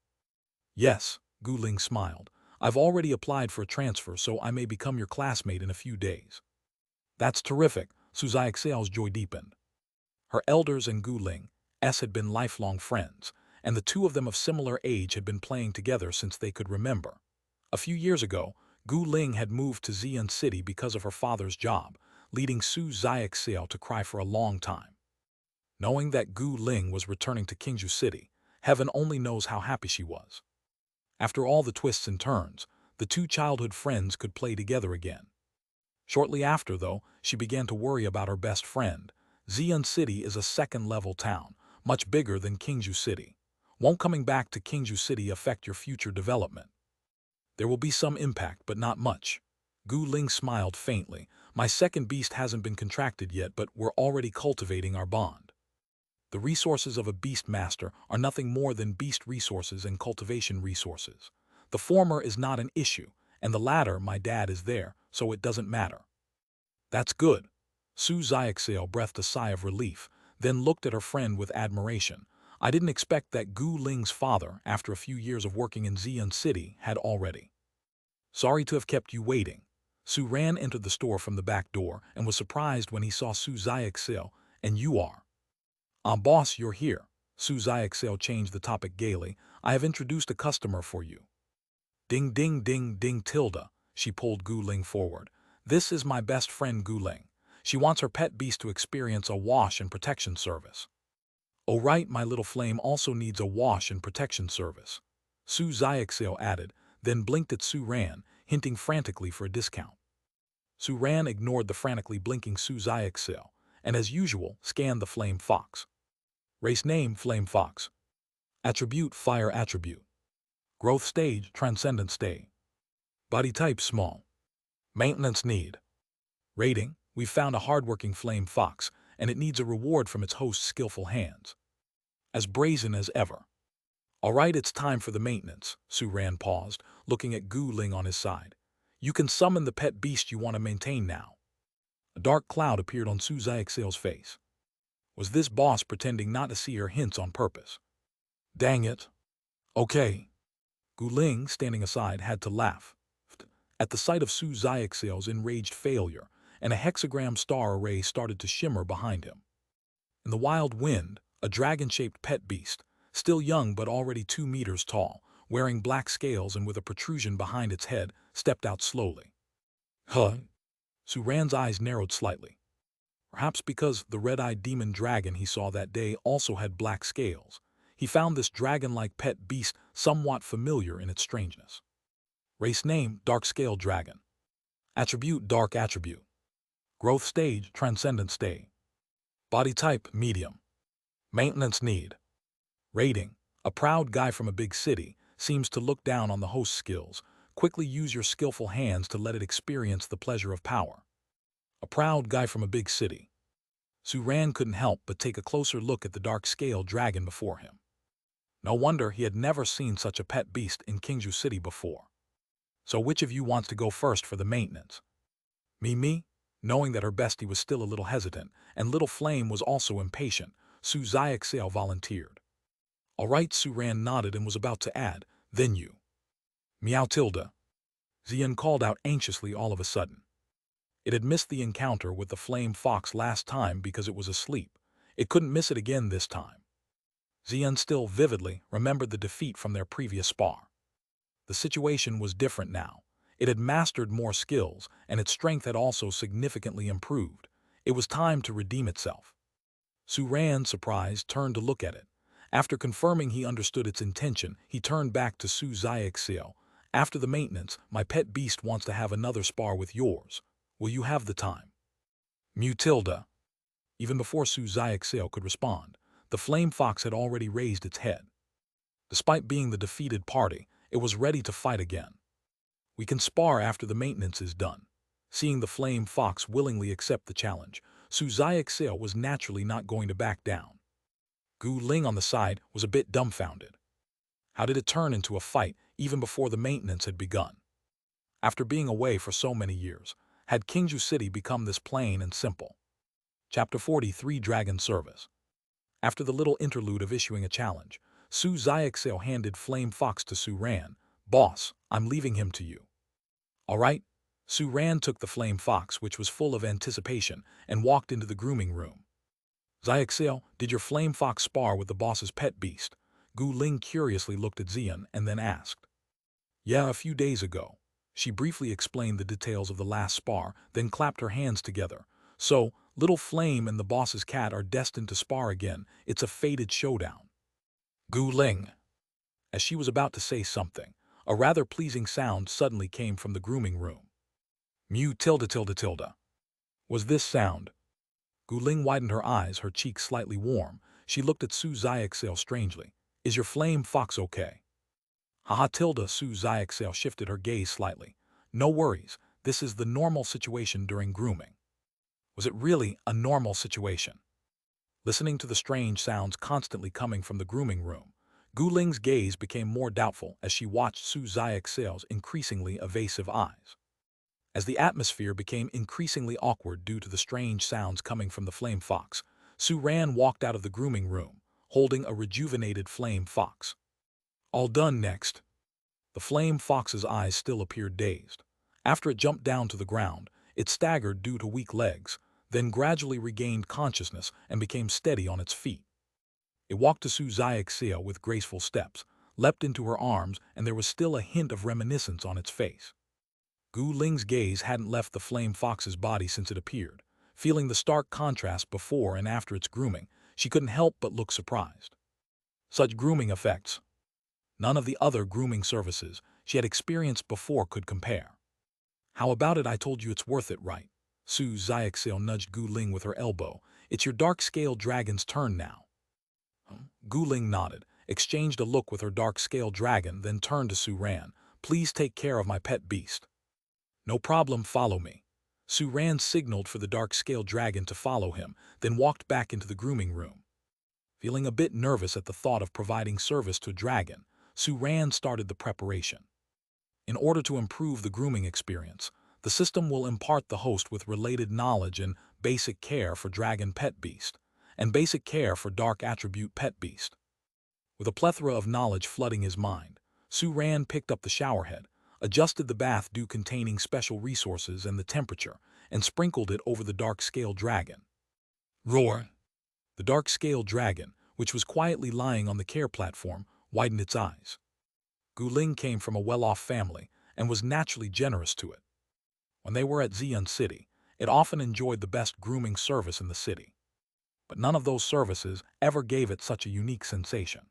"Yes," Gu Ling smiled. "I've already applied for a transfer, so I may become your classmate in a few days." "That's terrific," Su Xiaoxiao's joy deepened. Her elders and Gu Ling's had been lifelong friends, and the two of them of similar age had been playing together since they could remember. A few years ago, Gu Ling had moved to Xian City because of her father's job, leading Su Xiaoxiao to cry for a long time. Knowing that Gu Ling was returning to Qingzhou City, heaven only knows how happy she was. After all the twists and turns, the two childhood friends could play together again. Shortly after, though, she began to worry about her best friend. Xian City is a 2nd-level town, much bigger than Qingzhou City. Won't coming back to Qingzhou City affect your future development? There will be some impact, but not much. Gu Ling smiled faintly. My second beast hasn't been contracted yet, but we're already cultivating our bond. The resources of a beast master are nothing more than beast resources and cultivation resources. The former is not an issue, and the latter, my dad is there, so it doesn't matter. That's good. Su Xiaoxiao breathed a sigh of relief, then looked at her friend with admiration. I didn't expect that Gu Ling's father, after a few years of working in Xian City, had already. Sorry to have kept you waiting. Su Ran entered the store from the back door and was surprised when he saw Su Xiaoxiao. And you are? Boss, you're here. Su Xiaoxiao changed the topic gaily. I have introduced a customer for you. Ding ding ding ding tilde. She pulled Gu Ling forward. This is my best friend Gu Ling. She wants her pet beast to experience a wash and protection service. Oh right, my little flame also needs a wash and protection service. Su Xiaoxiao added, then blinked at Su Ran, hinting frantically for a discount. Su Ran ignored the frantically blinking Su Xiaoxiao, and as usual, scanned the flame fox. Race name, Flame Fox. Attribute, Fire Attribute. Growth stage, Transcendent stage. Body type, small. Maintenance need. Rating, we found a hardworking flame fox, and it needs a reward from its host's skillful hands. As brazen as ever. All right, it's time for the maintenance. Su Ran paused, looking at Gu Ling on his side. You can summon the pet beast you want to maintain now. A dark cloud appeared on Su Xiaoxiao's face. Was this boss pretending not to see her hints on purpose? Dang it. Okay. Gu Ling, standing aside, had to laugh at the sight of Su Xiaoxiao's enraged failure, and a hexagram star array started to shimmer behind him. In the wild wind, a dragon-shaped pet beast, still young but already 2 meters tall, wearing black scales and with a protrusion behind its head, stepped out slowly. Huh? Su Ran's eyes narrowed slightly. Perhaps because the red-eyed demon dragon he saw that day also had black scales, he found this dragon-like pet beast somewhat familiar in its strangeness. Race name, dark scale dragon. Attribute, dark attribute. Growth stage, transcendent stage. Body type, medium. Maintenance need. Rating, a proud guy from a big city seems to look down on the host's skills. Quickly use your skillful hands to let it experience the pleasure of power. A proud guy from a big city. Su Ran couldn't help but take a closer look at the dark scale dragon before him. No wonder he had never seen such a pet beast in Kingju City before. So which of you wants to go first for the maintenance? Me? Knowing that her bestie was still a little hesitant, and Little Flame was also impatient, Su Xiaoxiao volunteered. All right, Su Ran nodded and was about to add, then you. Meow tilde. Xian called out anxiously all of a sudden. It had missed the encounter with the flame fox last time because it was asleep. It couldn't miss it again this time. Xian still vividly remembered the defeat from their previous spar. The situation was different now. It had mastered more skills, and its strength had also significantly improved. It was time to redeem itself. Su Ran, surprised, turned to look at it. After confirming he understood its intention, he turned back to Su Xiaoxiao. After the maintenance, my pet beast wants to have another spar with yours. Will you have the time? Mew tilde. Even before Su Xiaoxiao could respond, the flame fox had already raised its head. Despite being the defeated party, it was ready to fight again. We can spar after the maintenance is done. Seeing the flame fox willingly accept the challenge, Su Xiaoxiao was naturally not going to back down. Gu Ling on the side was a bit dumbfounded. How did it turn into a fight even before the maintenance had begun? After being away for so many years, had Kingju City become this plain and simple? Chapter 43 Dragon Service. After the little interlude of issuing a challenge, Su Xiaoxiao handed Flame Fox to Su Ran. Boss, I'm leaving him to you. All right. Su Ran took the Flame Fox, which was full of anticipation, and walked into the grooming room. Xiaoxiao, did your Flame Fox spar with the boss's pet beast? Gu Ling curiously looked at Xian and then asked. Yeah, a few days ago. She briefly explained the details of the last spar, then clapped her hands together. So, Little Flame and the boss's cat are destined to spar again. It's a fated showdown. Gu Ling. As she was about to say something, a rather pleasing sound suddenly came from the grooming room. Mew tilde tilde tilde. Was this sound? Gu Ling widened her eyes, her cheeks slightly warm. She looked at Su Xiaoxiao strangely. Is your flame fox okay? Haha tilde. Su Xiaoxiao shifted her gaze slightly. No worries, this is the normal situation during grooming. Was it really a normal situation? Listening to the strange sounds constantly coming from the grooming room, Gu Ling's gaze became more doubtful as she watched Su Xiaoxiao's increasingly evasive eyes. As the atmosphere became increasingly awkward due to the strange sounds coming from the flame fox, Su Ran walked out of the grooming room, holding a rejuvenated flame fox. All done next. The flame fox's eyes still appeared dazed. After it jumped down to the ground, it staggered due to weak legs, then gradually regained consciousness and became steady on its feet. It walked to Su Xiaoxiao with graceful steps, leapt into her arms, and there was still a hint of reminiscence on its face. Gu Ling's gaze hadn't left the flame fox's body since it appeared. Feeling the stark contrast before and after its grooming, she couldn't help but look surprised. Such grooming effects. None of the other grooming services she had experienced before could compare. How about it? I told you it's worth it, right? Su Xiaoxiao nudged Gu Ling with her elbow. It's your dark-scale dragon's turn now. Gu Ling nodded, exchanged a look with her dark-scale dragon, then turned to Su Ran. Please take care of my pet beast. No problem, follow me. Su Ran signaled for the dark-scale dragon to follow him, then walked back into the grooming room. Feeling a bit nervous at the thought of providing service to a dragon, Su Ran started the preparation. In order to improve the grooming experience, the system will impart the host with related knowledge in basic care for dragon pet beast and basic care for dark attribute pet beast. With a plethora of knowledge flooding his mind, Su Ran picked up the showerhead, adjusted the bath dew containing special resources and the temperature, and sprinkled it over the dark-scale dragon. Roar! The dark-scale dragon, which was quietly lying on the care platform, widened its eyes. Gu Ling came from a well-off family and was naturally generous to it. When they were at Xian City, It often enjoyed the best grooming service in the city. But none of those services ever gave it such a unique sensation.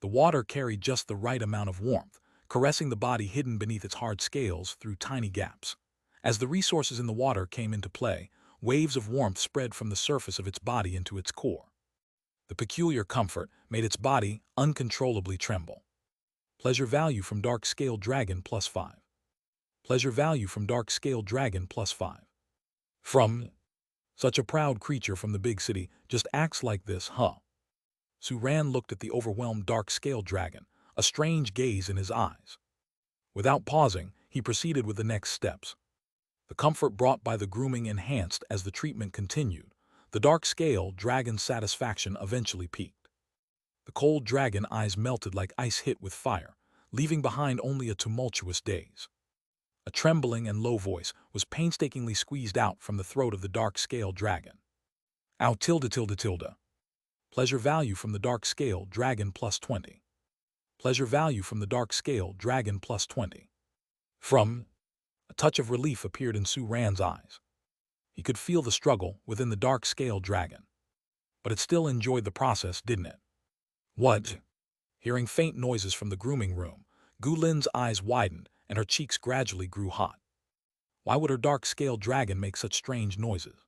The water carried just the right amount of warmth, caressing the body hidden beneath its hard scales through tiny gaps. As the resources in the water came into play, waves of warmth spread from the surface of its body into its core. The peculiar comfort made its body uncontrollably tremble. Pleasure value from dark-scaled dragon +5. Pleasure value from dark-scaled dragon +5. From such a proud creature from the big city just acts like this, huh? Suran looked at the overwhelmed dark-scaled dragon, a strange gaze in his eyes. Without pausing, he proceeded with the next steps. The comfort brought by the grooming enhanced as the treatment continued. The dark-scaled dragon's satisfaction eventually peaked. The cold dragon eyes melted like ice hit with fire, leaving behind only a tumultuous daze. A trembling and low voice was painstakingly squeezed out from the throat of the dark-scaled dragon. Ow tilde tilde tilde. Pleasure value from the dark-scaled dragon +20. Pleasure value from the dark-scaled dragon +20. From a touch of relief appeared in Suran's eyes. He could feel the struggle within the dark-scaled dragon. But it still enjoyed the process, didn't it? What? Hearing faint noises from the grooming room, Gulin's eyes widened and her cheeks gradually grew hot. Why would her dark-scaled dragon make such strange noises?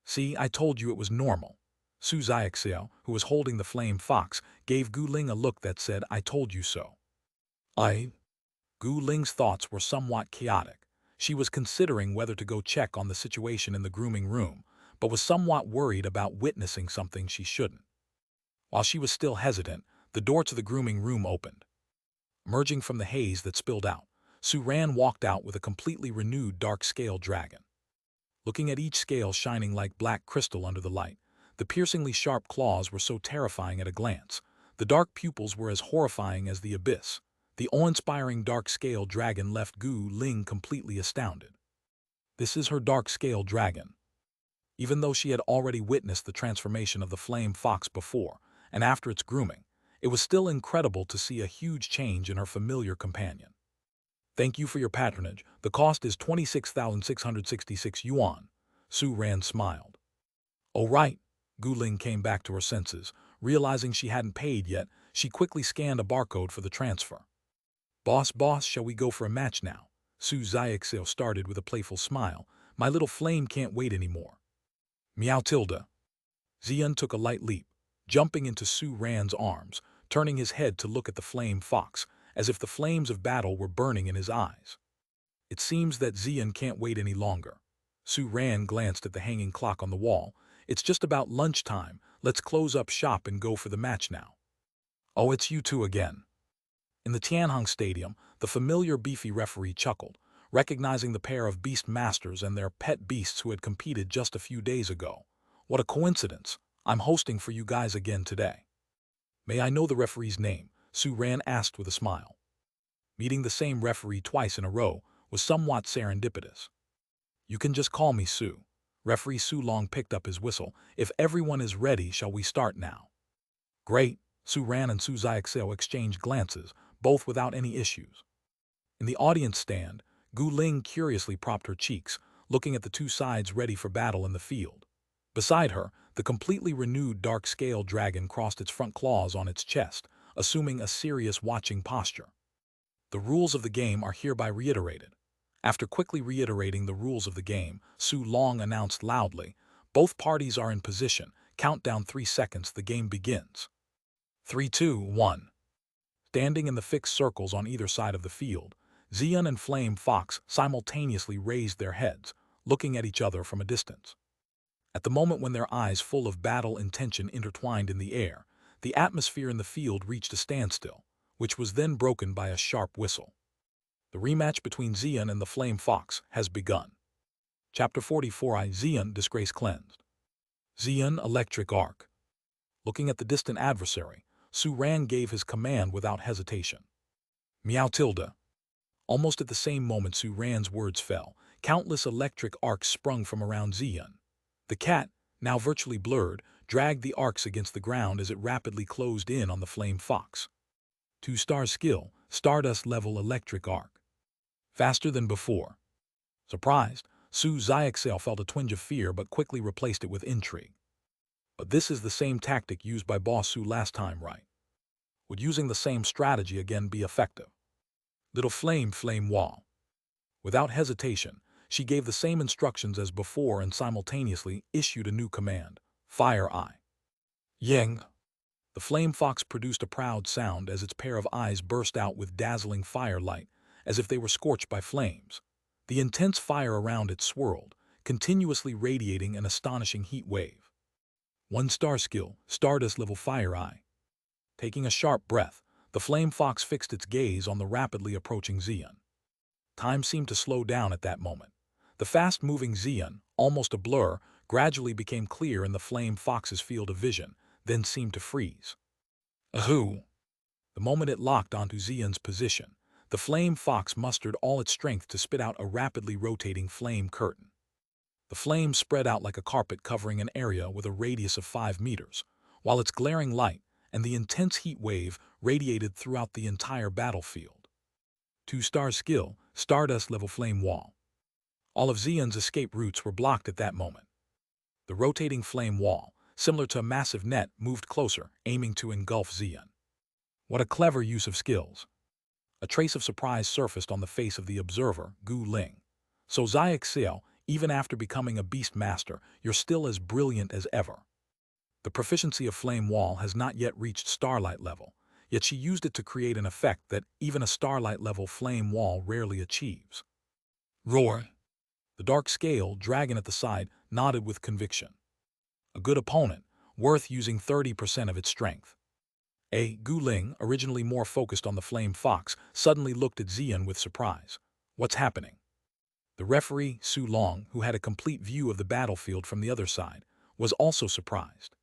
See, I told you it was normal. Su Xiaoxiao, who was holding the flame fox, gave Gu Ling a look that said, I told you so. Gu Ling's thoughts were somewhat chaotic. She was considering whether to go check on the situation in the grooming room, but was somewhat worried about witnessing something she shouldn't. While she was still hesitant, the door to the grooming room opened. Emerging from the haze that spilled out, Suran walked out with a completely renewed dark-scaled dragon. Looking at each scale shining like black crystal under the light, the piercingly sharp claws were so terrifying at a glance. The dark pupils were as horrifying as the abyss. The awe-inspiring dark-scaled dragon left Gu Ling completely astounded. This is her dark-scaled dragon. Even though she had already witnessed the transformation of the flame fox before and after its grooming, it was still incredible to see a huge change in her familiar companion. Thank you for your patronage. The cost is 26,666 yuan. Suran smiled. Oh right. Gu Ling came back to her senses. Realizing she hadn't paid yet, she quickly scanned a barcode for the transfer. Boss, shall we go for a match now? Su Xiaoxiao started with a playful smile. My little flame can't wait anymore. Meow tilde. Xian took a light leap, jumping into Su Ran's arms, turning his head to look at the flame fox, as if the flames of battle were burning in his eyes. It seems that Xian can't wait any longer. Su Ran glanced at the hanging clock on the wall. It's just about lunchtime. Let's close up shop and go for the match now. Oh, it's you two again. In the Tianhong Stadium, the familiar beefy referee chuckled, recognizing the pair of beast masters and their pet beasts who had competed just a few days ago. What a coincidence. I'm hosting for you guys again today. May I know the referee's name? Su Ran asked with a smile. Meeting the same referee twice in a row was somewhat serendipitous. You can just call me Su. Referee Su Long picked up his whistle. If everyone is ready, shall we start now? Great. Su Ran and Su Xiaoxiao exchanged glances, both without any issues. In the audience stand, Gu Ling curiously propped her cheeks, looking at the two sides ready for battle in the field. Beside her, the completely renewed dark-scaled dragon crossed its front claws on its chest, assuming a serious watching posture. The rules of the game are hereby reiterated. After quickly reiterating the rules of the game, Su Long announced loudly, both parties are in position. Countdown 3 seconds, the game begins. 3, 2, 1. Standing in the fixed circles on either side of the field, Xian and Flame Fox simultaneously raised their heads, looking at each other from a distance. At the moment when their eyes full of battle intention intertwined in the air, the atmosphere in the field reached a standstill, which was then broken by a sharp whistle. The rematch between Xian and the Flame Fox has begun. Chapter 44 Xian Disgrace Cleansed. Xian Electric Arc. Looking at the distant adversary, Su Ran gave his command without hesitation. Meow tilde. Almost at the same moment Su Ran's words fell, countless electric arcs sprung from around Xian. The cat, now virtually blurred, dragged the arcs against the ground as it rapidly closed in on the Flame Fox. 2-star skill, Stardust level electric arc. Faster than before. Surprised, Su Xiaoxiao felt a twinge of fear but quickly replaced it with intrigue. But this is the same tactic used by Boss Su last time, right? Would using the same strategy again be effective? Little flame wall. Without hesitation, she gave the same instructions as before and simultaneously issued a new command. Fire eye. Yang. The flame fox produced a proud sound as its pair of eyes burst out with dazzling firelight, as if they were scorched by flames. The intense fire around it swirled, continuously radiating an astonishing heat wave. 1-star skill, Stardust level Fire Eye. Taking a sharp breath, the flame fox fixed its gaze on the rapidly approaching Xian. Time seemed to slow down at that moment. The fast-moving Xian, almost a blur, gradually became clear in the flame fox's field of vision, then seemed to freeze. Ahoo! The moment it locked onto Xian's position, the flame fox mustered all its strength to spit out a rapidly rotating flame curtain. The flame spread out like a carpet covering an area with a radius of 5 meters, while its glaring light and the intense heat wave radiated throughout the entire battlefield. 2-star skill, Stardust level Flame Wall. All of Xian's escape routes were blocked at that moment. The rotating flame wall, similar to a massive net, moved closer, aiming to engulf Xian. What a clever use of skills. A trace of surprise surfaced on the face of the observer, Gu Ling. So Xiaoxiao, even after becoming a beast master, you're still as brilliant as ever. The proficiency of Flame Wall has not yet reached Starlight level, yet she used it to create an effect that even a Starlight level Flame Wall rarely achieves. Roar! The dark scale dragon at the side nodded with conviction. A good opponent, worth using 30% of its strength. Gu Ling, originally more focused on the flame fox, suddenly looked at Xian with surprise. What's happening? The referee, Su Long, who had a complete view of the battlefield from the other side, was also surprised.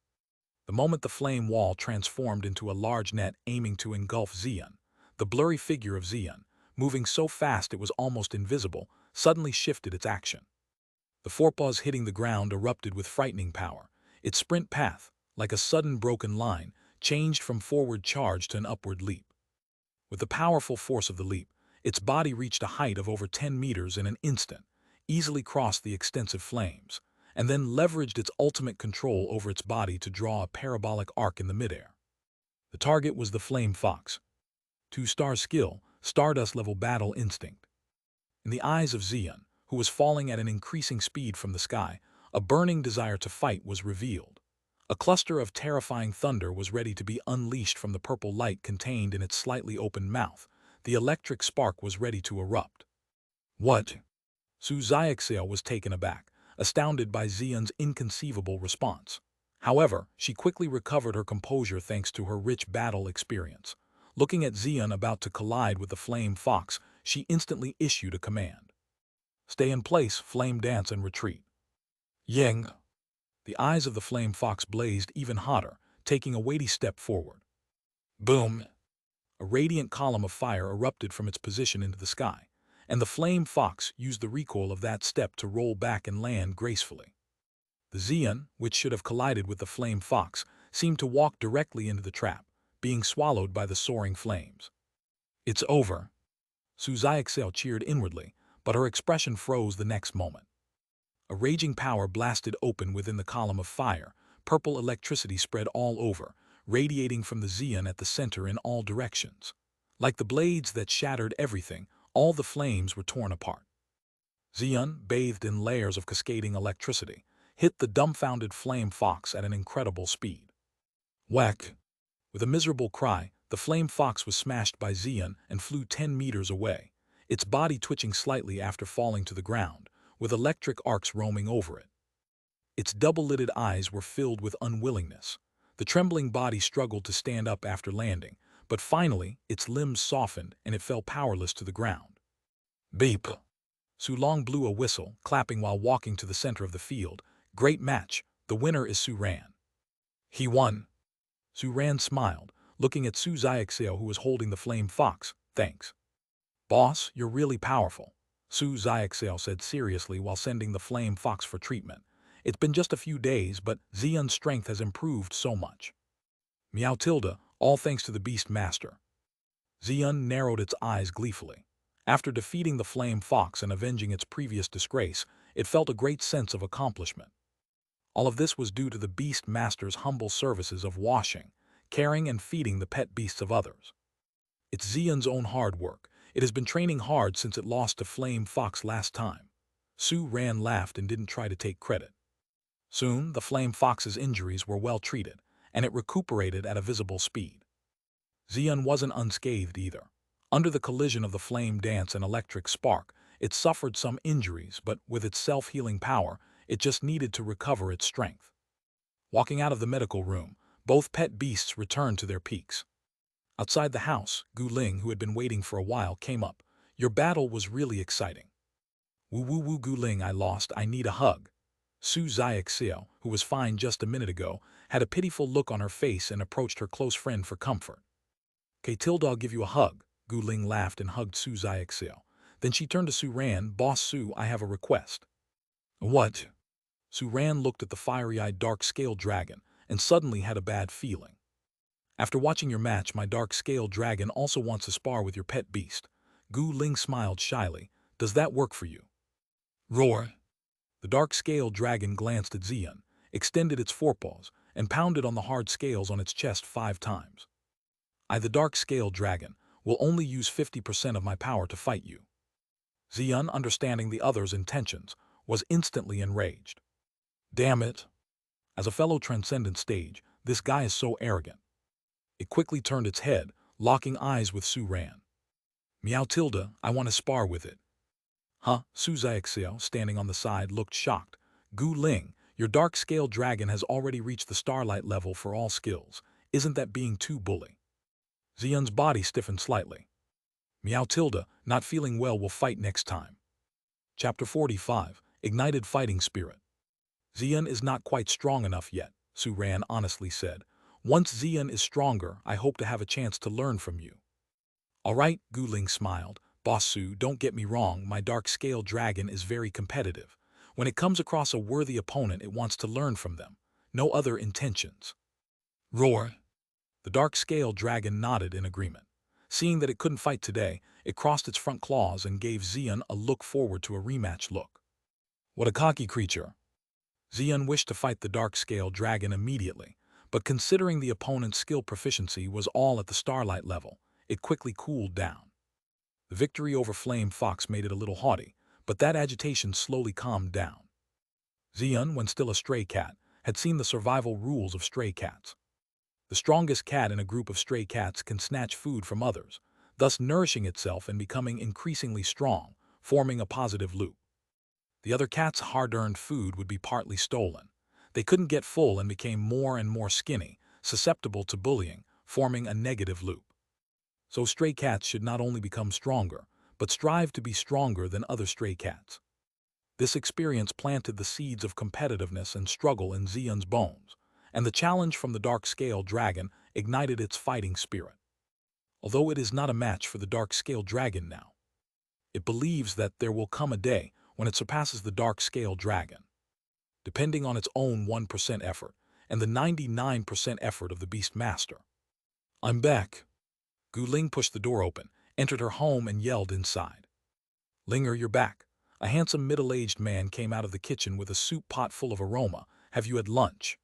The moment the flame wall transformed into a large net aiming to engulf Xian, the blurry figure of Xian, moving so fast it was almost invisible, suddenly shifted its action. The forepaws hitting the ground erupted with frightening power. Its sprint path, like a sudden broken line, changed from forward charge to an upward leap. With the powerful force of the leap, its body reached a height of over 10 meters in an instant, easily crossed the extensive flames, and then leveraged its ultimate control over its body to draw a parabolic arc in the midair. The target was the flame fox. 2-star skill, Stardust level Battle Instinct. In the eyes of Xian, who was falling at an increasing speed from the sky, a burning desire to fight was revealed. A cluster of terrifying thunder was ready to be unleashed from the purple light contained in its slightly opened mouth. The electric spark was ready to erupt. What? Su Xiaoxiao was taken aback, astounded by Xian's inconceivable response. However, she quickly recovered her composure thanks to her rich battle experience. Looking at Xian about to collide with the flame fox, she instantly issued a command. Stay in place, flame dance and retreat. Yang. The eyes of the flame fox blazed even hotter, taking a weighty step forward. Boom! A radiant column of fire erupted from its position into the sky, and the flame fox used the recoil of that step to roll back and land gracefully. The Xian, which should have collided with the flame fox, seemed to walk directly into the trap, being swallowed by the soaring flames. It's over. Su Xiaoxiao cheered inwardly, but her expression froze the next moment. A raging power blasted open within the column of fire. Purple electricity spread all over, radiating from the Xian at the center in all directions. Like the blades that shattered everything, all the flames were torn apart. Xian, bathed in layers of cascading electricity, hit the dumbfounded flame fox at an incredible speed. Whack! With a miserable cry, the flame fox was smashed by Xian and flew 10 meters away, its body twitching slightly after falling to the ground, with electric arcs roaming over it. Its double-lidded eyes were filled with unwillingness. The trembling body struggled to stand up after landing, but finally its limbs softened and it fell powerless to the ground. Beep! Su Long blew a whistle, clapping while walking to the center of the field. Great match. The winner is Su Ran. He won. Su Ran smiled, looking at Su Xiaoxiao who was holding the flame fox. Thanks. Boss, you're really powerful, Su Xiaoxiao said seriously while sending the flame fox for treatment. It's been just a few days, but Xian's strength has improved so much. Meow tilde, all thanks to the beast master. Xian narrowed its eyes gleefully. After defeating the flame fox and avenging its previous disgrace, it felt a great sense of accomplishment. All of this was due to the beast master's humble services of washing, caring, and feeding the pet beasts of others. It's Xian's own hard work. It has been training hard since it lost to Flame Fox last time. Su Ran laughed and didn't try to take credit. Soon, the Flame Fox's injuries were well treated, and it recuperated at a visible speed. Xian wasn't unscathed either. Under the collision of the flame dance and electric spark, it suffered some injuries, but with its self-healing power, it just needed to recover its strength. Walking out of the medical room, both pet beasts returned to their peaks. Outside the house, Gu Ling, who had been waiting for a while, came up. "Your battle was really exciting." "Woo woo woo Gu Ling, I lost, I need a hug." Su Xiaoxiao, who was fine just a minute ago, had a pitiful look on her face and approached her close friend for comfort. "'Kay Tilda, I'll give you a hug." Gu Ling laughed and hugged Su Xiaoxiao. Then she turned to Su Ran. "Boss Su, I have a request." "What?" Su Ran looked at the fiery-eyed dark-scaled dragon and suddenly had a bad feeling. "After watching your match, my dark-scaled dragon also wants to spar with your pet beast." Gu Ling smiled shyly. "Does that work for you?" "Roar!" The dark-scaled dragon glanced at Xian, extended its forepaws, and pounded on the hard scales on its chest 5 times. "I, the dark-scaled dragon, will only use 50% of my power to fight you." Xian, understanding the other's intentions, was instantly enraged. "Damn it! As a fellow transcendent stage, this guy is so arrogant." It quickly turned its head, locking eyes with Su Ran. "Meow Tilda, I want to spar with it." "Huh?" Su Xiaoxiao, standing on the side, looked shocked. "Gu Ling, your dark-scaled dragon has already reached the starlight level for all skills. Isn't that being too bully?" Xian's body stiffened slightly. "Meow Tilda, not feeling well, will fight next time." Chapter 45, Ignited Fighting Spirit. "Xian is not quite strong enough yet," Su Ran honestly said. "Once Xian is stronger, I hope to have a chance to learn from you." "All right," Gu Ling smiled. "Boss Su, don't get me wrong, my dark-scaled dragon is very competitive. When it comes across a worthy opponent, it wants to learn from them. No other intentions." "Roar!" The dark-scaled dragon nodded in agreement. Seeing that it couldn't fight today, it crossed its front claws and gave Xian a look forward to a rematch look. What a cocky creature! Xian wished to fight the dark-scaled dragon immediately, but considering the opponent's skill proficiency was all at the starlight level, it quickly cooled down. The victory over Flame Fox made it a little haughty, but that agitation slowly calmed down. Xian, when still a stray cat, had seen the survival rules of stray cats. The strongest cat in a group of stray cats can snatch food from others, thus nourishing itself and becoming increasingly strong, forming a positive loop. The other cat's hard-earned food would be partly stolen. They couldn't get full and became more and more skinny, susceptible to bullying, forming a negative loop. So stray cats should not only become stronger, but strive to be stronger than other stray cats. This experience planted the seeds of competitiveness and struggle in Xian's bones, and the challenge from the dark-scaled dragon ignited its fighting spirit. Although it is not a match for the dark-scaled dragon now, it believes that there will come a day when it surpasses the dark-scaled dragon, depending on its own 1% effort and the 99% effort of the beast master. "I'm back." Gu Ling pushed the door open, entered her home, and yelled inside. "Linger, you're back." A handsome middle-aged man came out of the kitchen with a soup pot full of aroma. "Have you had lunch?"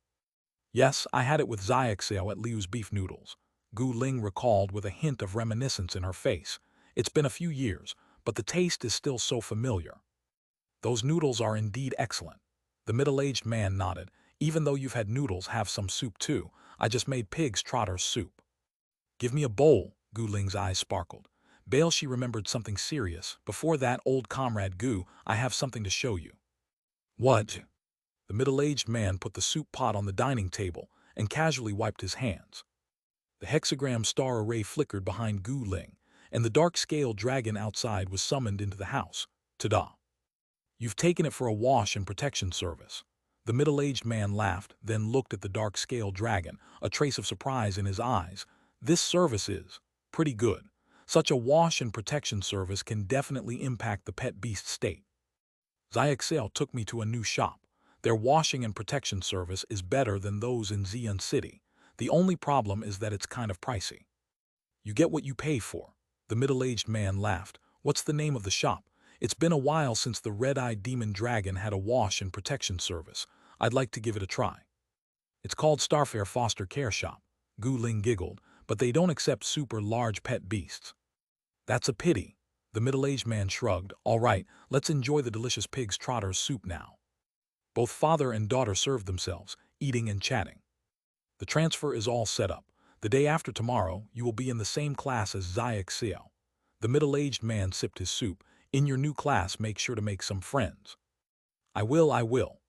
"Yes, I had it with Xiaoxiao at Liu's beef noodles." Gu Ling recalled with a hint of reminiscence in her face. "It's been a few years, but the taste is still so familiar." "Those noodles are indeed excellent." The middle-aged man nodded. "Even though you've had noodles, have some soup too. I just made pig's trotter soup." "Give me a bowl." Gu Ling's eyes sparkled. Bale, she remembered something serious. "Before that, old comrade Gu, I have something to show you." "What?" The middle-aged man put the soup pot on the dining table and casually wiped his hands. The hexagram star array flickered behind Gu Ling, and the dark-scaled dragon outside was summoned into the house. "Ta-da! You've taken it for a wash and protection service." The middle-aged man laughed, then looked at the dark-scaled dragon, a trace of surprise in his eyes. "This service is pretty good. Such a wash and protection service can definitely impact the pet beast state. Xiaoxiao took me to a new shop. Their washing and protection service is better than those in Xian City. The only problem is that it's kind of pricey." "You get what you pay for." The middle-aged man laughed. "What's the name of the shop?" It's been a while since the red-eyed demon dragon had a wash and protection service. I'd like to give it a try. It's called Starfare Foster Care Shop. Gu Ling giggled, but they don't accept super large pet beasts. That's a pity. The middle-aged man shrugged. All right, let's enjoy the delicious pig's trotter soup now. Both father and daughter served themselves, eating and chatting. The transfer is all set up. The day after tomorrow, you will be in the same class as Zia Xiao. The middle-aged man sipped his soup. In your new class, make sure to make some friends. I will.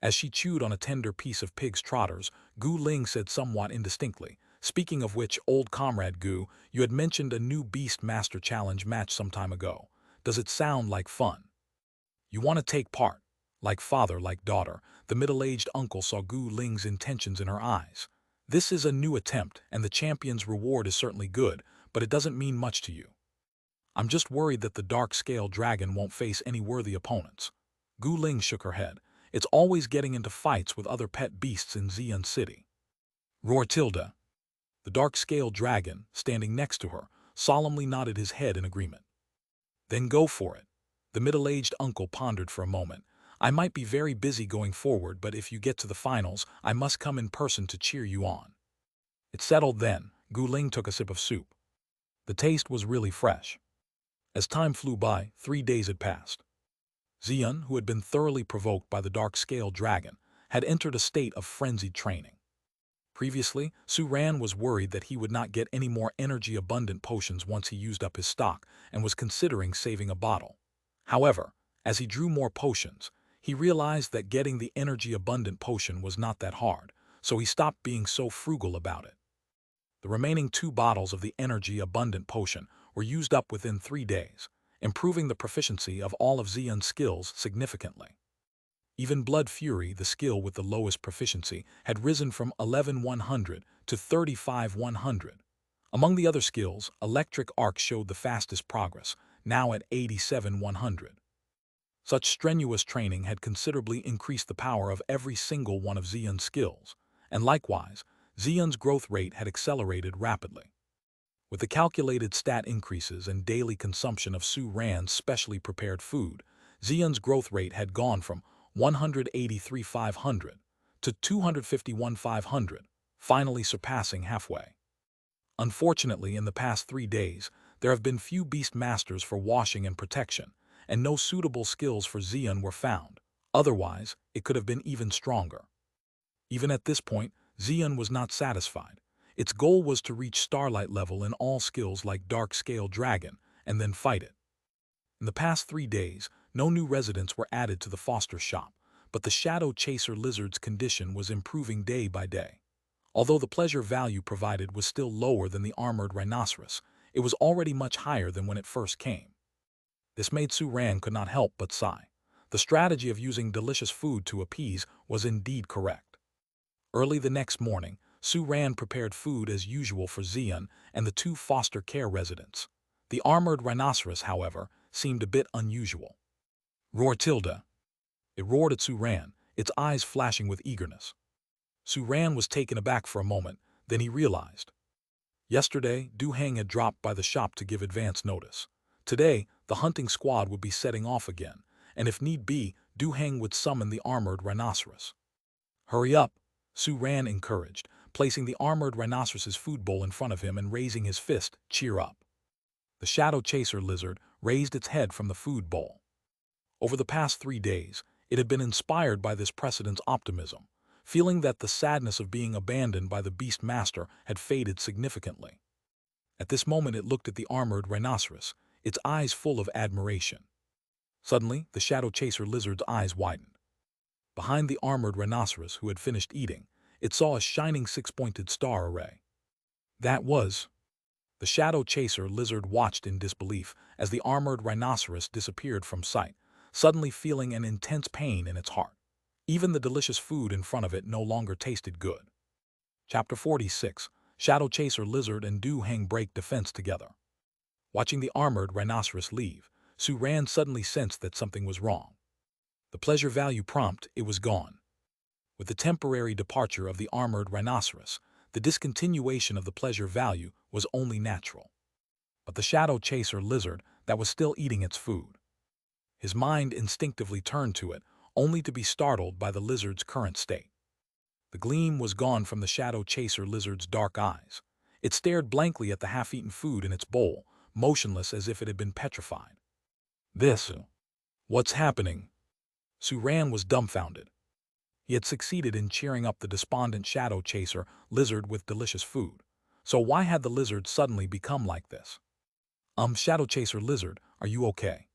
As she chewed on a tender piece of pig's trotters, Gu Ling said somewhat indistinctly, speaking of which, old comrade Gu, you had mentioned a new Beast Master Challenge match some time ago. Does it sound like fun? You want to take part? Like father, like daughter, the middle-aged uncle saw Gu Ling's intentions in her eyes. This is a new attempt, and the champion's reward is certainly good, but it doesn't mean much to you. I'm just worried that the dark-scale dragon won't face any worthy opponents. Gu Ling shook her head. It's always getting into fights with other pet beasts in Xian City. Roar Tilda. The dark-scale dragon, standing next to her, solemnly nodded his head in agreement. Then go for it. The middle-aged uncle pondered for a moment. I might be very busy going forward, but if you get to the finals, I must come in person to cheer you on. It settled then. Gu Ling took a sip of soup. The taste was really fresh. As time flew by, 3 days had passed. Xian, who had been thoroughly provoked by the dark-scale dragon, had entered a state of frenzied training. Previously, Su Ran was worried that he would not get any more energy-abundant potions once he used up his stock and was considering saving a bottle. However, as he drew more potions, he realized that getting the energy-abundant potion was not that hard, so he stopped being so frugal about it. The remaining 2 bottles of the energy-abundant potion were used up within 3 days, improving the proficiency of all of Xian's skills significantly. Even Blood Fury, the skill with the lowest proficiency, had risen from 11,100 to 35,100. Among the other skills, Electric Arc showed the fastest progress, now at 87,100. Such strenuous training had considerably increased the power of every single one of Xian's skills, and likewise, Xian's growth rate had accelerated rapidly. With the calculated stat increases and daily consumption of Su Ran's specially prepared food, Xian's growth rate had gone from 183,500 to 251,500, finally surpassing halfway. Unfortunately, in the past 3 days, there have been few beast masters for washing and protection, and no suitable skills for Xian were found. Otherwise, it could have been even stronger. Even at this point, Xian was not satisfied. Its goal was to reach Starlight level in all skills like Dark-Scale Dragon, and then fight it. In the past 3 days, no new residents were added to the foster shop, but the Shadow Chaser Lizard's condition was improving day by day. Although the pleasure value provided was still lower than the armored rhinoceros, it was already much higher than when it first came. This made Su Ran could not help but sigh. The strategy of using delicious food to appease was indeed correct. Early the next morning, Su Ran prepared food as usual for Xian and the 2 foster care residents. The armored rhinoceros, however, seemed a bit unusual. Roar Tilda. It roared at Su Ran, its eyes flashing with eagerness. Su Ran was taken aback for a moment, then he realized. Yesterday, Du Heng had dropped by the shop to give advance notice. Today, the hunting squad would be setting off again, and if need be, Du Heng would summon the armored rhinoceros. Hurry up, Su Ran encouraged, placing the armored rhinoceros's food bowl in front of him and raising his fist. Cheer up. The Shadow Chaser Lizard raised its head from the food bowl. Over the past 3 days, it had been inspired by this precedent's optimism, feeling that the sadness of being abandoned by the Beast Master had faded significantly. At this moment it looked at the armored rhinoceros, its eyes full of admiration. Suddenly, the Shadow Chaser Lizard's eyes widened. Behind the armored rhinoceros, who had finished eating, it saw a shining 6-pointed star array. That was... The Shadow Chaser Lizard watched in disbelief as the armored rhinoceros disappeared from sight, suddenly feeling an intense pain in its heart. Even the delicious food in front of it no longer tasted good. Chapter 46. Shadow Chaser Lizard and Du Heng break defense together. Watching the armored rhinoceros leave, Su Ran suddenly sensed that something was wrong. The pleasure value prompt, it was gone. With the temporary departure of the armored rhinoceros, the discontinuation of the pleasure value was only natural. But the Shadow Chaser Lizard, that was still eating its food. His mind instinctively turned to it, only to be startled by the lizard's current state. The gleam was gone from the shadow chaser lizard's dark eyes. It stared blankly at the half-eaten food in its bowl, motionless as if it had been petrified. This? What's happening? Suran was dumbfounded. He had succeeded in cheering up the despondent shadow chaser lizard with delicious food. So why had the lizard suddenly become like this? Shadow chaser lizard, are you okay?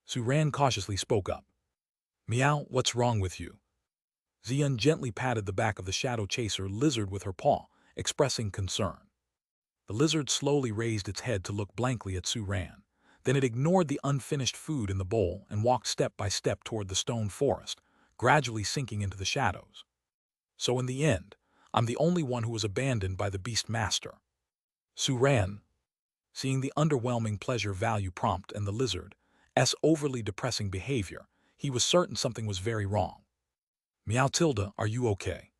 Suran cautiously spoke up. Meow, what's wrong with you? Xian gently patted the back of the shadow chaser lizard with her paw, expressing concern. The lizard slowly raised its head to look blankly at Suran. Then it ignored the unfinished food in the bowl and walked step by step toward the stone forest, gradually sinking into the shadows. So in the end, I'm the only one who was abandoned by the beast master. Suran, seeing the underwhelming pleasure value prompt and the lizard's overly depressing behavior, he was certain something was very wrong. Meow Tilda, are you okay?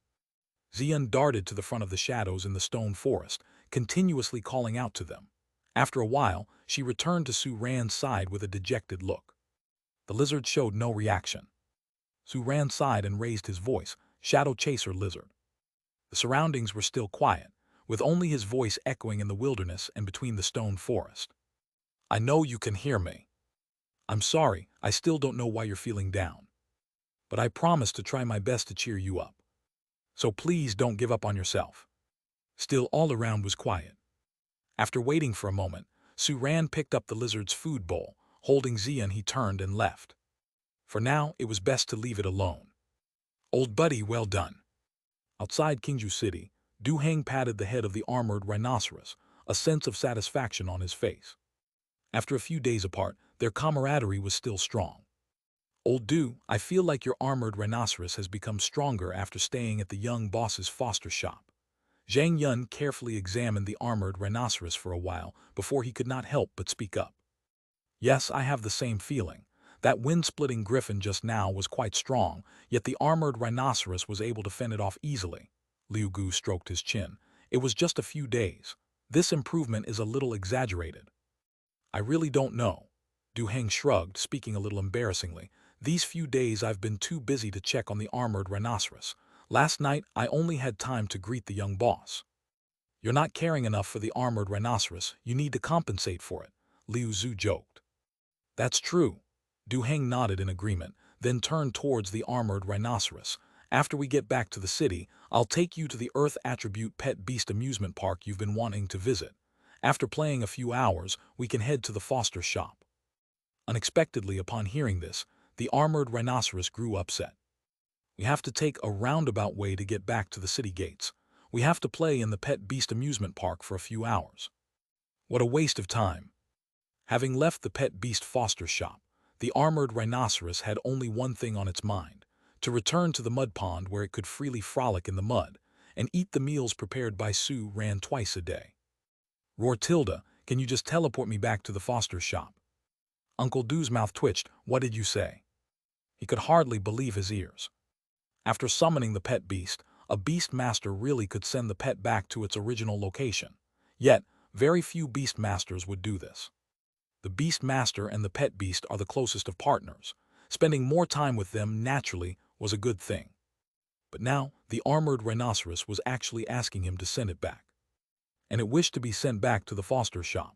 Xian darted to the front of the shadows in the stone forest, continuously calling out to them. After a while, she returned to Suran's side with a dejected look. The lizard showed no reaction. Suran sighed and raised his voice, Shadow Chaser Lizard. The surroundings were still quiet, with only his voice echoing in the wilderness and between the stone forest. I know you can hear me. I'm sorry, I still don't know why you're feeling down. But I promise to try my best to cheer you up. So please don't give up on yourself. Still, all around was quiet. After waiting for a moment, Suran picked up the lizard's food bowl. Holding Xian, he turned and left. For now, it was best to leave it alone. Old buddy, well done. Outside Qingju City, Du Heng patted the head of the armored rhinoceros, a sense of satisfaction on his face. After a few days apart, their camaraderie was still strong. Old Du, I feel like your armored rhinoceros has become stronger after staying at the young boss's foster shop. Zhang Yun carefully examined the armored rhinoceros for a while before he could not help but speak up. Yes, I have the same feeling. That wind-splitting griffin just now was quite strong, yet the armored rhinoceros was able to fend it off easily. Liu Gu stroked his chin. It was just a few days. This improvement is a little exaggerated. I really don't know. Du Heng shrugged, speaking a little embarrassingly. These few days I've been too busy to check on the armored rhinoceros. Last night I only had time to greet the young boss. You're not caring enough for the armored rhinoceros. You need to compensate for it, Liu Zhu joked. That's true. Du Heng nodded in agreement, then turned towards the armored rhinoceros. After we get back to the city, I'll take you to the Earth Attribute Pet Beast Amusement Park you've been wanting to visit. After playing a few hours, we can head to the foster shop. Unexpectedly, upon hearing this, the armored rhinoceros grew upset. We have to take a roundabout way to get back to the city gates. We have to play in the Pet Beast Amusement Park for a few hours. What a waste of time. Having left the Pet Beast foster shop, the armored rhinoceros had only one thing on its mind: to return to the mud pond where it could freely frolic in the mud and eat the meals prepared by Suran twice a day. Roar Tilda, can you just teleport me back to the foster shop? Uncle Du's mouth twitched. What did you say? He could hardly believe his ears. After summoning the pet beast, a beast master really could send the pet back to its original location. Yet, very few beast masters would do this. The beast master and the pet beast are the closest of partners. Spending more time with them naturally was a good thing. But now, the armored rhinoceros was actually asking him to send it back. And it wished to be sent back to the foster shop.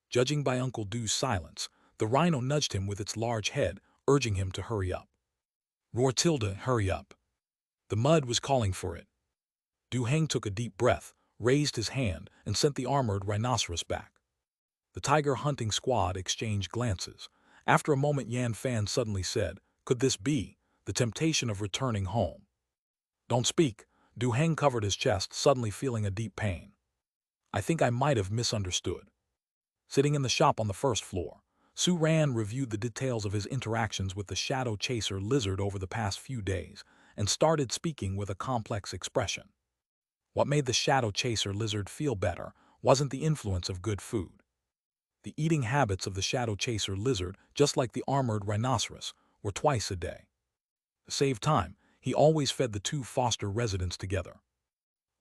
Judging by Uncle Du's silence, the rhino nudged him with its large head, urging him to hurry up. Roar Tilda, hurry up. The mud was calling for it. Du Heng took a deep breath, raised his hand, and sent the armored rhinoceros back. The tiger hunting squad exchanged glances. After a moment, Yan Fan suddenly said, could this be the temptation of returning home? Don't speak. Du Heng covered his chest, suddenly feeling a deep pain. I think I might have misunderstood. Sitting in the shop on the first floor, Suran reviewed the details of his interactions with the shadow chaser lizard over the past few days and started speaking with a complex expression. What made the shadow chaser lizard feel better wasn't the influence of good food. The eating habits of the shadow chaser lizard, just like the armored rhinoceros, were twice a day. To save time, he always fed the two foster residents together.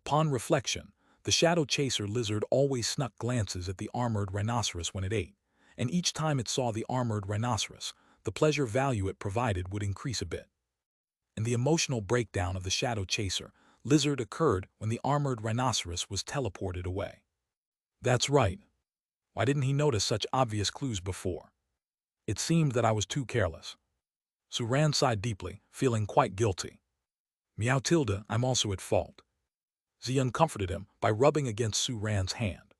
Upon reflection, the shadow chaser lizard always snuck glances at the armored rhinoceros when it ate, and each time it saw the armored rhinoceros, the the pleasure value it provided would increase a bit. And the emotional breakdown of the shadow chaser lizard occurred when the armored rhinoceros was teleported away. That's right. Why didn't he notice such obvious clues before? It seemed that I was too careless. Suran sighed deeply, feeling quite guilty. Meow tilde, I'm also at fault. Xian comforted him by rubbing against Suran's hand.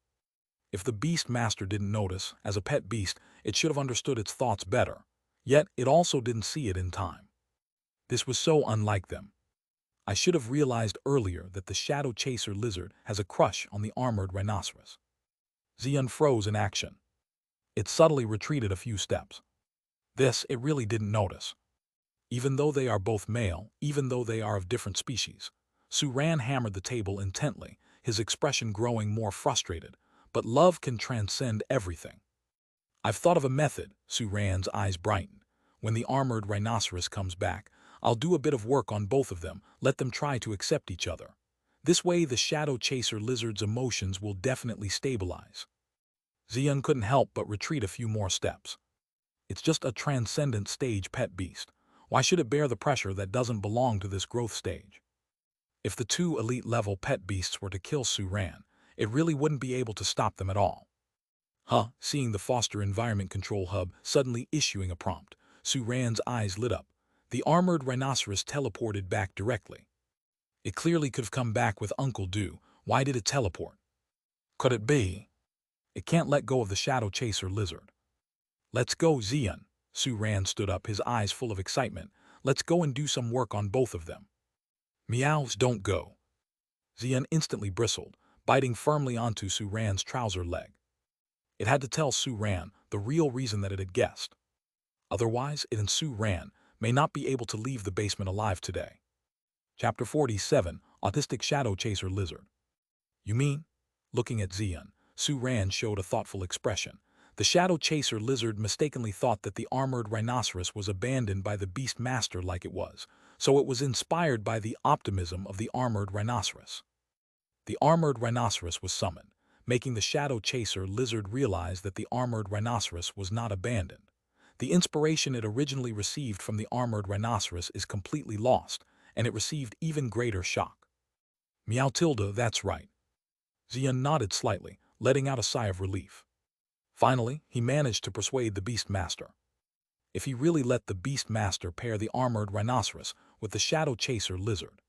If the beast master didn't notice, as a pet beast, it should have understood its thoughts better. Yet, it also didn't see it in time. This was so unlike them. I should have realized earlier that the shadow chaser lizard has a crush on the armored rhinoceros. Xian froze in action. It subtly retreated a few steps. This it really didn't notice. Even though they are both male, even though they are of different species. Suran hammered the table intently, his expression growing more frustrated. But love can transcend everything. I've thought of a method, Suran's eyes brightened. When the armored rhinoceros comes back, I'll do a bit of work on both of them, let them try to accept each other. This way the shadow chaser lizard's emotions will definitely stabilize. Xian couldn't help but retreat a few more steps. It's just a transcendent stage pet beast. Why should it bear the pressure that doesn't belong to this growth stage? If the two elite-level pet beasts were to kill Suran, it really wouldn't be able to stop them at all. Seeing the Foster Environment Control Hub suddenly issuing a prompt, Suran's eyes lit up. The armored rhinoceros teleported back directly. It clearly could have come back with Uncle Do. Why did it teleport? Could it be? It can't let go of the shadow chaser lizard. Let's go, Xian. Suran stood up, his eyes full of excitement. Let's go and do some work on both of them. Meows, don't go. Xian instantly bristled, biting firmly onto Suran's trouser leg. It had to tell Suran the real reason that it had guessed. Otherwise, it and Suran may not be able to leave the basement alive today. Chapter 47, Autistic Shadow Chaser Lizard. You mean? Looking at Xian, Suran showed a thoughtful expression. The shadow chaser lizard mistakenly thought that the armored rhinoceros was abandoned by the beast master like it was, so it was inspired by the optimism of the armored rhinoceros. The armored rhinoceros was summoned, making the shadow chaser lizard realize that the armored rhinoceros was not abandoned. The inspiration it originally received from the armored rhinoceros is completely lost, and it received even greater shock. Meow tilde, that's right. Xian nodded slightly, letting out a sigh of relief. Finally, he managed to persuade the beast master. If he really let the beast master pair the armored rhinoceros with the shadow chaser lizard.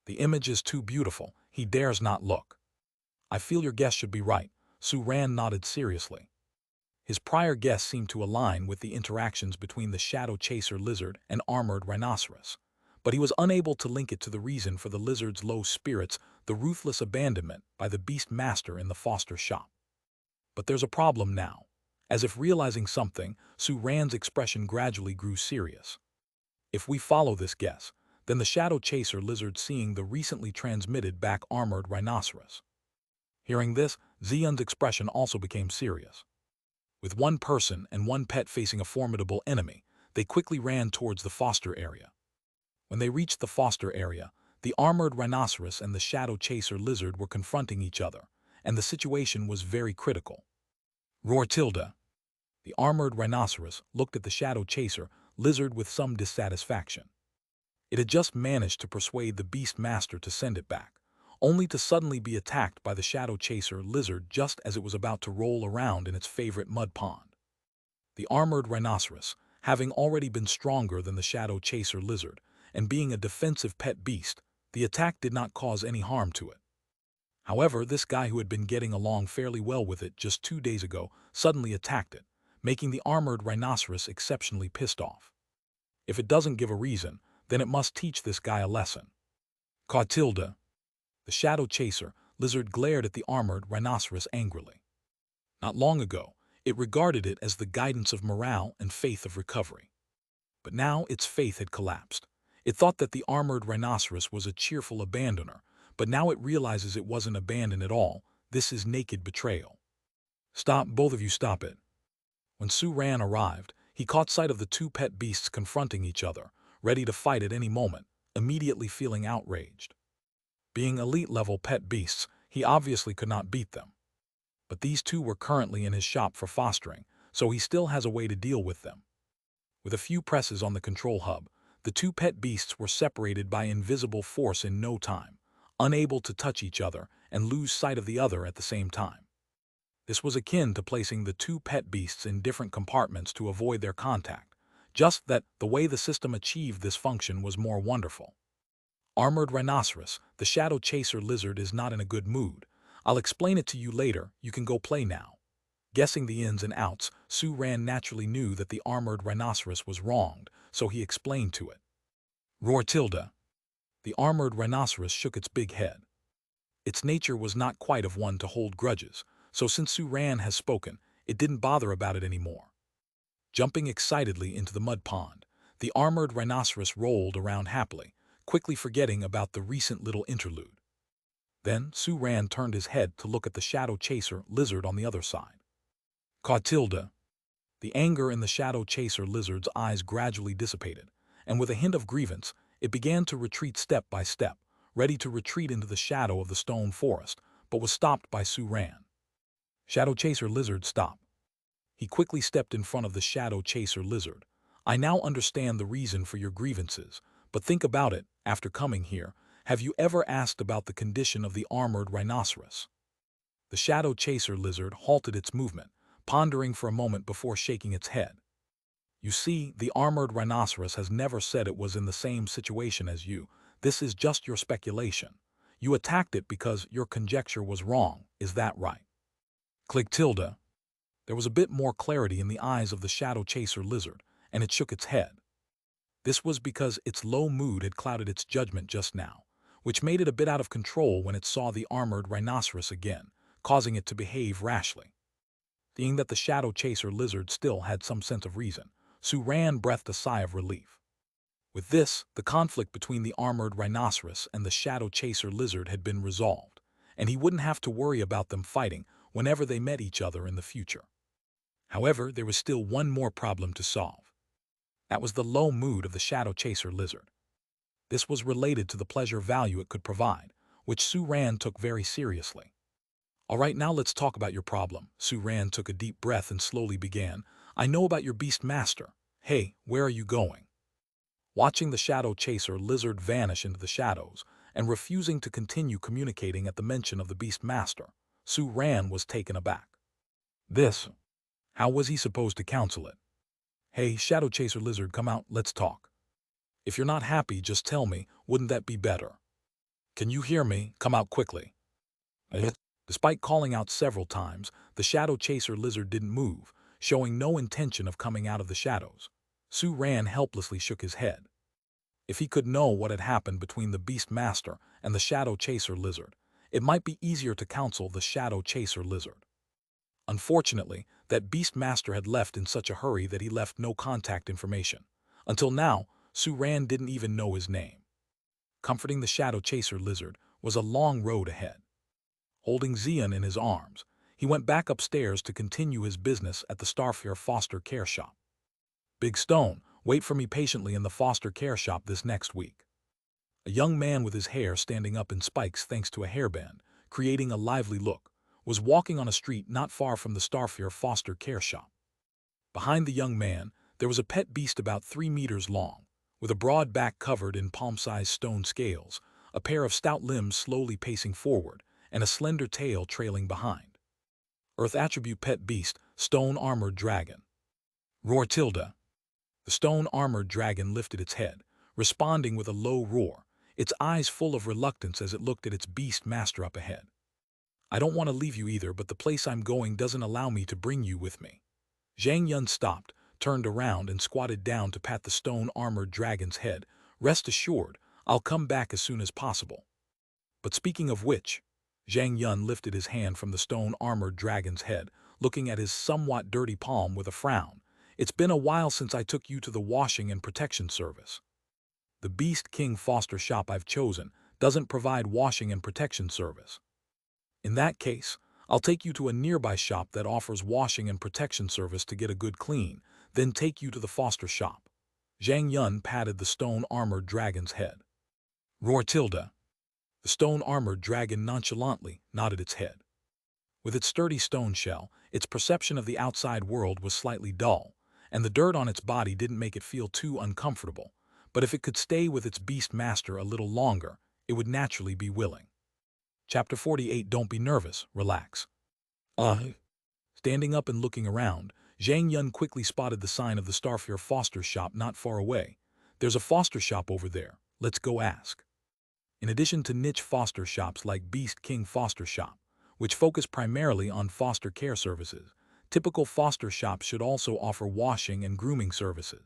The image is too beautiful, he dares not look. I feel your guess should be right, Suran nodded seriously. His prior guess seemed to align with the interactions between the shadow chaser lizard and armored rhinoceros, but he was unable to link it to the reason for the lizard's low spirits, the ruthless abandonment by the beast master in the foster shop. But there's a problem now. As if realizing something, Suran's expression gradually grew serious. If we follow this guess, then the shadow chaser lizard seeing the recently transmitted back armored rhinoceros. Hearing this, Xian's expression also became serious. With one person and one pet facing a formidable enemy, they quickly ran towards the foster area. When they reached the foster area, the armored rhinoceros and the shadow chaser lizard were confronting each other, and the situation was very critical. Roar tilde. The armored rhinoceros looked at the shadow chaser lizard with some dissatisfaction. It had just managed to persuade the beast master to send it back, only to suddenly be attacked by the shadow chaser lizard just as it was about to roll around in its favorite mud pond. The armored rhinoceros, having already been stronger than the shadow chaser lizard, and being a defensive pet beast, the attack did not cause any harm to it. However, this guy who had been getting along fairly well with it just 2 days ago suddenly attacked it, making the armored rhinoceros exceptionally pissed off. If it doesn't give a reason, then it must teach this guy a lesson. Tilde. The shadow chaser lizard glared at the armored rhinoceros angrily. Not long ago, it regarded it as the guidance of morale and faith of recovery. But now its faith had collapsed. It thought that the armored rhinoceros was a cheerful abandoner, but now it realizes it wasn't abandoned at all. This is naked betrayal. Stop, both of you, stop it. When Suran arrived, he caught sight of the two pet beasts confronting each other, ready to fight at any moment, immediately feeling outraged. Being elite-level pet beasts, he obviously could not beat them. But these two were currently in his shop for fostering, so he still has a way to deal with them. With a few presses on the control hub, the two pet beasts were separated by invisible force in no time, unable to touch each other and lose sight of the other at the same time. This was akin to placing the two pet beasts in different compartments to avoid their contact, just that the way the system achieved this function was more wonderful. Armored Rhinoceros, the Shadow Chaser lizard, is not in a good mood. I'll explain it to you later, you can go play now. Guessing the ins and outs, Su-Ran naturally knew that the armored rhinoceros was wronged, so he explained to it. Roar tilde. The armored rhinoceros shook its big head. Its nature was not quite of one to hold grudges, so since Su-Ran has spoken, it didn't bother about it anymore. Jumping excitedly into the mud pond, the armored rhinoceros rolled around happily, quickly forgetting about the recent little interlude. Then Su-Ran turned his head to look at the Shadow Chaser lizard on the other side. Cautilda. The anger in the Shadow Chaser lizard's eyes gradually dissipated, and with a hint of grievance, it began to retreat step by step, ready to retreat into the shadow of the stone forest, but was stopped by Su-Ran. Shadow Chaser lizard, stop. He quickly stepped in front of the Shadow Chaser lizard. I now understand the reason for your grievances, but think about it, after coming here, have you ever asked about the condition of the armored rhinoceros? The Shadow Chaser lizard halted its movement, pondering for a moment before shaking its head. You see, the armored rhinoceros has never said it was in the same situation as you. This is just your speculation. You attacked it because your conjecture was wrong, is that right? Click tilde. There was a bit more clarity in the eyes of the Shadow Chaser lizard, and it shook its head. This was because its low mood had clouded its judgment just now, which made it a bit out of control when it saw the armored rhinoceros again, causing it to behave rashly. Seeing that the Shadow Chaser lizard still had some sense of reason, Su-Ran breathed a sigh of relief. With this, the conflict between the armored rhinoceros and the Shadow Chaser lizard had been resolved, and he wouldn't have to worry about them fighting whenever they met each other in the future. However, there was still one more problem to solve. That was the low mood of the Shadow Chaser lizard. This was related to the pleasure value it could provide, which Su-Ran took very seriously. All right, now let's talk about your problem. Su-Ran took a deep breath and slowly began. I know about your beast master. Hey, where are you going? Watching the Shadow Chaser lizard vanish into the shadows and refusing to continue communicating at the mention of the beast master, Su-Ran was taken aback. This. How was he supposed to counsel it? Hey, Shadow Chaser lizard, come out, let's talk. If you're not happy, just tell me, wouldn't that be better? Can you hear me? Come out quickly. Despite calling out several times, the Shadow Chaser lizard didn't move, showing no intention of coming out of the shadows. Su-Ran helplessly shook his head. If he could know what had happened between the Beast Master and the Shadow Chaser lizard, it might be easier to counsel the Shadow Chaser lizard. Unfortunately, that Beast Master had left in such a hurry that he left no contact information. Until now, Su-Ran didn't even know his name. Comforting the Shadow Chaser lizard was a long road ahead. Holding Xian in his arms, he went back upstairs to continue his business at the Starfare foster care shop. Big Stone, wait for me patiently in the foster care shop this next week. A young man with his hair standing up in spikes thanks to a hairband, creating a lively look, was walking on a street not far from the Starfare foster care shop. Behind the young man, there was a pet beast about 3 meters long, with a broad back covered in palm-sized stone scales, a pair of stout limbs slowly pacing forward, and a slender tail trailing behind. Earth attribute pet beast, stone-armored dragon. Roar tilde. The stone-armored dragon lifted its head, responding with a low roar, its eyes full of reluctance as it looked at its beast master up ahead. I don't want to leave you either, but the place I'm going doesn't allow me to bring you with me. Zhang Yun stopped, turned around and squatted down to pat the stone-armored dragon's head. Rest assured, I'll come back as soon as possible. But speaking of which, Zhang Yun lifted his hand from the stone-armored dragon's head, looking at his somewhat dirty palm with a frown. It's been a while since I took you to the washing and protection service. The Beast King foster shop I've chosen doesn't provide washing and protection service. In that case, I'll take you to a nearby shop that offers washing and protection service to get a good clean, then take you to the foster shop. Zhang Yun patted the stone-armored dragon's head. Roar tilde. The stone-armored dragon nonchalantly nodded its head. With its sturdy stone shell, its perception of the outside world was slightly dull, and the dirt on its body didn't make it feel too uncomfortable, but if it could stay with its beast master a little longer, it would naturally be willing. Chapter 48. Don't be nervous, relax. Standing up and looking around, Zhang Yun quickly spotted the sign of the Starfare foster shop not far away. There's a foster shop over there, let's go ask. In addition to niche foster shops like Beast King Foster Shop, which focus primarily on foster care services, typical foster shops should also offer washing and grooming services.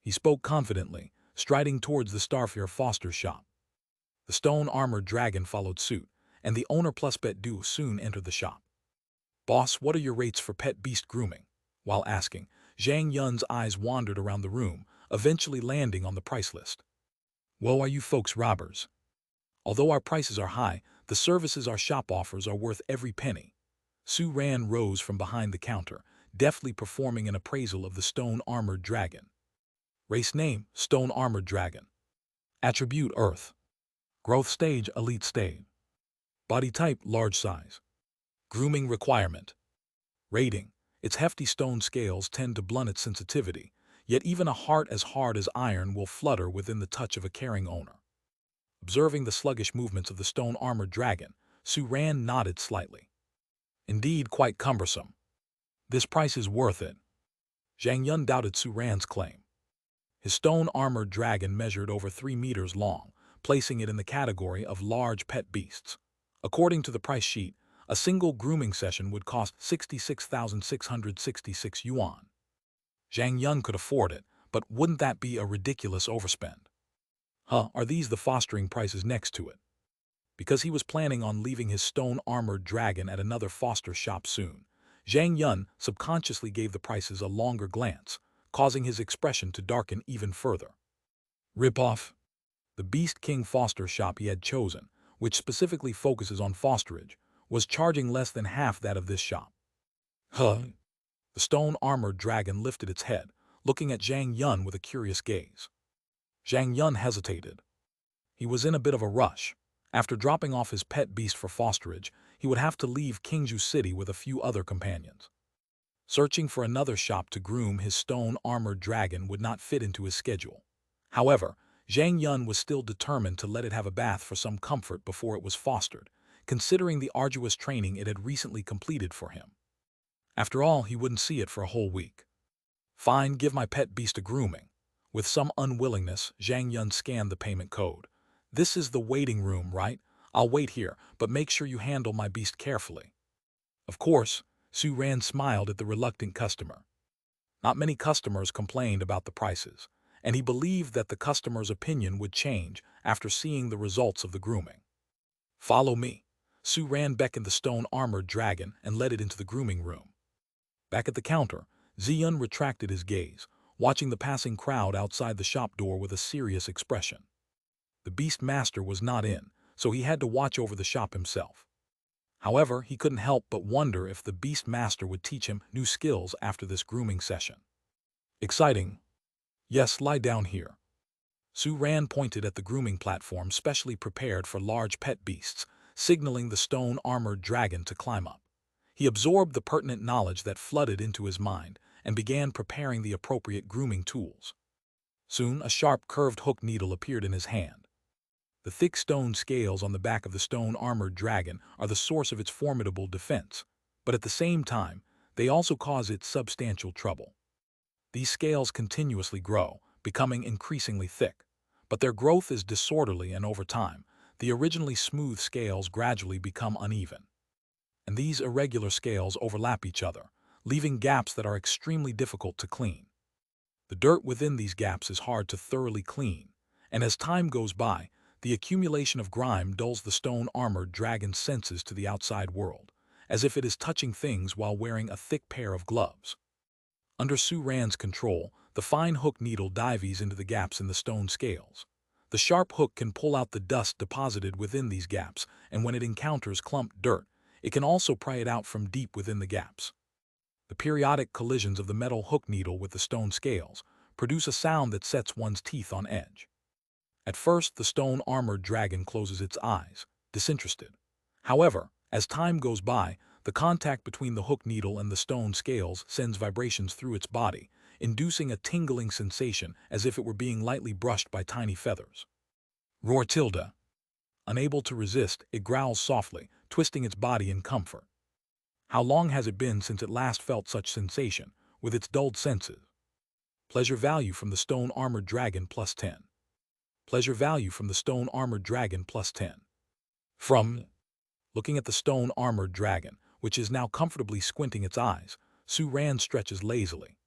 He spoke confidently, striding towards the Starfare foster shop. The stone-armored dragon followed suit, and the owner plus pet duo soon entered the shop. Boss, what are your rates for pet beast grooming? While asking, Zhang Yun's eyes wandered around the room, eventually landing on the price list. Whoa, are you folks robbers? Although our prices are high, the services our shop offers are worth every penny. Su Ran rose from behind the counter, deftly performing an appraisal of the stone-armored dragon. Race name, stone-armored dragon. Attribute, Earth. Growth stage, elite stage. Body type, large size. Grooming requirement. Rating, its hefty stone scales tend to blunt its sensitivity, yet even a heart as hard as iron will flutter within the touch of a caring owner. Observing the sluggish movements of the stone-armored dragon, Su Ran nodded slightly. Indeed, quite cumbersome. This price is worth it. Zhang Yun doubted Su Ran's claim. His stone-armored dragon measured over 3 meters long, placing it in the category of large pet beasts. According to the price sheet, a single grooming session would cost 66,666 yuan. Zhang Yun could afford it, but wouldn't that be a ridiculous overspend? Are these the fostering prices next to it? Because he was planning on leaving his stone-armored dragon at another foster shop soon, Zhang Yun subconsciously gave the prices a longer glance, causing his expression to darken even further. Rip-off. The Beast King foster shop he had chosen, which specifically focuses on fosterage, was charging less than half that of this shop. The stone-armored dragon lifted its head, looking at Zhang Yun with a curious gaze. Zhang Yun hesitated. He was in a bit of a rush. After dropping off his pet beast for fosterage, he would have to leave Qingzhou City with a few other companions. Searching for another shop to groom his stone-armored dragon would not fit into his schedule. However, Zhang Yun was still determined to let it have a bath for some comfort before it was fostered, considering the arduous training it had recently completed for him. After all, he wouldn't see it for a whole week. Fine, give my pet beast a grooming. With some unwillingness, Zhang Yun scanned the payment code. This is the waiting room, right? I'll wait here, but make sure you handle my beast carefully. Of course, Su Ran smiled at the reluctant customer. Not many customers complained about the prices, and he believed that the customer's opinion would change after seeing the results of the grooming. Follow me. Su Ran beckoned the stone-armored dragon and led it into the grooming room. Back at the counter, Ziyun retracted his gaze, watching the passing crowd outside the shop door with a serious expression. The beast master was not in, so he had to watch over the shop himself. However, he couldn't help but wonder if the beast master would teach him new skills after this grooming session. Exciting. Yes, lie down here. Su Ran pointed at the grooming platform specially prepared for large pet beasts, signaling the stone-armored dragon to climb up. He absorbed the pertinent knowledge that flooded into his mind and began preparing the appropriate grooming tools. Soon, a sharp, curved hook needle appeared in his hand. The thick stone scales on the back of the stone-armored dragon are the source of its formidable defense, but at the same time, they also cause it substantial trouble. These scales continuously grow, becoming increasingly thick, but their growth is disorderly and over time, the originally smooth scales gradually become uneven. And these irregular scales overlap each other, leaving gaps that are extremely difficult to clean. The dirt within these gaps is hard to thoroughly clean, and as time goes by, the accumulation of grime dulls the stone-armored dragon's senses to the outside world, as if it is touching things while wearing a thick pair of gloves. Under Su Ran's control, the fine hook needle dives into the gaps in the stone scales. The sharp hook can pull out the dust deposited within these gaps, and when it encounters clumped dirt, it can also pry it out from deep within the gaps. The periodic collisions of the metal hook needle with the stone scales produce a sound that sets one's teeth on edge. At first, the stone-armored dragon closes its eyes, disinterested. However, as time goes by, the contact between the hook needle and the stone scales sends vibrations through its body, inducing a tingling sensation as if it were being lightly brushed by tiny feathers. Roar tilde. Unable to resist, it growls softly, twisting its body in comfort. How long has it been since it last felt such sensation, with its dulled senses? Pleasure value from the stone-armored dragon plus 10. Pleasure value from the stone-armored dragon plus 10. From looking at the stone-armored dragon, which is now comfortably squinting its eyes, Su-ran stretches lazily.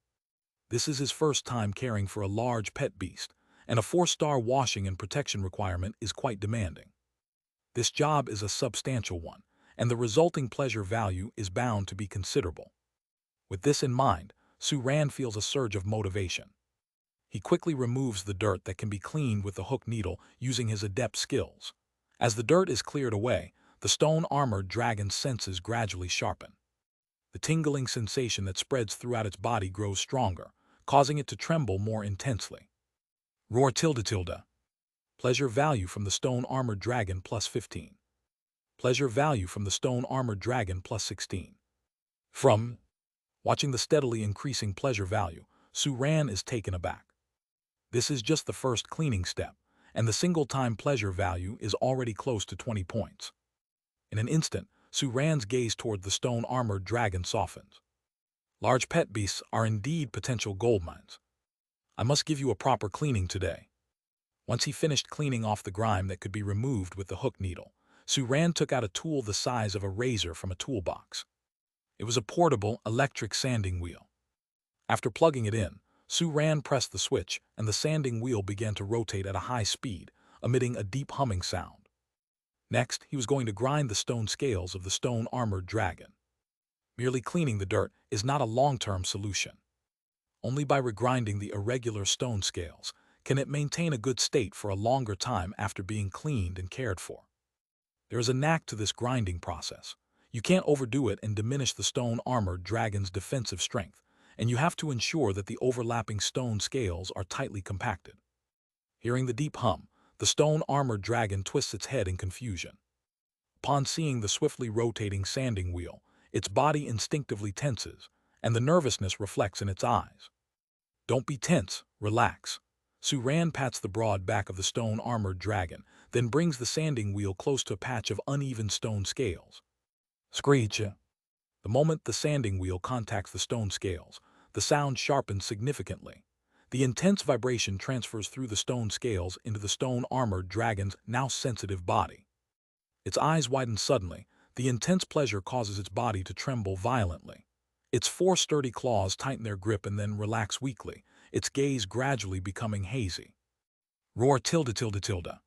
This is his first time caring for a large pet beast, and a 4-star washing and protection requirement is quite demanding. This job is a substantial one, and the resulting pleasure value is bound to be considerable. With this in mind, Su-ran feels a surge of motivation. He quickly removes the dirt that can be cleaned with the hook needle using his adept skills. As the dirt is cleared away, the stone-armored dragon's senses gradually sharpen. The tingling sensation that spreads throughout its body grows stronger, causing it to tremble more intensely. Roar tilde tilde. Pleasure value from the stone-armored dragon plus 15. Pleasure value from the stone-armored dragon plus 16. From watching the steadily increasing pleasure value, Su-ran is taken aback. This is just the first cleaning step, and the single-time pleasure value is already close to 20 points. In an instant, Su-ran's gaze toward the stone-armored dragon softens. Large pet beasts are indeed potential gold mines. I must give you a proper cleaning today. Once he finished cleaning off the grime that could be removed with the hook needle, Su-ran took out a tool the size of a razor from a toolbox. It was a portable, electric sanding wheel. After plugging it in, Su-ran pressed the switch, and the sanding wheel began to rotate at a high speed, emitting a deep humming sound. Next, he was going to grind the stone scales of the stone-armored dragon. Merely cleaning the dirt is not a long-term solution. Only by regrinding the irregular stone scales can it maintain a good state for a longer time after being cleaned and cared for. There is a knack to this grinding process. You can't overdo it and diminish the stone-armored dragon's defensive strength, and you have to ensure that the overlapping stone scales are tightly compacted. Hearing the deep hum, the stone-armored dragon twists its head in confusion. Upon seeing the swiftly rotating sanding wheel, its body instinctively tenses, and the nervousness reflects in its eyes. Don't be tense, relax. Su-ran pats the broad back of the stone-armored dragon, then brings the sanding wheel close to a patch of uneven stone scales. Screech. The moment the sanding wheel contacts the stone scales, the sound sharpens significantly. The intense vibration transfers through the stone scales into the stone-armored dragon's now sensitive body. Its eyes widen suddenly. The intense pleasure causes its body to tremble violently. Its 4 sturdy claws tighten their grip and then relax weakly, its gaze gradually becoming hazy. Roar tilde tilde tilde.